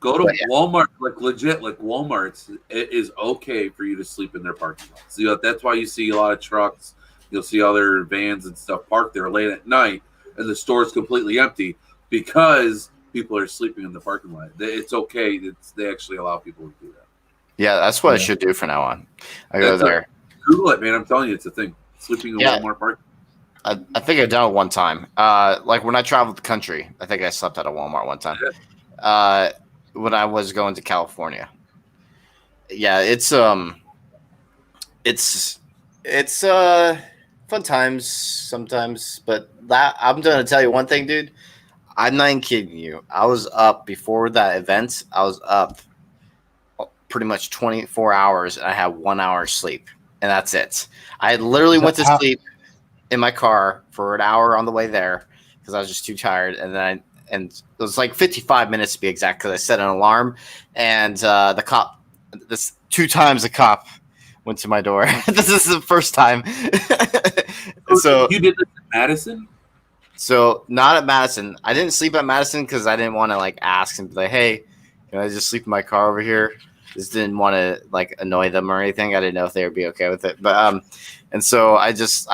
Go to Walmart, like legit, like Walmart's. It is okay for you to sleep in their parking lots. So that's why you see a lot of trucks. You'll see other vans and stuff parked there late at night, and the store is completely empty because people are sleeping in the parking lot. It's okay. They actually allow people to do that. Yeah, that's what I should do from now on. I go there. Google it, man. I'm telling you, it's a thing. Sleeping in Walmart parking. I think I've done it one time. Like when I traveled the country, I think I slept at a Walmart one time. Yeah. When I was going to California. Yeah, it's fun times sometimes, but I'm gonna tell you one thing, dude. I'm not even kidding you. I was up before that event. I was up pretty much 24 hours, and I had 1 hour sleep, and that's it. I literally went to sleep in my car for an hour on the way there because I was just too tired, and it was like 55 minutes to be exact because I set an alarm, and the cop, 2 times the cop went to my door. This is the first time. So you did this in Madison? So not at Madison. I didn't sleep at Madison because I didn't want to like ask and be like, "Hey, can I just sleep in my car over here?" Just didn't want to like annoy them or anything. I didn't know if they would be okay with it, but and so I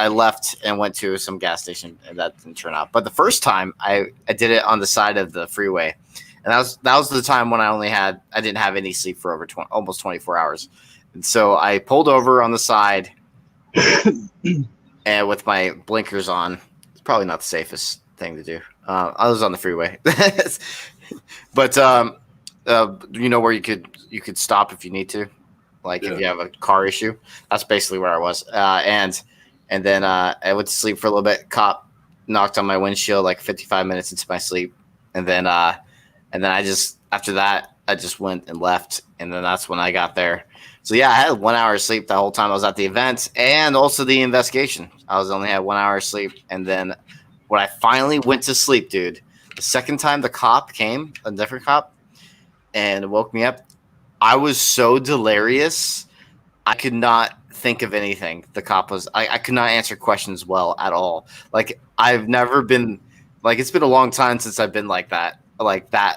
left and went to some gas station, and that didn't turn out. But the first time I did it on the side of the freeway, and that was the time when I didn't have any sleep for over almost 24 hours, and so I pulled over on the side, and with my blinkers on. It's probably not the safest thing to do. I was on the freeway, but you know where you could stop if you need to. Like if you have a car issue, that's basically where I was. And then I went to sleep for a little bit. Cop knocked on my windshield like 55 minutes into my sleep, and then I just after that I just went and left, and then that's when I got there. So yeah, I had 1 hour of sleep the whole time I was at the event, and also the investigation. I only had 1 hour of sleep, and then when I finally went to sleep, dude, the second time the cop came, a different cop, and woke me up. I was so delirious, I could not think of anything. The cop was, I could not answer questions well at all. Like, I've never been, like, it's been a long time since I've been like that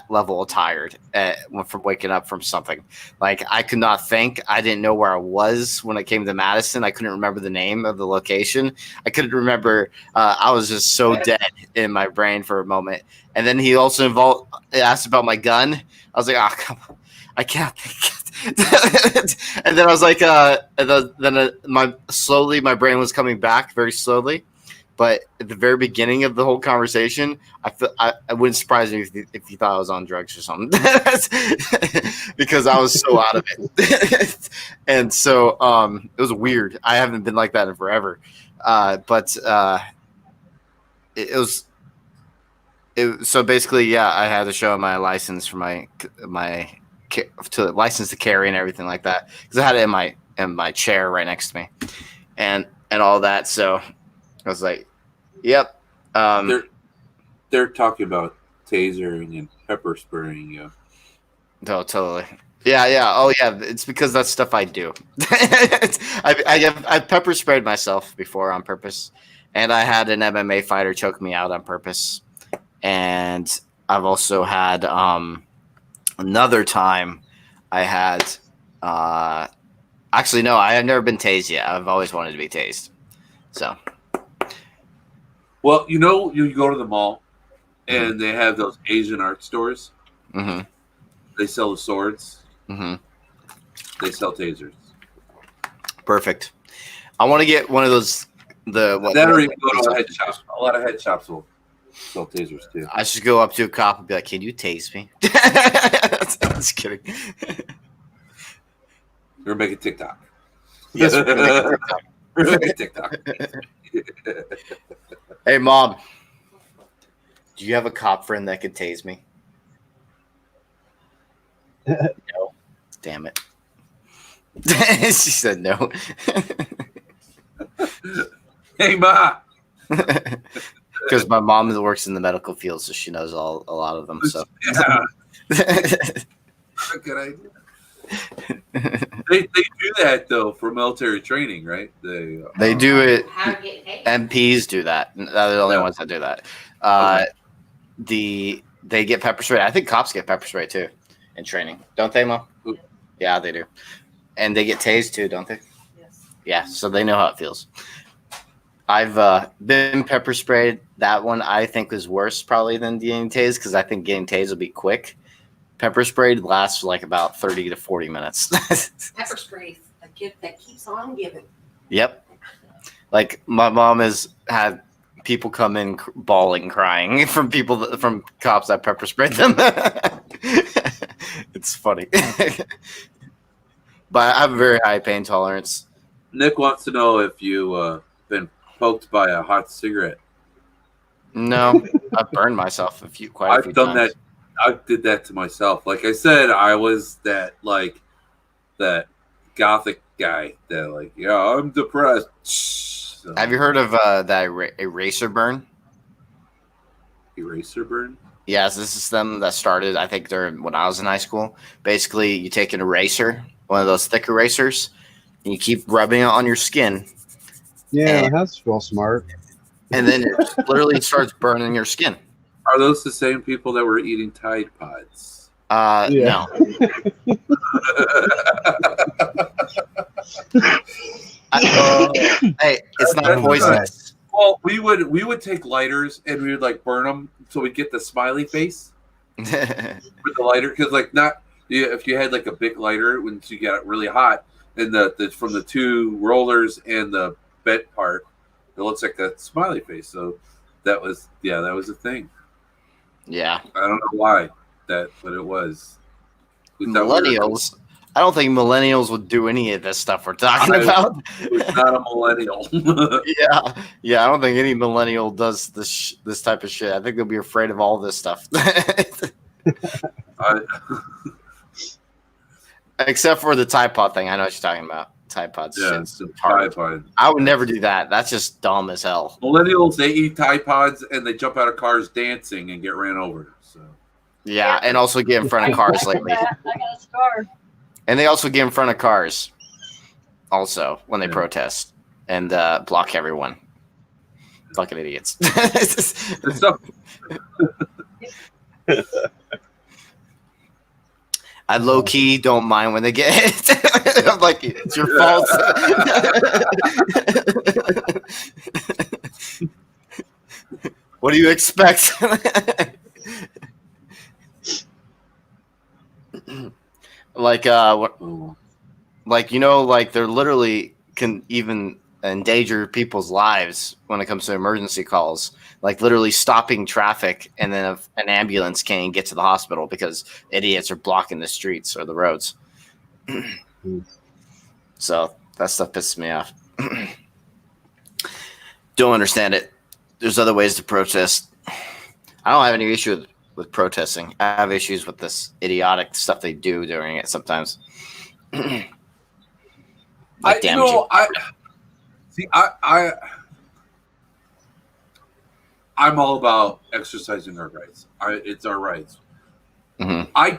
level of tired from waking up from something. Like, I could not think. I didn't know where I was when I came to Madison. I couldn't remember the name of the location. I couldn't remember. I was just so dead in my brain for a moment. And then he also asked about my gun. I was like, oh, come on. I can't think. And then I was like, my brain was coming back very slowly. But at the very beginning of the whole conversation, I wouldn't surprise me if you thought I was on drugs or something, because I was so out of it. And so it was weird. I haven't been like that in forever. But it was. So basically, yeah, I had to show my license for my license to carry and everything like that, because I had it in my chair right next to me, and all that. So I was like, "Yep." They're talking about tasering and pepper spraying you. No, totally. Yeah. Oh, yeah. It's because that's stuff I do. I've pepper sprayed myself before on purpose, and I had an MMA fighter choke me out on purpose. And I've also had another time I had actually no, I have never been tased yet. I've always wanted to be tased. So well, you go to the mall and they have those Asian art stores. Mm-hmm. They sell the swords. Mm-hmm. They sell tasers. Perfect. I want to get one of those. Or you go to a head shop. A lot of head shops will sell tasers too. I should go up to a cop and be like, "Can you tase me?" Just kidding. We're making TikTok. Yes, we're making TikTok. Hey, Mom. Do you have a cop friend that could tase me? No. Damn it. She said no. Hey, Ma. Because my mom works in the medical field, so she knows a lot of them. So Yeah. Good idea. They do that though for military training, right? They do it. MPs do that. They're the only ones that do that. They get pepper spray. I think cops get pepper spray too in training, don't they, Mom? Yeah, they do. And they get tased too, don't they? Yes. Yeah, so they know how it feels. I've been pepper sprayed. That one I think was worse probably than getting tased because I think getting tased will be quick. Pepper sprayed lasts like about 30 to 40 minutes. Pepper spray, a gift that keeps on giving. Yep. Like my mom has had people come in bawling, crying from cops that pepper sprayed them. It's funny. But I have a very high pain tolerance. Nick wants to know if you been poked by a hot cigarette. No, I've burned myself quite a few times. That. I did that to myself. Like I said, I was that gothic guy that like, yeah, I'm depressed. So, have you heard of that eraser burn? Eraser burn? Yes, this is them that started, I think, when I was in high school. Basically, you take an eraser, one of those thick erasers, and you keep rubbing it on your skin. Yeah, that's real smart. And then it literally starts burning your skin. Are those the same people that were eating Tide Pods? No. Hey, it's not poisonous. Well, we would take lighters and we would like burn them so we get the smiley face with the lighter because if you had like a big lighter when you got it really hot and the from the two rollers and the bed part, it looks like a smiley face. So that was a thing. Yeah, I don't know why but it was. Millennials. I don't think millennials would do any of this stuff we're talking about. It's not a millennial. Yeah. I don't think any millennial does this type of shit. I think they'll be afraid of all this stuff. Except for the Tide Pod thing. I know what you're talking about. Tide Pods. Yeah, Tide Pod. I would never do that. That's just dumb as hell. Millennials, they eat Tide Pods and they jump out of cars dancing and get ran over. So yeah, and also get in front of cars lately. I got a scar. And they also get in front of cars also when they protest and block everyone. Fucking idiots. I low-key don't mind when they get hit. I'm like, it's your fault. What do you expect? Like they're literally can even endanger people's lives when it comes to emergency calls. Like literally stopping traffic, and then an ambulance can't get to the hospital because idiots are blocking the streets or the roads. So that stuff pisses me off. Don't understand it. There's other ways to protest. I don't have any issue with protesting. I have issues with this idiotic stuff they do during it sometimes. I'm all about exercising our rights. It's our rights. Mm-hmm. I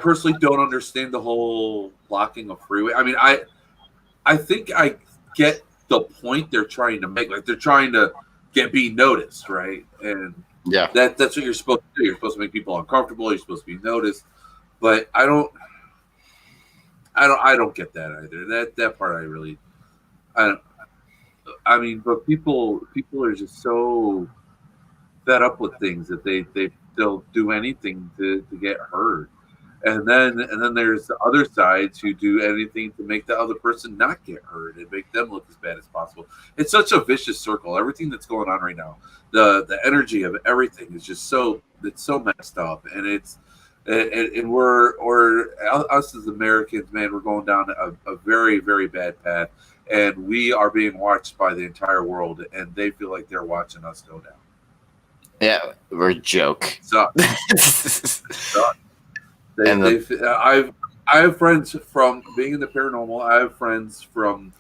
personally don't understand the whole blocking of freeway. I mean, I think I get the point they're trying to make. Like they're trying to be noticed, right? And yeah, that's what you're supposed to do. You're supposed to make people uncomfortable. You're supposed to be noticed. But I don't get that either. That part I mean, but people are just so fed up with things that they'll do anything to get heard. And then there's the other sides who do anything to make the other person not get heard and make them look as bad as possible. It's such a vicious circle. Everything that's going on right now, the energy of everything is just so messed up, and we're us as Americans, man, we're going down a very, very bad path, and we are being watched by the entire world, and they feel like they're watching us go down. Yeah, we're a joke. So, I have friends from being in the paranormal. I have friends from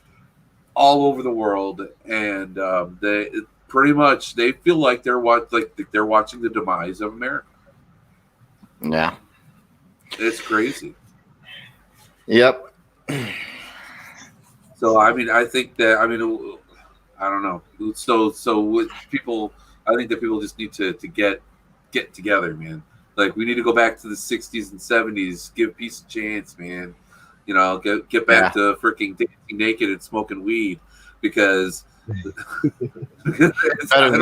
all over the world, and they pretty much they feel like they're watching the demise of America. Yeah, it's crazy. Yep. So I mean, I think that I don't know. So with people, I think that people just need to get together, man. Like we need to go back to the 60s and 70s, give peace a chance, man. You know, get back to freaking dancing naked and smoking weed because I don't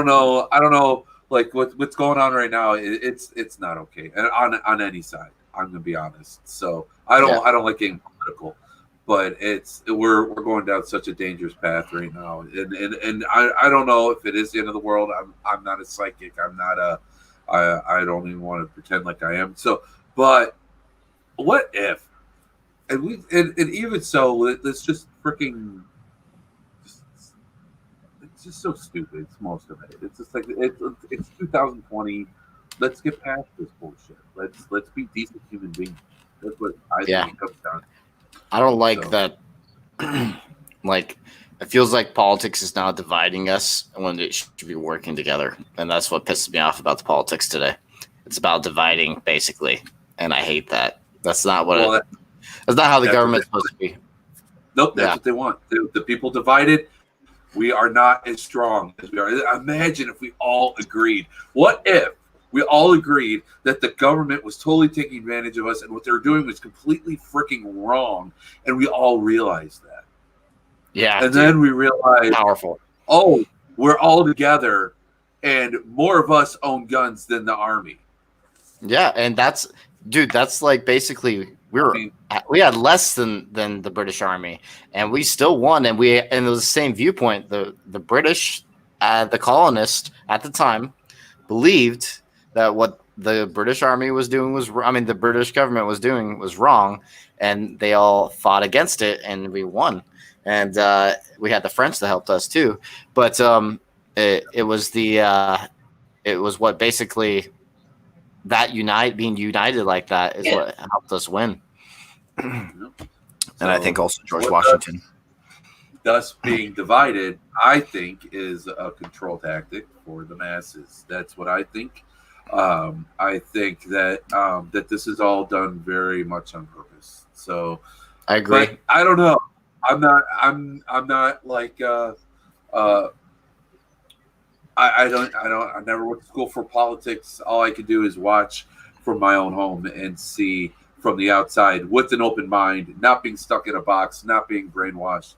know like what's going on right now. It's not okay, and on any side, I'm gonna be honest. So I don't like getting political, but we're going down such a dangerous path right now, and I don't know if it is the end of the world. I'm not a psychic. I'm not a I don't even want to pretend like I am. So, but what if? And even so, let's just freaking. It's just so stupid. It's most of it. It's just like it's 2020. Let's get past this bullshit. Let's be decent human beings. That's what I think it comes down to. I don't like that. Like, it feels like politics is now dividing us when it should be working together, and that's what pisses me off about the politics today. It's about dividing, basically, and I hate that. That's not what. That's not how the government's supposed to be. Nope, that's what they want. The people divided. We are not as strong as we are. Imagine if we all agreed. What if we all agreed that the government was totally taking advantage of us and what they were doing was completely freaking wrong, and we all realized that? Yeah. And then we realized, powerful. Oh, we're all together, and more of us own guns than the army. Yeah, and that's like basically we had less than the British Army, and we still won, and it was the same viewpoint. The British, the colonists at the time, believed that what the British Army was doing the British government was doing was wrong, and they all fought against it, and we won. And we had the French that helped us too, but it was what basically that being united like that is what helped us win. And I think also George Washington. Thus being divided, I think, is a control tactic for the masses. That's what I think. I think that that this is all done very much on purpose. So I agree. But I don't know. I'm not like I never went to school for politics. All I could do is watch from my own home and see from the outside with an open mind, not being stuck in a box, not being brainwashed.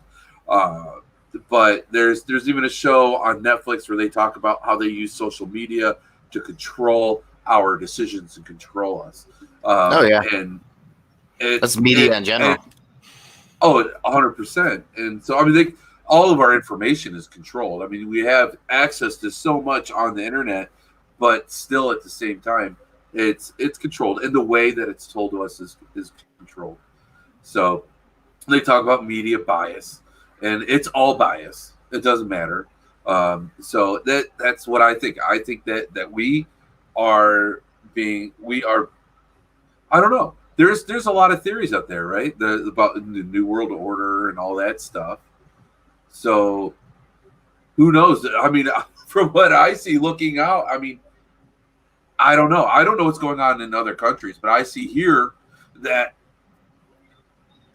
But there's even a show on Netflix where they talk about how they use social media to control our decisions and control us. And that's media in general. 100%. And so, I mean, all of our information is controlled. I mean, we have access to so much on the internet, but still at the same time, it's controlled. And the way that it's told to us is controlled. So they talk about media bias, and it's all bias. It doesn't matter. So that's what I think. I think that we are, I don't know. There's a lot of theories out there, right? About the New World Order and all that stuff. So who knows? I mean, from what I see looking out, I mean, I don't know. I don't know what's going on in other countries, but I see here that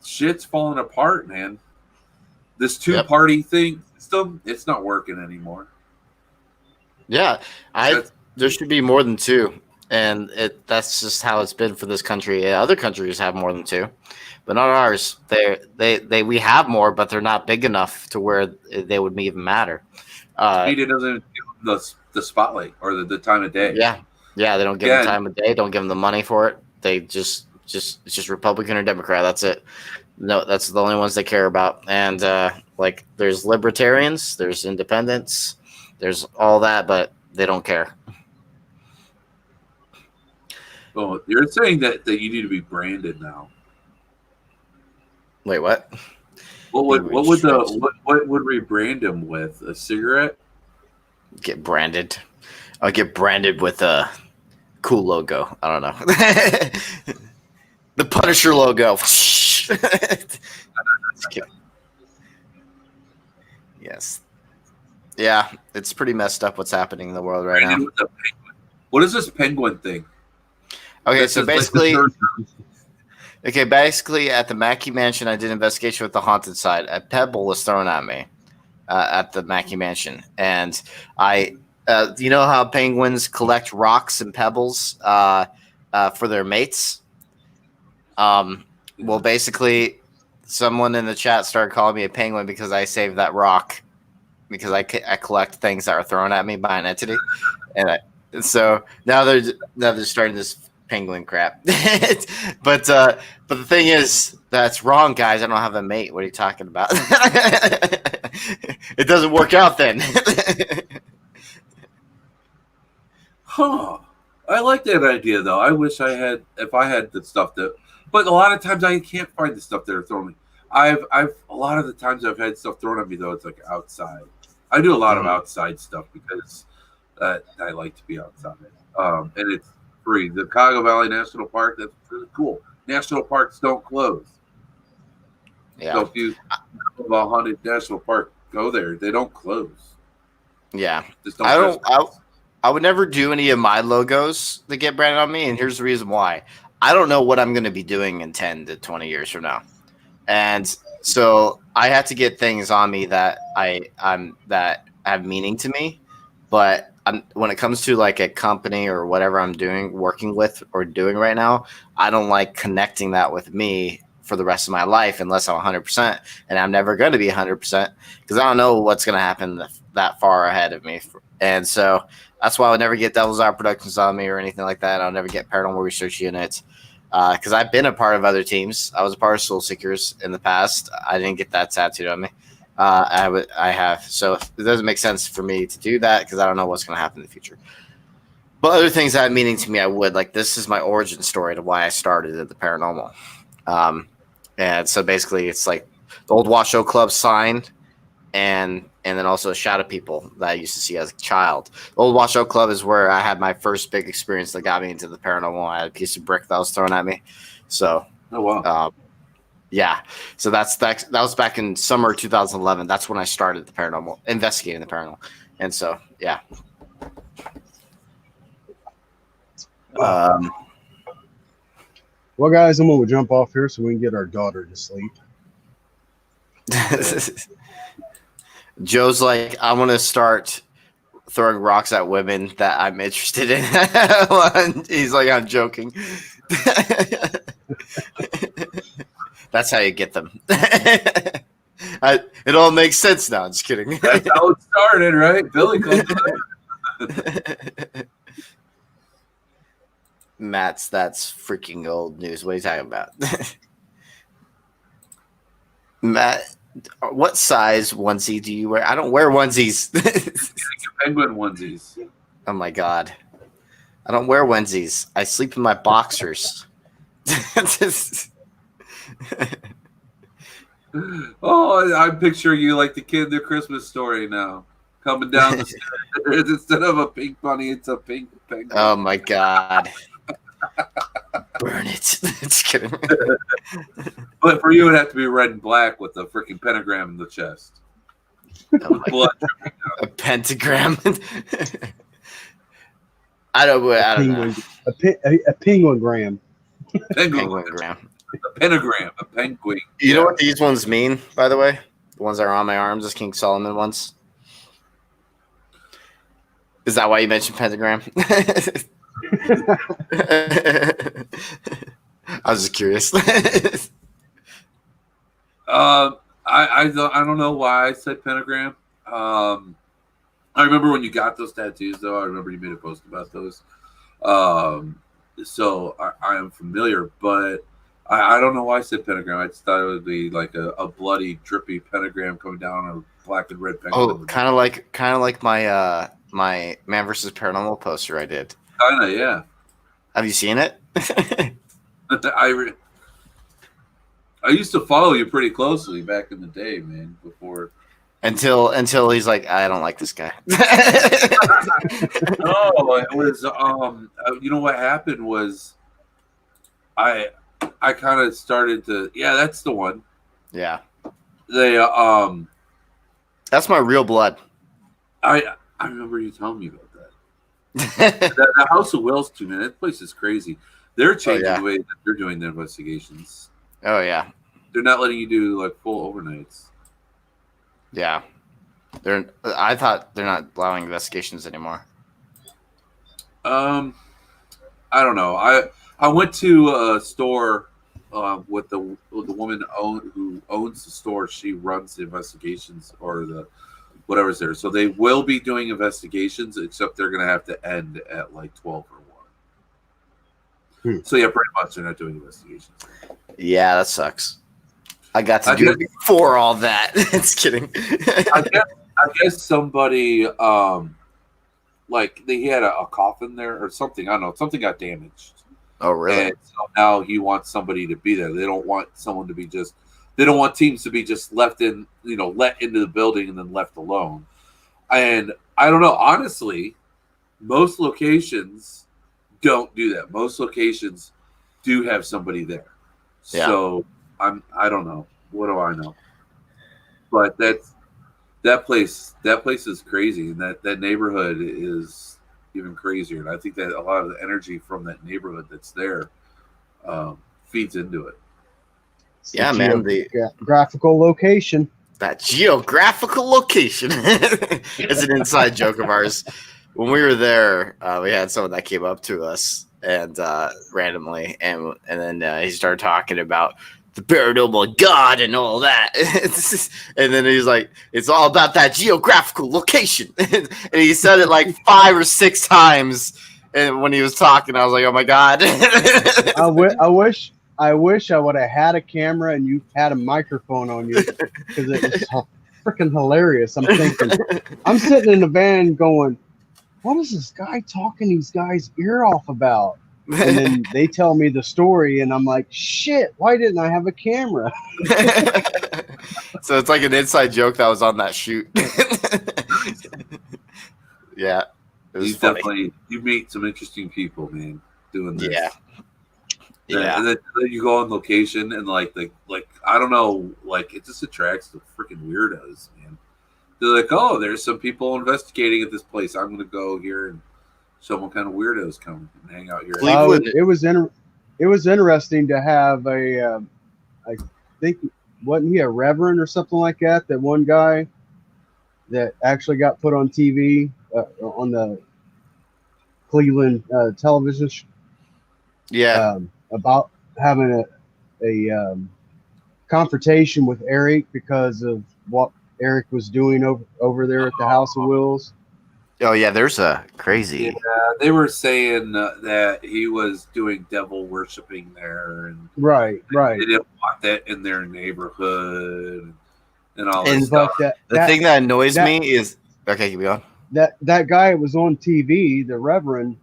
shit's falling apart, man. This two-party thing, it's not working anymore. Yeah, there should be more than two. And that's just how it's been for this country. Other countries have more than two, but not ours. We have more, but they're not big enough to where they would even matter. Media doesn't give them the spotlight or the time of day. Yeah, they don't give them time of day. Don't give them the money for it. They it's just Republican or Democrat. That's it. No, that's the only ones they care about. And like, there's libertarians, there's independents, there's all that, but they don't care. Oh, you're saying that you need to be branded now. Wait, what? What would rebrand them with? A cigarette? Get branded. I'll get branded with a cool logo. I don't know. The Punisher logo. Yes. Yeah, it's pretty messed up what's happening in the world right now. What is this penguin thing? Okay, so basically, basically at the Mackey Mansion, I did an investigation with the haunted side. A pebble was thrown at me at the Mackey Mansion, and you know how penguins collect rocks and pebbles for their mates? Well, basically, someone in the chat started calling me a penguin because I saved that rock because I collect things that are thrown at me by an entity, and so now they're starting this penguin crap. but the thing is, that's wrong, guys. I don't have a mate. What are you talking about? It doesn't work out then. Huh. I like that idea though. I wish I had the stuff that, but a lot of times I can't find the stuff that are thrown. I've a lot of the times I've had stuff thrown at me though. It's like outside. I do a lot of outside stuff because I like to be outside. And it's free. The Cuyahoga Valley National Park, that's really cool. National parks don't close. Yeah. So if you have a haunted national park, go there. They don't close. Yeah. Just don't I would never do any of my logos that get branded on me, and here's the reason why. I don't know what I'm going to be doing in 10 to 20 years from now. And so I have to get things on me that that have meaning to me. But when it comes to like a company or whatever I'm working with or doing right now, I don't like connecting that with me for the rest of my life unless I'm 100%. And I'm never going to be 100% because I don't know what's going to happen that far ahead of me. And so that's why I would never get Devil's Hour Productions on me or anything like that. I'll never get Paranormal Research Unit because I've been a part of other teams. I was a part of Soul Seekers in the past. I didn't get that tattooed on me. I have. So it doesn't make sense for me to do that because I don't know what's going to happen in the future. But other things that have meaning to me, I would. Like, this is my origin story to why I started at the paranormal. And so basically it's like the old Washoe Club sign and then also Shadow People that I used to see as a child. The old Washoe Club is where I had my first big experience that got me into the paranormal. I had a piece of brick that was thrown at me. So, oh, wow. Yeah. So that was back in summer 2011. That's when I started the paranormal, investigating the paranormal. And so, yeah. Well, guys, I'm going to jump off here so we can get our daughter to sleep. Joe's like, I want to start throwing rocks at women that I'm interested in. He's like, I'm joking. That's how you get them. It all makes sense now. Just kidding. That's how it started, right? Billy comes Matt's, that's freaking old news. What are you talking about? Matt, what size onesie do you wear? I don't wear onesies. Penguin onesies. Oh my God. I don't wear onesies. I sleep in my boxers. Oh, I'm picturing you like the kid in the Christmas Story now. Coming down the stairs. Instead of a pink bunny, it's a pink penguin. Oh my God. Burn it. Just kidding. But for you, it'd have to be red and black with a freaking pentagram in the chest. Oh my God. A pentagram. I don't know. A penguin-gram. Penguin-gram. A pentagram. A penguin. You know what these ones mean, by the way? The ones that are on my arms, those King Solomon ones. Is that why you mentioned pentagram? I was just curious. I don't know why I said pentagram. I remember when you got those tattoos, though. I remember you made a post about those. So I am familiar, but I don't know why I said pentagram. I just thought it would be like a bloody, drippy pentagram coming down on a black and red penguin. Oh, kind of like my my Man vs. Paranormal poster I did. Kind of, yeah. Have you seen it? I used to follow you pretty closely back in the day, man. Before until he's like, I don't like this guy. No, it was you know what happened was I I kind of started to. Yeah, that's the one. Yeah. They That's my real blood. I remember you telling me about that. the House of Wills too, man. That place is crazy. They're changing the way that they're doing their investigations. Oh yeah. They're not letting you do like full overnights. Yeah. I thought they're not allowing investigations anymore. I don't know. I went to a store with the woman who owns the store. She runs the investigations or the whatever's there. So they will be doing investigations, except they're going to have to end at like 12 or 1. So yeah, pretty much they're not doing investigations. Yeah, that sucks. I got to do it before all that. It's kidding. I guess somebody like he had a coffin there or something. I don't know. Something got damaged. Oh, really? And so now he wants somebody to be there. They don't want someone to be just. They don't want teams to be just left in, let into the building and then left alone. And I don't know. Honestly, most locations don't do that. Most locations do have somebody there. Yeah. So I don't know. What do I know? But that place is crazy, and that neighborhood is even crazier. And I think that a lot of the energy from that neighborhood that's there feeds into it. Yeah, man. The geographical location. That geographical location. It's an inside joke of ours. When we were there, we had someone that came up to us and randomly, and then he started talking about the paranormal God and all that. And then he's like, it's all about that geographical location. And he said it like 5 or 6 times. And when he was talking, I was like, oh my God. I wish I would have had a camera and you had a microphone on you, because it was freaking hilarious. I'm thinking, I'm sitting in the van going, what is this guy talking these guys' ear off about? And then they tell me the story, and I'm like, shit, why didn't I have a camera? So it's like an inside joke that was on that shoot. Yeah. It was funny. You meet some interesting people, man, doing this. Yeah. Yeah. And then you go on location and like I don't know, like it just attracts the freaking weirdos, man. They're like, oh, there's some people investigating at this place. I'm gonna go here and show what kind of weirdos come and hang out here. It was interesting to have I think, wasn't he a reverend or something like that? That one guy that actually got put on TV on the Cleveland television. Yeah. About having a confrontation with Eric because of what Eric was doing over there at the House of Wills. Oh yeah, there's a crazy. Yeah, they were saying that he was doing devil worshiping there, and right. They didn't want that in their neighborhood, and all that stuff. The thing that annoys me is okay. Keep going. That guy was on TV, the Reverend,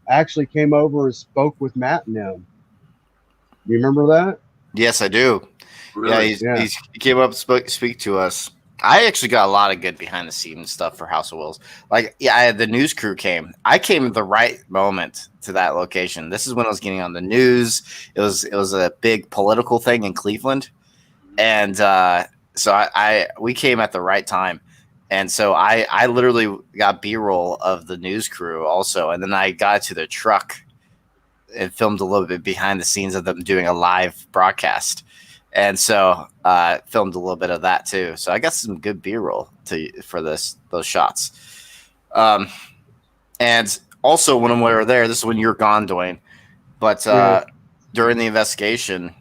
actually came over and spoke with Matt and them. You remember that? Yes, I do. Really? Yeah, he came up and speak to us. I actually got a lot of good behind the scenes stuff for House of Wills. Like, yeah, the news crew came. I came at the right moment to that location. This is when I was getting on the news. It was a big political thing in Cleveland, and so we came at the right time. And so I literally got B-roll of the news crew also, and then I got to the truck and filmed a little bit behind the scenes of them doing a live broadcast. And so filmed a little bit of that too. So I got some good B-roll for those shots. And also when we were there, this is when you're gone, Dwayne. But during the investigation,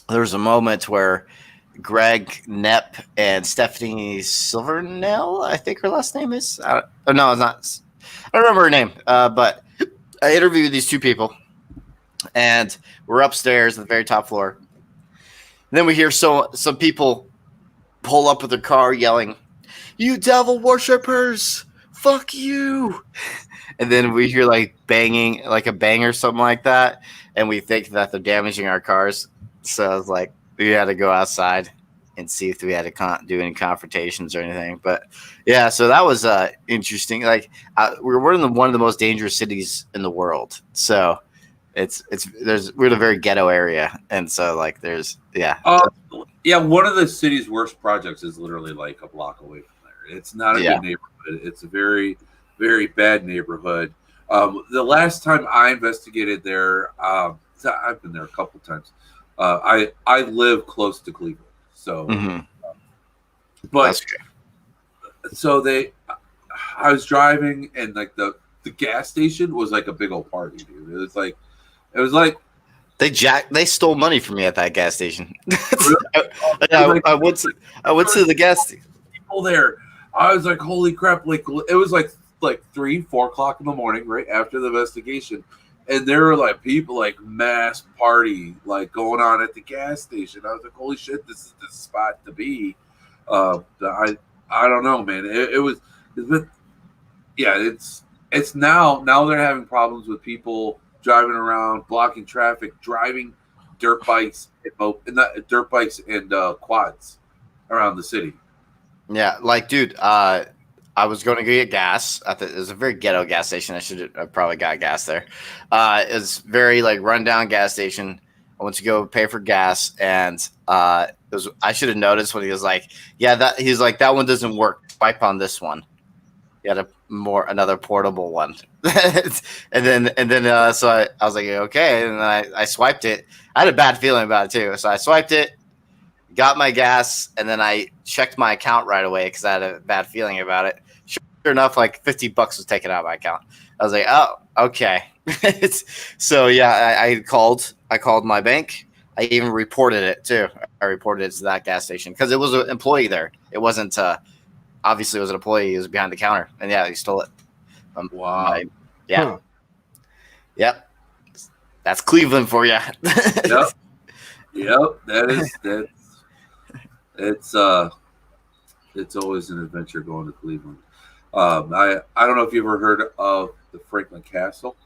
there was a moment where Greg Knepp and Stephanie Silvernail, I think her last name is. No, it's not. I don't remember her name. But I interviewed these 2 people, and we're upstairs at the very top floor. And then we hear some people pull up with their car yelling, "You devil worshippers! Fuck you!" And then we hear like banging, like a bang or something like that, and we think that they're damaging our cars. So I was like, we had to go outside and see if we had to do any confrontations or anything. But yeah, so that was interesting. Like we're in one of the most dangerous cities in the world. So we're in a very ghetto area, and so like there's one of the city's worst projects is literally like a block away from there. It's not a good neighborhood. It's a very, very bad neighborhood. The last time I investigated there, I've been there a couple times. I live close to Cleveland, so but so I was driving, and like the gas station was like a big old party, dude. It was like they stole money from me at that gas station. I went to the gas station. People there. I was like, holy crap! Like it was like 3-4 o'clock in the morning, right after the investigation, and there were like people like mass party like going on at the gas station. I was like, holy shit, this is the spot to be. I don't know, man. It's now they're having problems with people driving around, blocking traffic, driving dirt bikes and quads around the city. Yeah, like, dude, I was going to go get gas. It was a very ghetto gas station. I should have probably got gas there. It was very like rundown gas station. I went to go pay for gas, and I should have noticed when he was like, he's like, that one doesn't work. Swipe on this one. He had another portable one. and then so I was like, okay, and then I swiped it. I had a bad feeling about it too, so I swiped it, got my gas, and then I checked my account right away because I had a bad feeling about it. Sure enough, like $50 was taken out of my account. I was like, oh, okay. So yeah, I called my bank. I even reported it too. I reported it to that gas station because it was an employee there. It wasn't obviously it was an employee. He was behind the counter, and yeah, he stole it. Wow. Yeah. Yep. That's Cleveland for you. Yep. It's always an adventure going to Cleveland. I don't know if you ever heard of the Franklin Castle.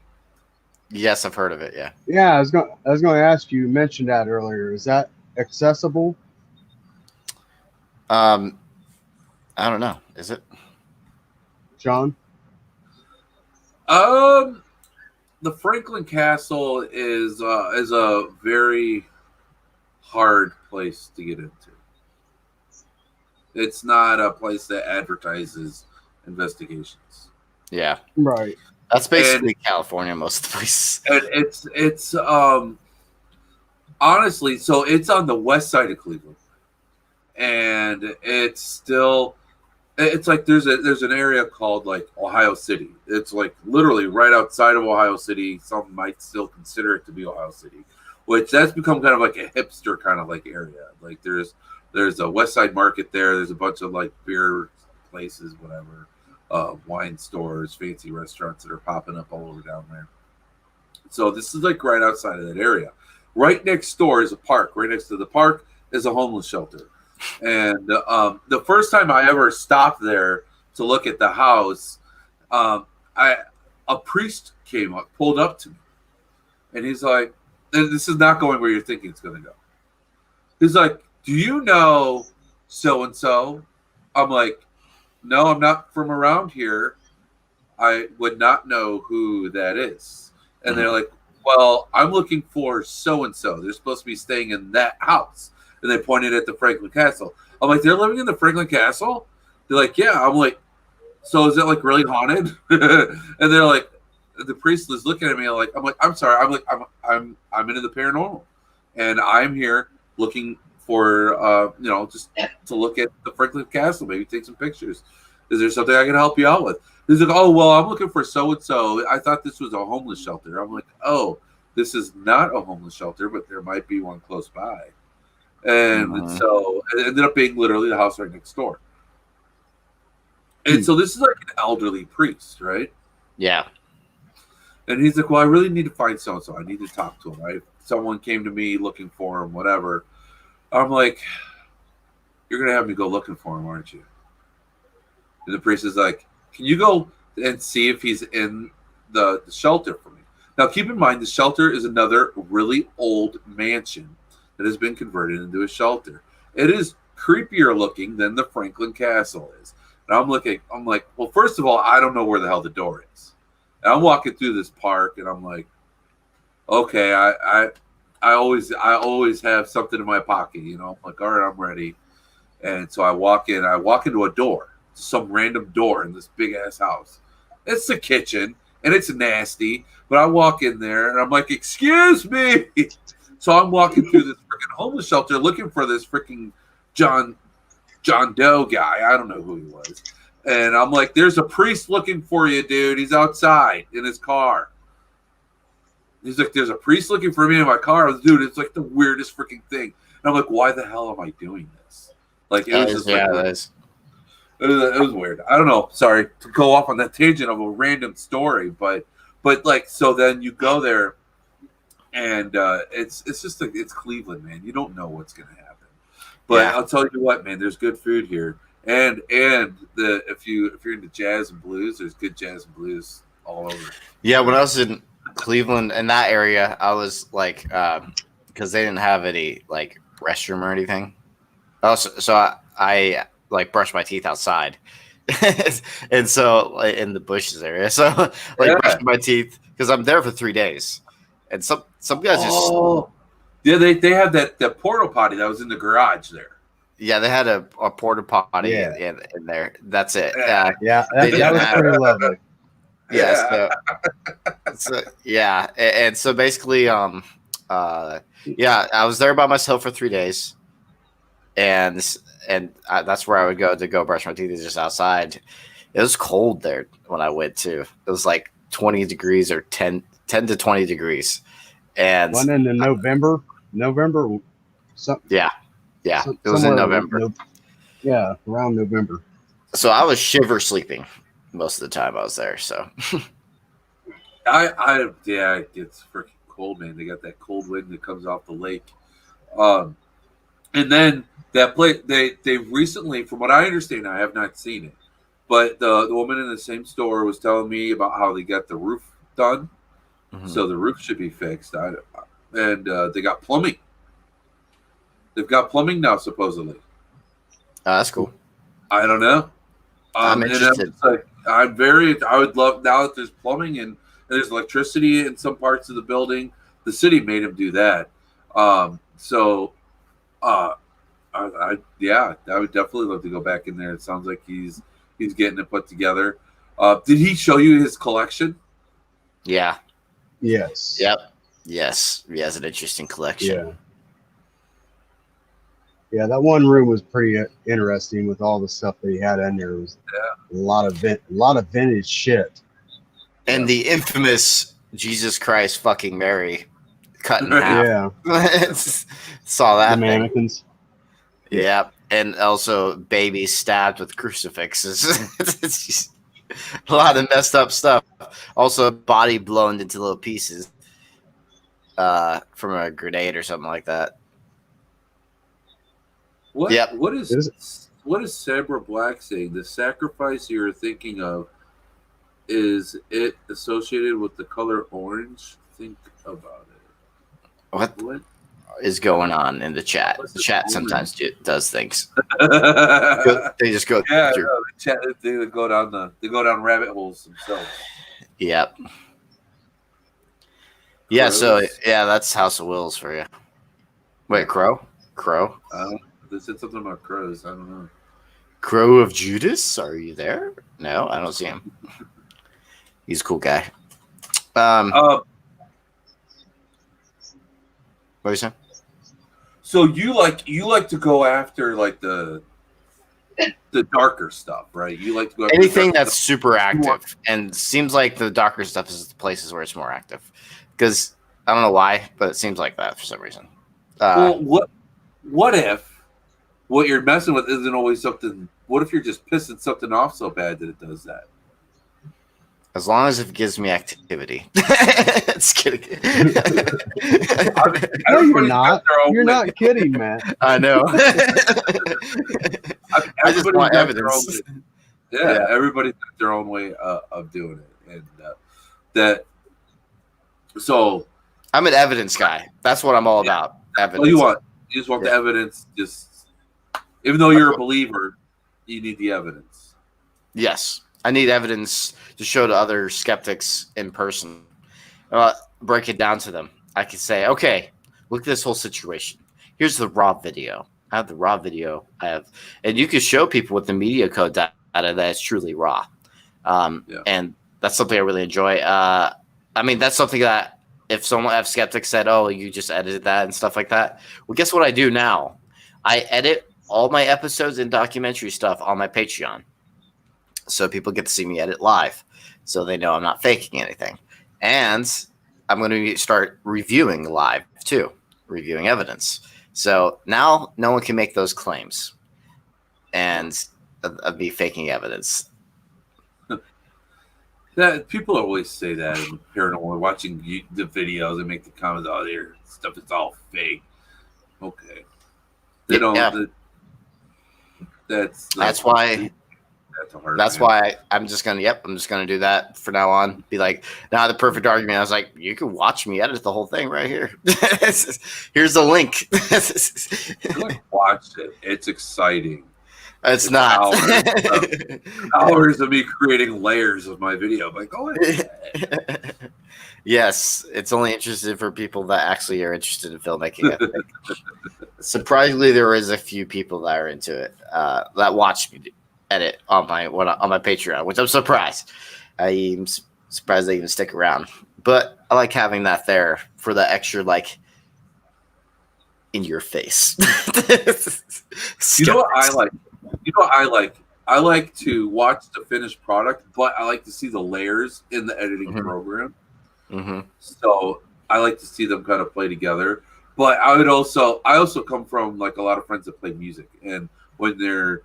Yes, I've heard of it. Yeah. Yeah, I was going to ask you. You mentioned that earlier. Is that accessible? I don't know. Is it, John? The Franklin Castle is a very hard place to get into. It's not a place that advertises investigations. Yeah. Right. That's basically California, most of the places. And it's honestly, so it's on the west side of Cleveland, and it's like there's an area called like Ohio City. It's like literally right outside of Ohio City. Some might still consider it to be Ohio City, which that's become kind of like a hipster kind of like area. Like there's a West Side Market there. There's a bunch of like beer places, whatever. Wine stores, fancy restaurants that are popping up all over down there. So this is like right outside of that area. Right next door is a park. Right next to the park is a homeless shelter. And the first time I ever stopped there to look at the house, a priest came up, pulled up to me, and he's like, and this is not going where you're thinking it's going to go. He's like, do you know so-and-so? I'm like, no, I'm not from around here. I would not know who that is. And they're like, well, I'm looking for so-and-so. They're supposed to be staying in that house. And they pointed at the Franklin Castle. I'm like, they're living in the Franklin Castle? They're like, yeah. I'm like, so is it like really haunted? And they're like, the priest was looking at me I'm like, I'm sorry. I'm like, I'm into the paranormal. And I'm here looking for just to look at the Franklin Castle, maybe take some pictures. Is there something I can help you out with? He's like, oh well, I'm looking for so and so. I thought this was a homeless shelter. I'm like, oh, this is not a homeless shelter, but there might be one close by. And so it ended up being literally the house right next door. And so this is like an elderly priest, right? Yeah. And he's like, well, I really need to find so and so. I need to talk to him. Someone came to me looking for him, whatever. I'm like, you're going to have me go looking for him, aren't you? And the priest is like, can you go and see if he's in the shelter for me? Now, keep in mind, the shelter is another really old mansion that has been converted into a shelter. It is creepier looking than the Franklin Castle is. And I'm like, well, first of all, I don't know where the hell the door is. And I'm walking through this park, and I'm like, okay, I always have something in my pocket, you know. I'm like, all right, I'm ready. And so I walk into a door, some random door in this big ass house. It's the kitchen and it's nasty, but I walk in there and I'm like, excuse me. So I'm walking through this freaking homeless shelter looking for this freaking John Doe guy. I don't know who he was. And I'm like, there's a priest looking for you, dude. He's outside in his car. He's like, there's a priest looking for me in my car. I was, dude, it's like the weirdest freaking thing. And I'm like, why the hell am I doing this? Like, it was just it was weird. I don't know. Sorry to go off on that tangent of a random story, but like, so then you go there, and it's just like, it's Cleveland, man. You don't know what's gonna happen. But I'll tell you what, man. There's good food here, and if you're into jazz and blues, there's good jazz and blues all over. Yeah, when I was in Cleveland in that area, I was like, because they didn't have any like restroom or anything. Oh, so I like brush my teeth outside, and so like, in the bushes area. So like brushing my teeth because I'm there for 3 days, and some guys just they have that porta potty that was in the garage there. Yeah, they had a porta potty in there. That's it. That was pretty lovely. Yeah. So and so basically, I was there by myself for 3 days, and that's where I would go brush my teeth, is just outside. It was cold there when I went to. It was like 20 degrees or 10 to 20 degrees, and wasn't in November. It was in November. Around November. So I was shiver sleeping most of the time I was there. So it gets freaking cold, man. They got that cold wind that comes off the lake. And then that place, they recently, from what I understand, I have not seen it, but the woman in the same store was telling me about how they got the roof done. Mm-hmm. So the roof should be fixed. And they got plumbing. They've got plumbing now, supposedly. That's cool. I don't know. I'm interested. I would love, now that there's plumbing and there's electricity in some parts of the building. The city made him do that. I would definitely love to go back in there. It sounds like he's getting it put together. Did he show you his collection? Yeah. Yes. Yep. Yes. He has an interesting collection. Yeah, that one room was pretty interesting with all the stuff that he had in there. It was a lot of vintage shit. And the infamous Jesus Christ fucking Mary cut in half. Yeah. Saw that. The mannequins. Yeah. And also babies stabbed with crucifixes. It's just a lot of messed up stuff. Also body blown into little pieces from a grenade or something like that. What is Sabra Black saying? The sacrifice you're thinking of, is it associated with the color orange? Think about it. What is going on in the chat? The chat sometimes does things. They just go through. The chat, they go down rabbit holes themselves. Yep. Yeah. So that's House of Wills for you. Wait, Crow. They said something about crows. I don't know. Crow of Judas, are you there? No, I don't see him. He's a cool guy. What are you saying? So you like to go after like the darker stuff, right? You like to go after anything that's super active, and seems like the darker stuff is the places where it's more active. Because I don't know why, but it seems like that for some reason. What if what you're messing with isn't always something? What if you're just pissing something off so bad that it does that? As long as it gives me activity. It's kidding. No, you're not. You're not kidding, man. I know. I just want evidence. Everybody's got their own way of doing it, and so I'm an evidence guy. That's what I'm all about. Evidence. Well, you just want the evidence. Just even though you're a believer, you need the evidence. Yes, I need evidence to show to other skeptics in person. Break it down to them. I can say, okay, look at this whole situation. Here's the raw video. I have the raw video. And you can show people with the media code data that is truly raw. And that's something I really enjoy. I mean, that's something that if skeptics said, oh, you just edited that and stuff like that. Well, guess what I do now? I edit all my episodes and documentary stuff on my Patreon. So people get to see me edit live. So they know I'm not faking anything. And I'm going to start reviewing live too, reviewing evidence. So now no one can make those claims and of me faking evidence. That people always say that in paranormal, watching the videos and make the comments, oh, their stuff is all fake. Okay, they don't. Yeah. That's why. That's why I'm just gonna do that for now on. Be like, now the perfect argument. I was like, you can watch me edit the whole thing right here. Here's the link. Watch it. It's exciting. It's not hours of me creating layers of my video. But go ahead. Yes, it's only interested for people that actually are interested in filmmaking. I think. Surprisingly, there is a few people that are into it that watch me edit on my Patreon, which I'm surprised. I'm surprised they even stick around. But I like having that there for the extra, like, in your face. You know what I like? I like to watch the finished product, but I like to see the layers in the editing program. Mm-hmm. So I like to see them kind of play together. But I also come from like a lot of friends that play music, and when they're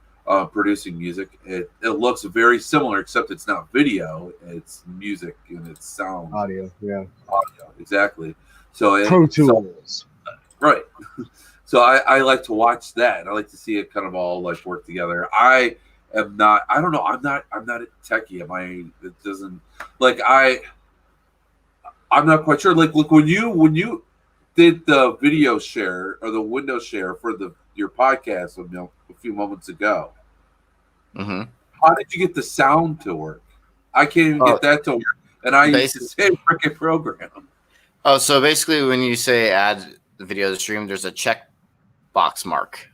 producing music, it looks very similar, except it's not video, it's music and it's sound, audio, exactly. So Pro Tools, right. So I like to watch that, and I like to see it kind of all like work together. I'm not a techie. It doesn't like I'm not quite sure. Like, look, when you did the video share or the window share for your podcast a few moments ago, how did you get the sound to work? I can't even get that to work, and I use the same freaking program. Oh, so basically, when you say add the video to the stream, there's a check box mark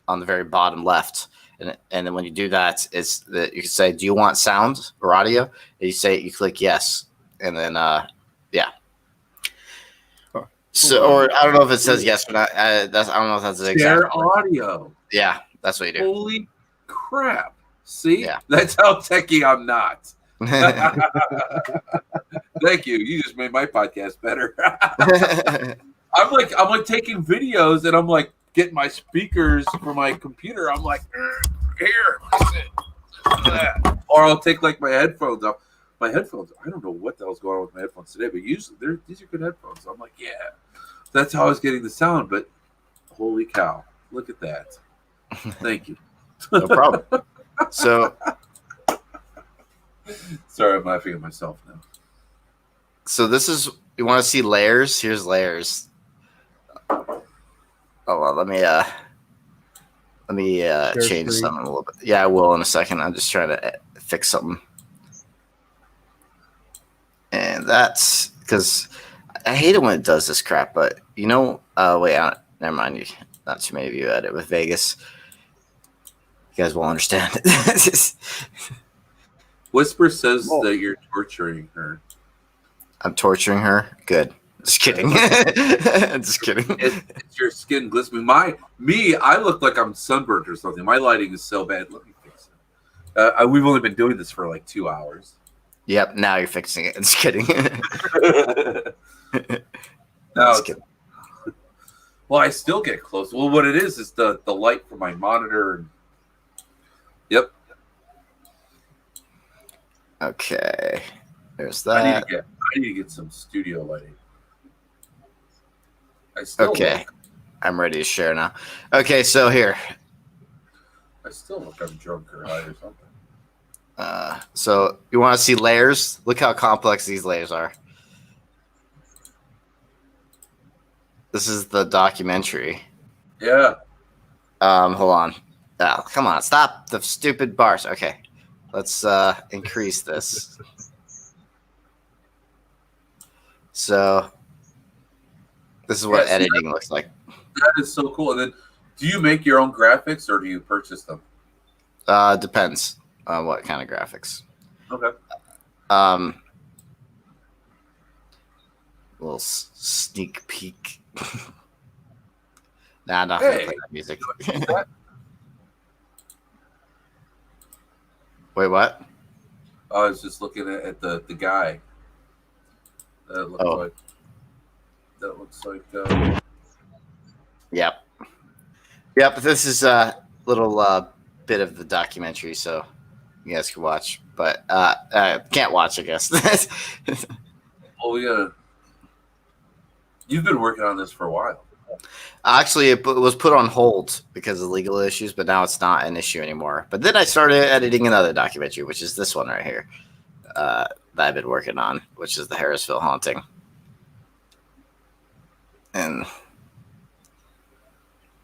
on the very bottom left, and then when you do that, it's that you can say, do you want sound or audio? And you click yes, and then so, or I don't know if it says yes or not. I don't know if that's the exact share audio. Yeah, that's what you do. Holy crap! See, that's how techie I'm not. Thank you. You just made my podcast better. I'm like taking videos, and I'm like getting my speakers for my computer. I'm like, here, listen. Or I'll take like my headphones off. My headphones, I don't know what the hell's going on with my headphones today, but usually these are good headphones. So I'm like, yeah, that's how I was getting the sound. But holy cow, look at that. Thank you. No problem. So, sorry, I'm laughing at myself now. So this is, you want to see layers? Here's layers. Oh, well, let me change something a little bit. Yeah, I will in a second. I'm just trying to fix something. And that's because I hate it when it does this crap, but never mind. Not too many of you edit with Vegas. You guys won't understand it. Whisper says that you're torturing her. I'm torturing her? Good. Just kidding. Just kidding. It's your skin glistening. I look like I'm sunburned or something. My lighting is so bad. Let me fix it. We've only been doing this for like 2 hours. Yep, now you're fixing it. Just kidding. Well, I still get close. Well, what it is the light from my monitor. Yep. Okay. There's that. I need to get some studio lighting. Okay. I'm ready to share now. Okay, so here. I still look like I'm drunk or high or something. So you want to see layers? Look how complex these layers are. This is the documentary. Yeah. Hold on. Oh, come on. Stop the stupid bars. Okay. Let's increase this. So This is what Yeah, see, editing looks like. That is so cool. And then, do you make your own graphics or do you purchase them? Depends on what kind of graphics. Okay. Little sneak peek. Nah, I'm not gonna play that music. Wait, what? I was just looking at the guy. That looks like. Yep. This is a little bit of the documentary, so you guys can watch, but can't watch, I guess. Oh yeah. You've been working on this for a while. Actually, it was put on hold because of legal issues, but now it's not an issue anymore. But then I started editing another documentary, which is this one right here, that I've been working on, which is the Harrisville haunting. And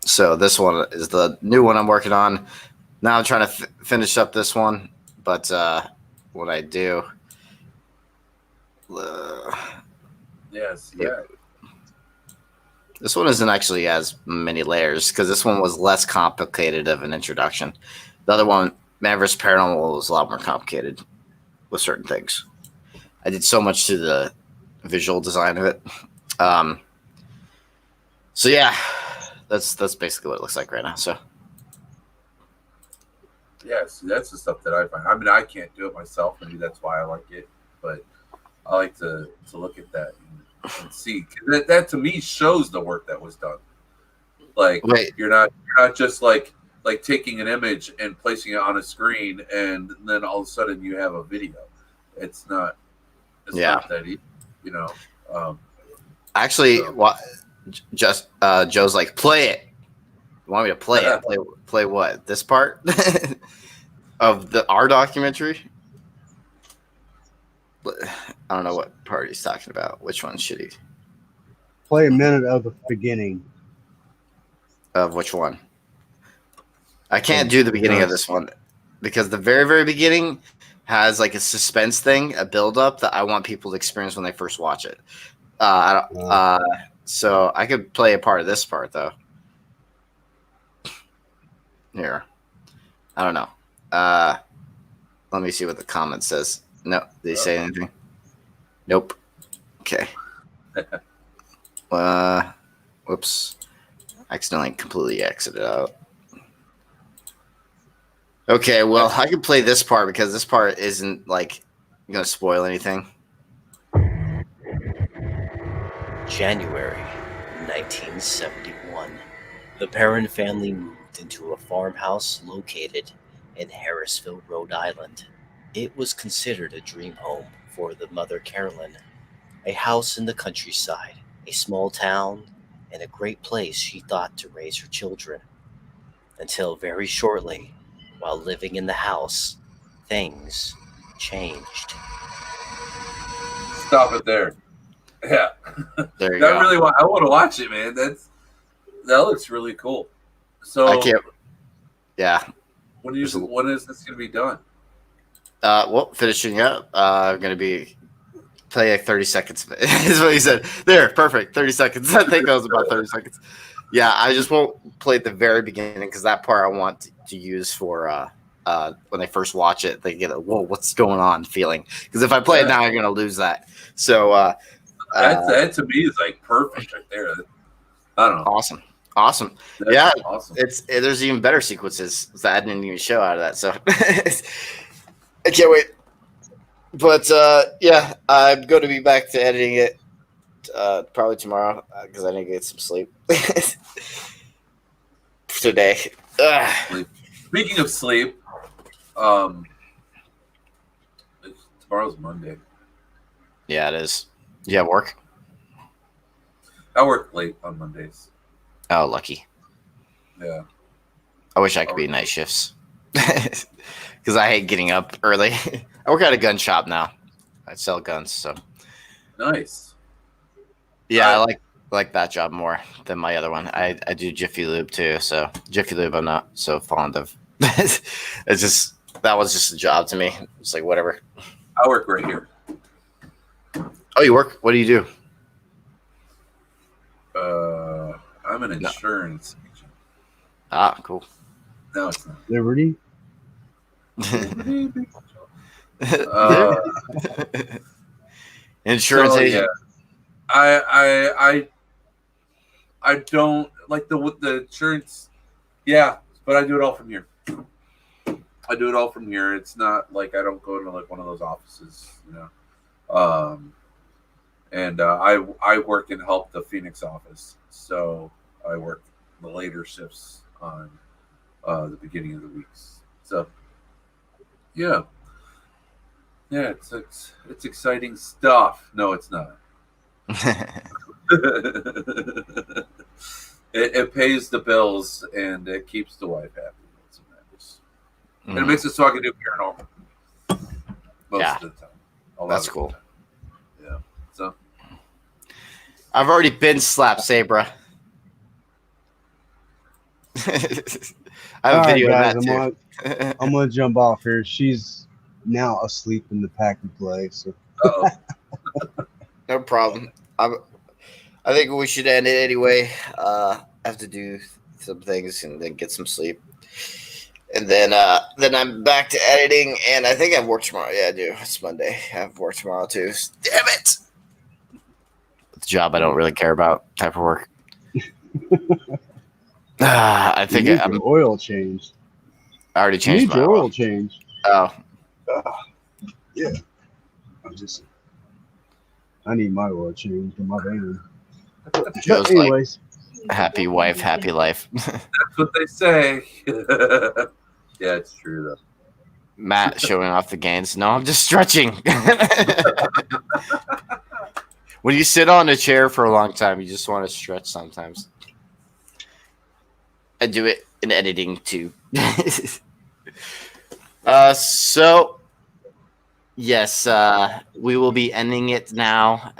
so this one is the new one I'm working on. Now I'm trying to finish up this one, but what I do... Yes, yeah. This one isn't actually as many layers because this one was less complicated of an introduction. The other one, Ectovision Paranormal, was a lot more complicated with certain things. I did so much to the visual design of it. So yeah, that's basically what it looks like right now. So Yes, that's the stuff that I find. I mean, I can't do it myself. Maybe that's why I like it, but I like to look at that and see. That to me shows the work that was done. Like you're not just like taking an image and placing it on a screen and then all of a sudden you have a video. It's not that easy, you know. Actually, Joe's like, play it. You want me to play it? Play what? This part of our documentary? I don't know what part he's talking about. Which one should he? Play a minute of the beginning. Of which one? I can't do the beginning of this one because the very, very beginning has like a suspense thing, a build up that I want people to experience when they first watch it. So I could play a part of this part though. Here. I don't know. Let me see what the comment says. No, did he say anything? Nope. Okay. Whoops. Accidentally completely exited out. Okay, well, I can play this part because this part isn't like going to spoil anything. January 1971. The Perrin family moved into a farmhouse located in Harrisville, Rhode Island. It was considered a dream home for the mother Carolyn, a house in the countryside, a small town, and a great place she thought to raise her children. Until very shortly, while living in the house, things changed. Stop it there. Yeah. There you go. I want to watch it, man. That looks really cool. So I can't. Yeah. When is this going to be done? Well, finishing up. I'm going to be play like 30 seconds of it. Is what he said. There, perfect. 30 seconds. I think that was about 30 seconds. Yeah, I just won't play at the very beginning because that part I want to use for when they first watch it, they get a whoa, what's going on feeling. Because if I play it now, I'm going to lose that. So that to me is like perfect right there. I don't know. Awesome. That's awesome. There's even better sequences that I didn't even show out of that. So I can't wait. But yeah, I'm going to be back to editing it probably tomorrow because I need to get some sleep today. Speaking of sleep, tomorrow's Monday. Yeah, it is. You have work? I work late on Mondays. Oh, lucky. Yeah. I wish I could be night shifts because I hate getting up early. I work at a gun shop now. I sell guns, so nice. Yeah, I like that job more than my other one. I do Jiffy Lube too, so Jiffy Lube I'm not so fond of. It's just that was just a job to me. It's like whatever. I work right here. Oh, you work? What do you do? I'm an insurance agent. Ah, cool. No, it's not. Liberty. Insurance agent. Yeah. I don't like the insurance. Yeah, but I do it all from here. It's not like I don't go into like one of those offices, you know. I work and help the Phoenix office, so I work the later shifts on the beginning of the weeks. So yeah, it's exciting stuff. No, it's not. It pays the bills and it keeps the wife happy. That's what matters. And it makes it so I can do paranormal most of the time. That's cool. Yeah. So I've already been slapped, Sabra. I have a video of that too. I'm gonna jump off here. She's now asleep in the pack and play. So no problem. I think we should end it anyway. I have to do some things and then get some sleep. And then I'm back to editing, and I think I have work tomorrow. Yeah, I do. It's Monday. I have work tomorrow, too. Damn it! It's a job I don't really care about type of work. I think I'm oil change. I already changed my oil change. Oh. Yeah. I need my oil change in my van. Joe's anyways. Like, happy wife, happy life. That's what they say. Yeah, it's true though. Matt showing off the gains. No, I'm just stretching. When you sit on a chair for a long time, you just want to stretch sometimes. I do it in editing too. So yes, we will be ending it now.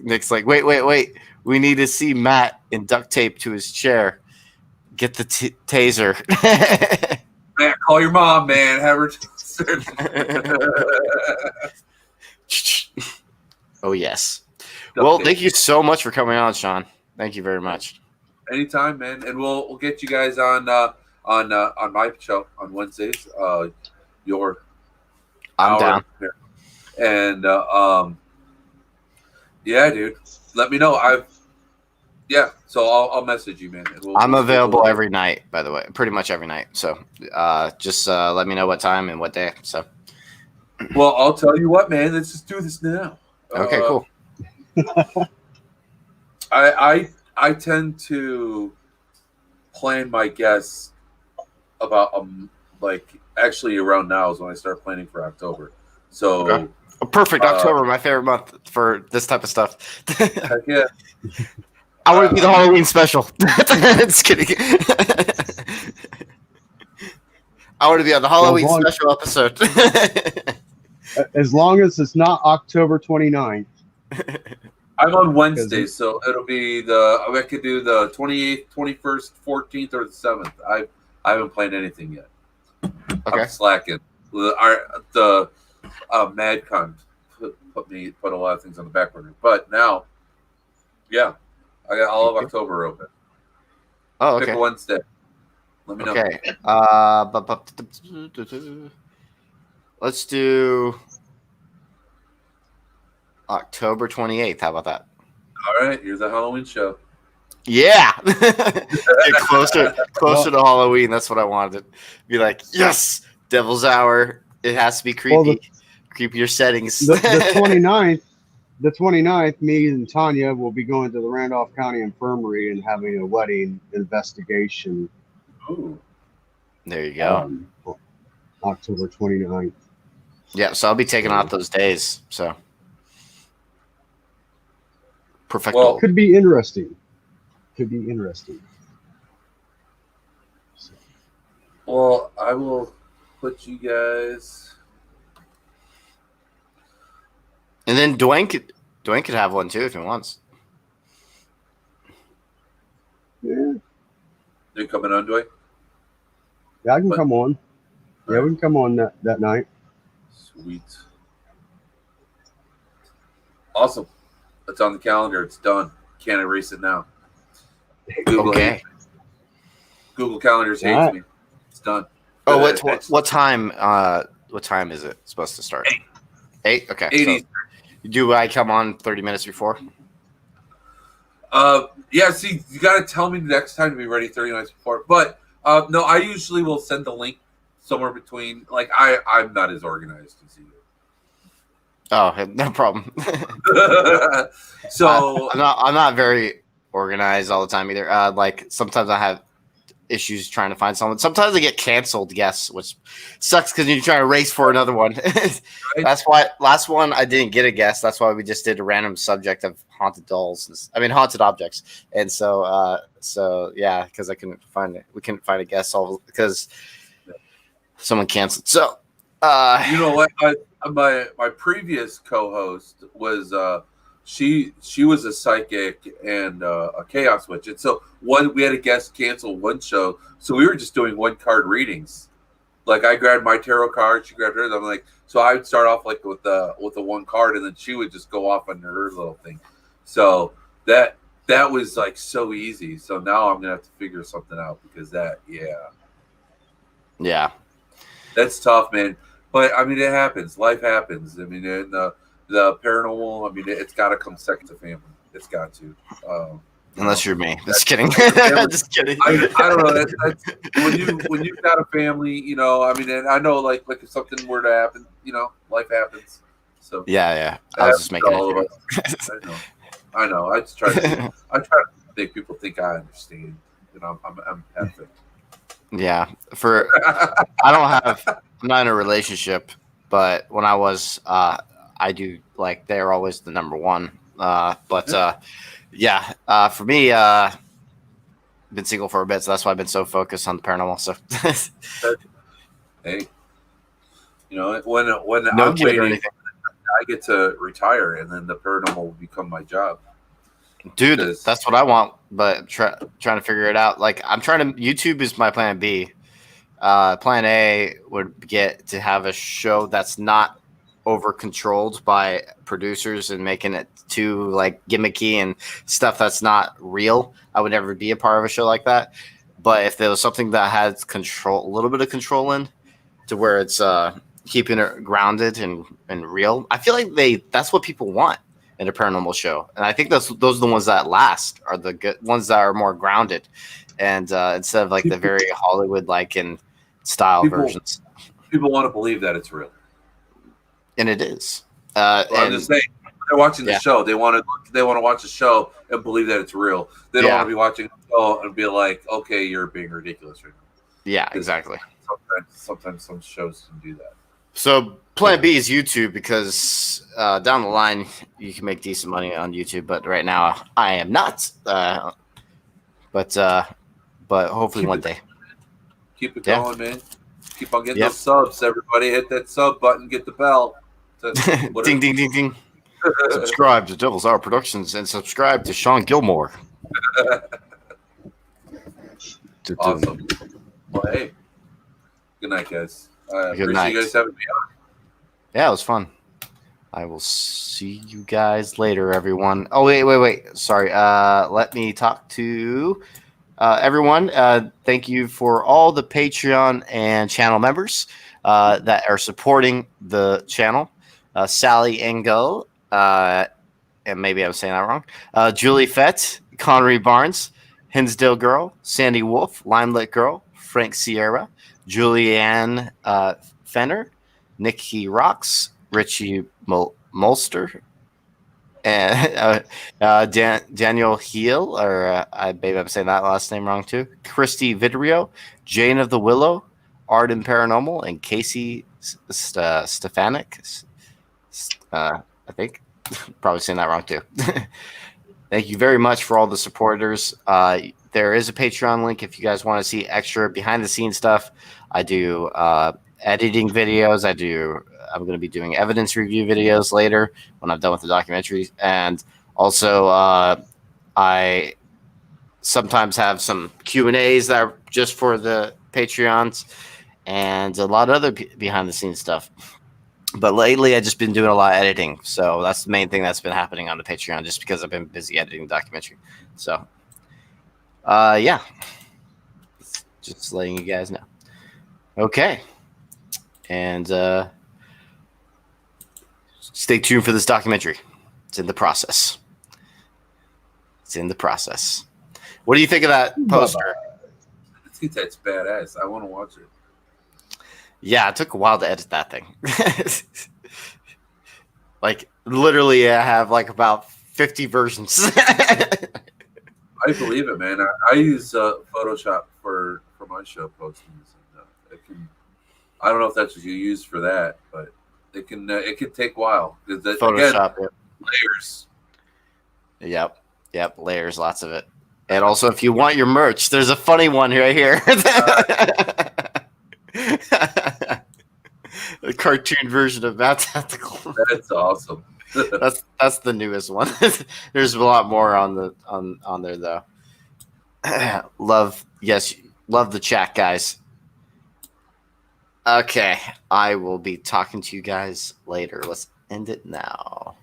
Nick's like, wait. We need to see Matt in duct tape to his chair. Get the taser. Man, call your mom, man. Have her. Oh yes. Well, thank you so much for coming on, Shawn. Thank you very much. Anytime, man, and we'll get you guys on my show on Wednesdays. I'm down. And yeah, dude, let me know. So I'll message you, man. I'm available every night, by the way, pretty much every night. So just let me know what time and what day. So, well, I'll tell you what, man. Let's just do this now. Okay, cool. I tend to plan my guests about actually around now is when I start planning for October. So okay. Perfect. October, my favorite month for this type of stuff. Heck yeah. I want to be the Halloween special. Just kidding. I want to be on the Halloween special episode. As long as it's not October 29th. I'm on Wednesday, so it'll be I could do the 28th, 21st, 14th, or the 7th. I haven't planned anything yet. Okay. I'm slacking. The MadCon put a lot of things on the back burner, but now, yeah, I got all of October open. Oh, okay. Pick Wednesday. Let me know. Okay. Let's do October 28th. How about that? All right. Here's a Halloween show. Yeah. closer to Halloween. That's what I wanted. Be like, yes, Devil's Hour. It has to be creepy. Well, creepier settings. The 29th. The 29th, me and Tanya will be going to the Randolph County Infirmary and having a wedding investigation. Ooh. There you go. October 29th. Yeah, so I'll be taking off those days. So perfect. Well, could be interesting. Well, I will put you guys. And then Dwayne could have one too if he wants. Yeah. You coming on, Dwayne? Yeah, I can come on. Yeah, we can come on that night. Sweet. Awesome. It's on the calendar. It's done. Can't erase it now. Google Okay. hates me. Google Calendars hates Alright. me. It's done. Oh, It's what time? What time is it supposed to start? 8. Okay. 80s. So do I come on 30 minutes before? Yeah, see, you got to tell me the next time to be ready 30 minutes before. But no, I usually will send the link somewhere between. Like, I'm not as organized as you. Oh, no problem. So I'm not very organized all the time either. Like sometimes I have issues trying to find someone. Sometimes I get canceled guests, which sucks because you're trying to race for another one. That's why last one I didn't get a guest. That's why we just did a random subject of haunted haunted objects. And so yeah, because I couldn't find it. We couldn't find a guest all because someone canceled. So you know what? My previous co-host was she was a psychic and a chaos witch, and so we had a guest cancel one show, so we were just doing 1-card readings. Like I grabbed my tarot card, she grabbed hers. I'm like, so I would start off like with the 1 card, and then she would just go off on her little thing. So that was like so easy. So now I'm gonna have to figure something out because yeah, that's tough, man. But I mean, it happens. Life happens. I mean, in the paranormal, I mean, it's got to come second to family. It's got to. Unless you're me. Just kidding. Just kidding. I don't know. That's when you've got a family, you know. I mean, and I know, like if something were to happen, you know, life happens. So yeah. I was just making all it. of us. I know. I just try to. I try to make people think I understand. You know, I'm perfect. Yeah. I'm not in a relationship, but when I was, I do like they're always the number one. For me, been single for a bit, so that's why I've been so focused on the paranormal. So, hey, you know, when no I'm kid or waiting, anything. I get to retire, and then the paranormal will become my job. Dude, that's what I want, but trying to figure it out. Like YouTube is my plan B. Plan A would get to have a show that's not over controlled by producers and making it too like gimmicky and stuff that's not real. I would never be a part of a show like that. But if there was something that had control, a little bit of control in, to where it's keeping it grounded and real, I feel like that's what people want in a paranormal show. And I think those are the ones that last, are the good ones that are more grounded, and instead of like the very Hollywood like and style versions. People want to believe that it's real, and it is. I'm just saying, they're watching the show. They want to watch the show and believe that it's real. They don't want to be watching the show and be like, "Okay, you're being ridiculous right now." Yeah, exactly. Sometimes some shows can do that. So plan B is YouTube, because down the line you can make decent money on YouTube, but right now I am not. But hopefully one day. Keep it going, man. Keep on getting those subs. Everybody hit that sub button. Get the bell. Ding, ding, ding, ding. Subscribe to Devil's Hour Productions and subscribe to Shawn Gilmore. Awesome. Well, hey. Good night, guys. Good appreciate night. you guys having me on. Yeah, it was fun. I will see you guys later, everyone. Oh, wait. Sorry. Let me talk to everyone. Thank you for all the Patreon and channel members that are supporting the channel. Sally Engel, and maybe I'm saying that wrong. Julie Fett, Connery Barnes, Hinsdale Girl, Sandy Wolf, Limelit Girl, Frank Sierra, Julianne Fenner, Nikki Rocks, Richie Molster, and Daniel Heel, or maybe I'm saying that last name wrong too. Christy Vidrio, Jane of the Willow, Arden Paranormal, and Casey Stefanik. I think probably saying that wrong too. Thank you very much for all the supporters. There is a Patreon link if you guys want to see extra behind the scenes stuff. I do editing videos. I'm going to be doing evidence review videos later when I'm done with the documentaries. And also I sometimes have some Q&As that are just for the Patreons and a lot of other behind the scenes stuff. But lately I've just been doing a lot of editing. So that's the main thing that's been happening on the Patreon, just because I've been busy editing the documentary. So Yeah. Just letting you guys know. Okay. And stay tuned for this documentary. It's in the process. What do you think of that poster? I think that's badass. I want to watch it. Yeah, it took a while to edit that thing. Like, literally, I have like about 50 versions. I believe it, man. I use Photoshop for my show postings. I don't know if that's what you use for that, but it can take a while. Photoshop, again, layers. Yep, layers, lots of it. And also, if you want your merch, there's a funny one right here. The cartoon version of Matt Tactical. That's awesome. that's the newest one. There's a lot more on there though. Love the chat, guys. Okay, I will be talking to you guys later. Let's end it now.